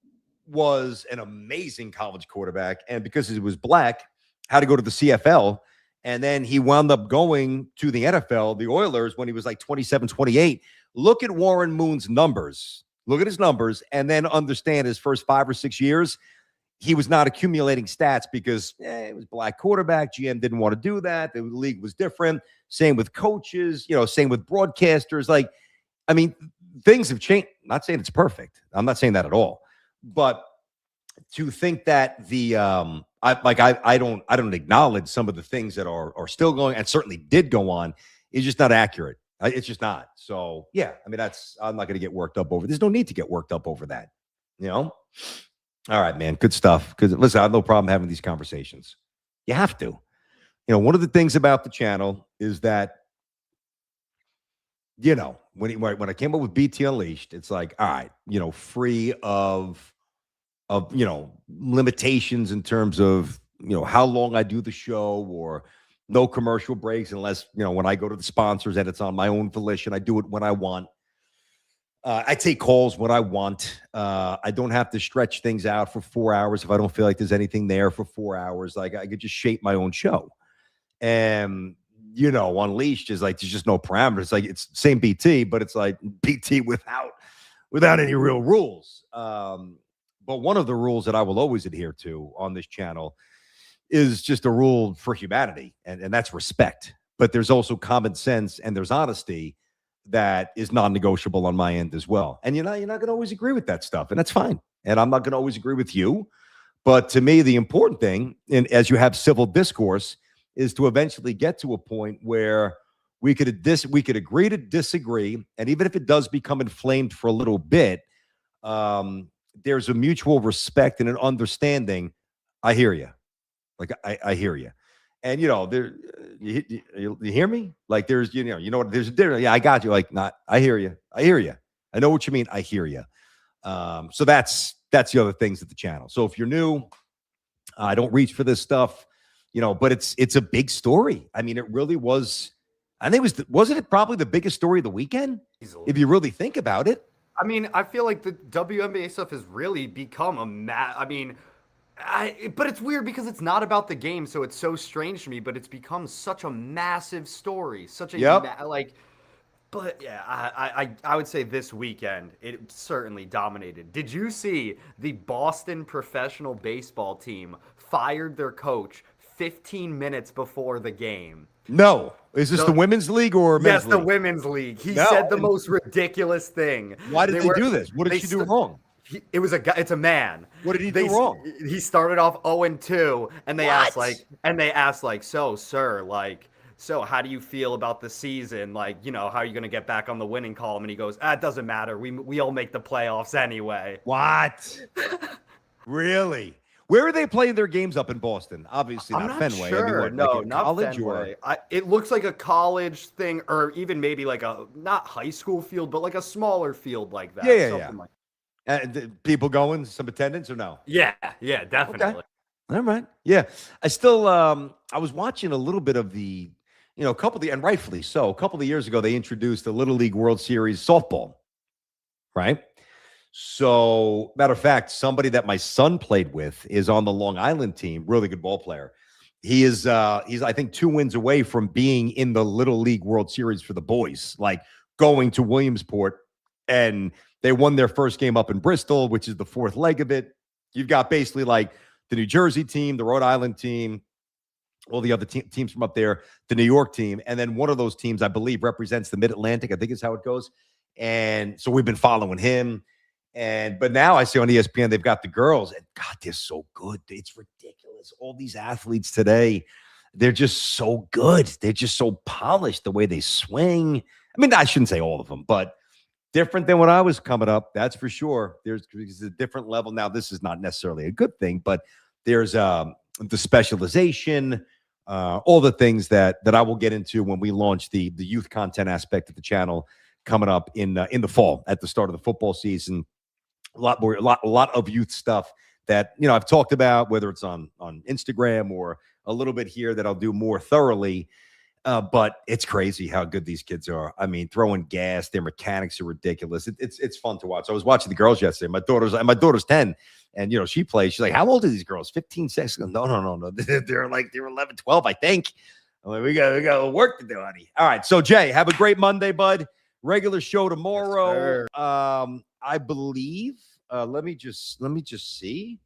was an amazing college quarterback, and because he was black, had to go to the CFL, and then he wound up going to the NFL, the Oilers, when he was like 27, 28. Look at Warren Moon's numbers. Look at his numbers, and then understand his first 5 or 6 years, he was not accumulating stats because it was black quarterback. GM didn't want to do that. The league was different. Same with coaches, same with broadcasters. Things have changed. I'm not saying it's perfect. I'm not saying that at all. But to think that I don't acknowledge some of the things that are still going and certainly did go on is just not accurate. It's just not. So yeah, I'm not going to get worked up over. There's no need to get worked up over that. All right, man. Good stuff. Because listen, I have no problem having these conversations. You have to. One of the things about the channel is that when I came up with BT Unleashed, it's like, all right, free of limitations in terms of, how long I do the show, or no commercial breaks unless, when I go to the sponsors and it's on my own volition. I do it when I want. I take calls when I want. I don't have to stretch things out for 4 hours if I don't feel like there's anything there for 4 hours. Like, I could just shape my own show. And Unleashed is like, there's just no parameters. Like, it's same BT, but it's like BT without any real rules. But one of the rules that I will always adhere to on this channel is just a rule for humanity, and that's respect. But there's also common sense and there's honesty that is non-negotiable on my end as well. And you're not going to always agree with that stuff, and that's fine. And I'm not going to always agree with you. But to me, the important thing, and as you have civil discourse, is to eventually get to a point where we could agree to disagree. And even if it does become inflamed for a little bit, there's a mutual respect and an understanding. I hear you. Like, I hear you. And, there, you hear me? Like, there's, there's a difference. Yeah, I got you. Like, I hear you. I know what you mean. I hear you. So that's the other things at the channel. So if you're new, I don't reach for this stuff. But it's a big story. I mean, it really was. I think wasn't it probably the biggest story of the weekend? Easily. If you really think about it. I mean, I feel like the WNBA stuff has really become but it's weird because it's not about the game, so it's so strange to me. But it's become such a massive story, such a But yeah, I would say this weekend it certainly dominated. Did you see the Boston professional baseball team fired their coach 15 minutes before the game? No. Is this the women's league or men's league? Yes, the women's league. He said the most ridiculous thing. Why did they do this? What did she do wrong? It's a man. What did he do wrong? He started off 0-2, and they asked so sir, so how do you feel about the season? How are you going to get back on the winning column? And he goes, it doesn't matter. We all make the playoffs anyway. What? Really? Where are they playing their games up in Boston? Obviously not Fenway. Sure. Not college Fenway. It looks like a college thing, or even maybe like a not high school field, but like a smaller field like that. Yeah. People going, some attendance or no? Yeah, definitely. Okay. All right. Yeah. I still I was watching a little bit of the, and rightfully so, a couple of years ago, they introduced the Little League World Series softball, right? So, matter of fact, somebody that my son played with is on the Long Island team, really good ball player. He's I think 2 wins away from being in the Little League World Series for the boys, like going to Williamsport, and they won their first game up in Bristol, which is the fourth leg of it. You've got basically like the New Jersey team, the Rhode Island team, all the other teams from up there, the New York team, and then one of those teams, I believe, represents the Mid-Atlantic. I think is how it goes. And so we've been following him. But now I see on ESPN they've got the girls, and God, they're so good. It's ridiculous. All these athletes today, they're just so good. They're just so polished the way they swing. I mean, I shouldn't say all of them, but different than when I was coming up. That's for sure. There's a different level. Now, this is not necessarily a good thing, but there's the specialization, all the things that I will get into when we launch the youth content aspect of the channel coming up in the fall at the start of the football season. A lot of youth stuff that I've talked about, whether it's on Instagram or a little bit here that I'll do more thoroughly. But it's crazy how good these kids are. I mean, throwing gas, their mechanics are ridiculous. It's fun to watch. I was watching the girls yesterday. My daughter's 10, and she plays. She's like, "How old are these girls? 15, 16?" No. They're 11, 12, I think. I'm like, we got work to do, honey. All right. So Jay, have a great Monday, bud. Regular show tomorrow. Yes, I believe. Let me just see.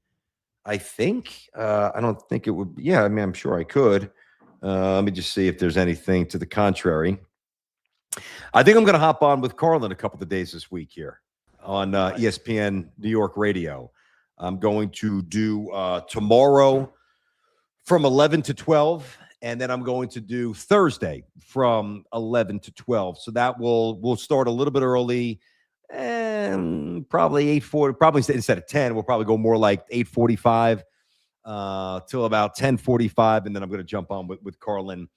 I think. I don't think it would. Yeah, I mean, I'm sure I could. Let me just see if there's anything to the contrary. I think I'm going to hop on with Carlin a couple of days this week here on ESPN New York Radio. I'm going to do tomorrow from 11 to 12, and then I'm going to do Thursday from 11 to 12. So that we'll start a little bit early, and probably 8:40. Probably instead of 10, we'll probably go more like 8:45. Till about 10:45, and then I'm going to jump on with Carlin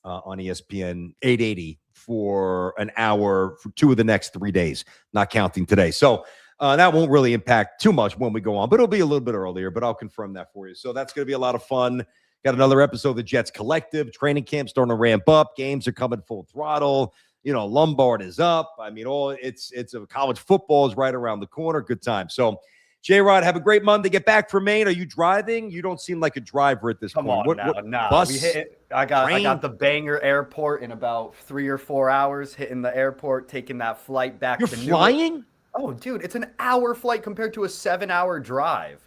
on ESPN 880 for an hour for 2 of the next 3 days, not counting today. So that won't really impact too much when we go on, but it'll be a little bit earlier, but I'll confirm that for you. So that's going to be a lot of fun. Got another episode of the Jets Collective. Training camp starting to ramp up. Games are coming full throttle. Lombard is up. I mean, it's college football is right around the corner. Good time. So J-Rod, have a great Monday. Get back from Maine. Are you driving? You don't seem like a driver at this point. Come on now. Bus? We hit it. I got the Bangor Airport in about 3 or 4 hours, hitting the airport, taking that flight back to Newark. You're flying? Oh, dude, it's an hour flight compared to a 7-hour drive.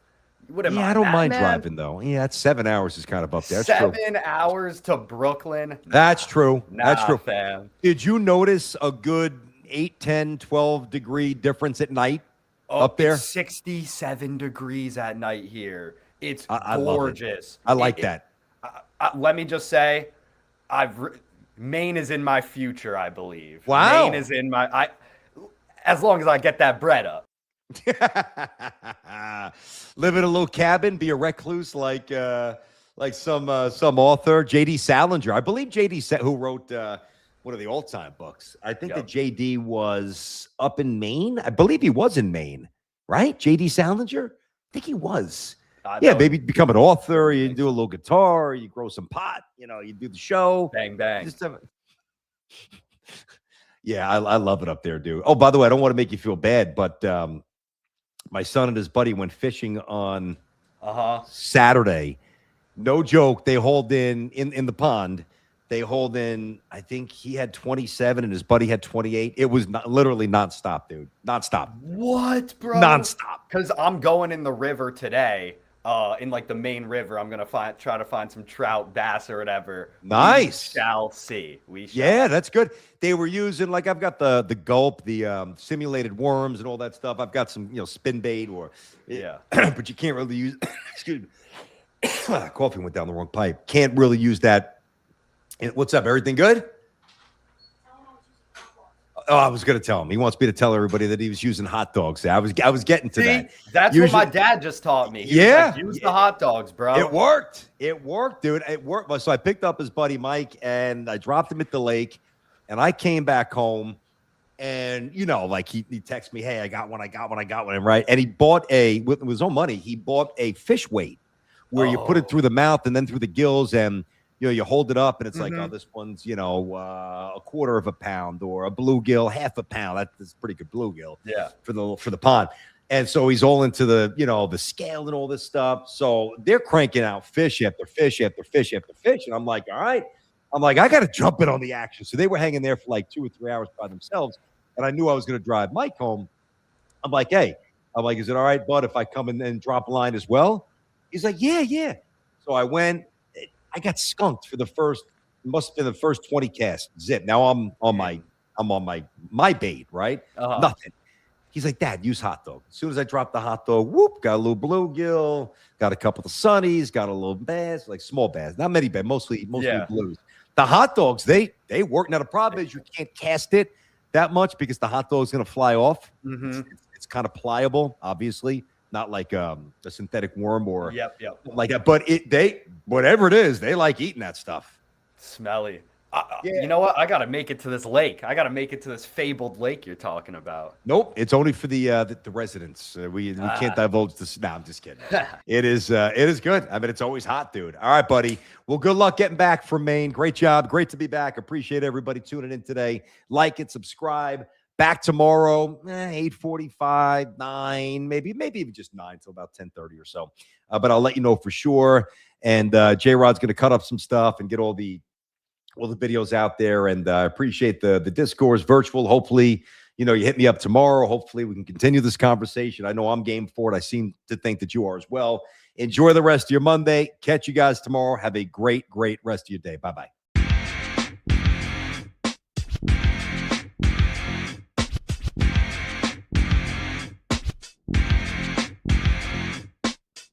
I don't mind driving, though. Yeah, it's 7 hours is kind of up there. That's 7 hours to Brooklyn? That's true. That's true. Fam. Did you notice a good 8, 10, 12-degree difference at night? Up there, 67 degrees at night here. It's gorgeous. I like that. Let me just say, Maine is in my future, I believe. Wow. Maine is in as long as I get that bread up. Live in a little cabin, be a recluse like some author, J.D. Salinger. I believe J.D. who wrote one of the all-time books. I think that J.D. was up in Maine. I believe he was in Maine, right? J.D. Salinger? I think he was. Maybe become an author. You do a little guitar. You grow some pot. You do the show. Bang, bang. Yeah, I love it up there, dude. Oh, by the way, I don't want to make you feel bad, but my son and his buddy went fishing on Saturday. No joke. They hauled in the pond. They hauled in, I think he had 27 and his buddy had 28. It was literally nonstop, dude. Nonstop. What, bro? Nonstop. Because I'm going in the river today, in like the main river. I'm going to try to find some trout, bass, or whatever. Nice. We shall see. Yeah, that's good. They were using, like, I've got the gulp, the simulated worms and all that stuff. I've got some, spin bait but you can't really use, excuse me. Coffee went down the wrong pipe. Can't really use that. What's up? Everything good? Oh, I was going to tell him. He wants me to tell everybody that he was using hot dogs. I was getting to that. That's what my dad just taught me. He was like, use the hot dogs, bro. It worked. It worked, dude. It worked. So I picked up his buddy Mike, and I dropped him at the lake, and I came back home, and, he texted me, hey, I got one, and right? And he bought with his own money, he bought a fish weight where you put it through the mouth and then through the gills, and you hold it up and it's like, oh, this one's, a quarter of a pound, or a bluegill, half a pound. That's pretty good bluegill. Yeah. For the pond. And so he's all into the scale and all this stuff. So they're cranking out fish after fish after fish after fish. And I'm like, all right. I got to jump in on the action. So they were hanging there for like 2 or 3 hours by themselves. And I knew I was going to drive Mike home. I'm like, hey, is it all right, bud, if I come in and drop a line as well? He's like, yeah. So I went. I got skunked for must have been the first 20 casts. Zip. Now I'm on my bait, right? Nothing. He's like, Dad, use hot dog. As soon as I dropped the hot dog, whoop, got a little bluegill, got a couple of sunnies, got a little bass, like small bass. Not many bass, mostly blues. The hot dogs, they work. Now the problem is you can't cast it that much because the hot dog is going to fly off. Mm-hmm. It's kind of pliable, obviously, not like a synthetic worm or Yep. like that. But whatever it is, they like eating that stuff. Smelly. You know what? I got to make it to this lake. I got to make it to this fabled lake you're talking about. Nope, it's only for the residents. We can't divulge this. No, I'm just kidding. It is good. I mean, it's always hot, dude. All right, buddy. Well, good luck getting back from Maine. Great job. Great to be back. Appreciate everybody tuning in today. Like and subscribe. Back tomorrow, 8:45, 9, maybe even just 9 till about 10:30 or so. But I'll let you know for sure. And J-Rod's going to cut up some stuff and get all the videos out there, and I appreciate the Discourse virtual. Hopefully, you hit me up tomorrow. Hopefully we can continue this conversation. I know I'm game for it. I seem to think that you are as well. Enjoy the rest of your Monday. Catch you guys tomorrow. Have a great rest of your day. Bye-bye.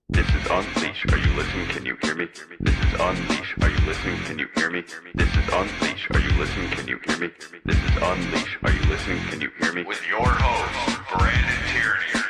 This is Unleash. Are you listening? Can you hear me? This is Unleash. Are you listening? Can you hear me? This is Unleash. Are you listening? Can you hear me? This is Unleash. Are you listening? Can you hear me? With your host, Brandon Tierney.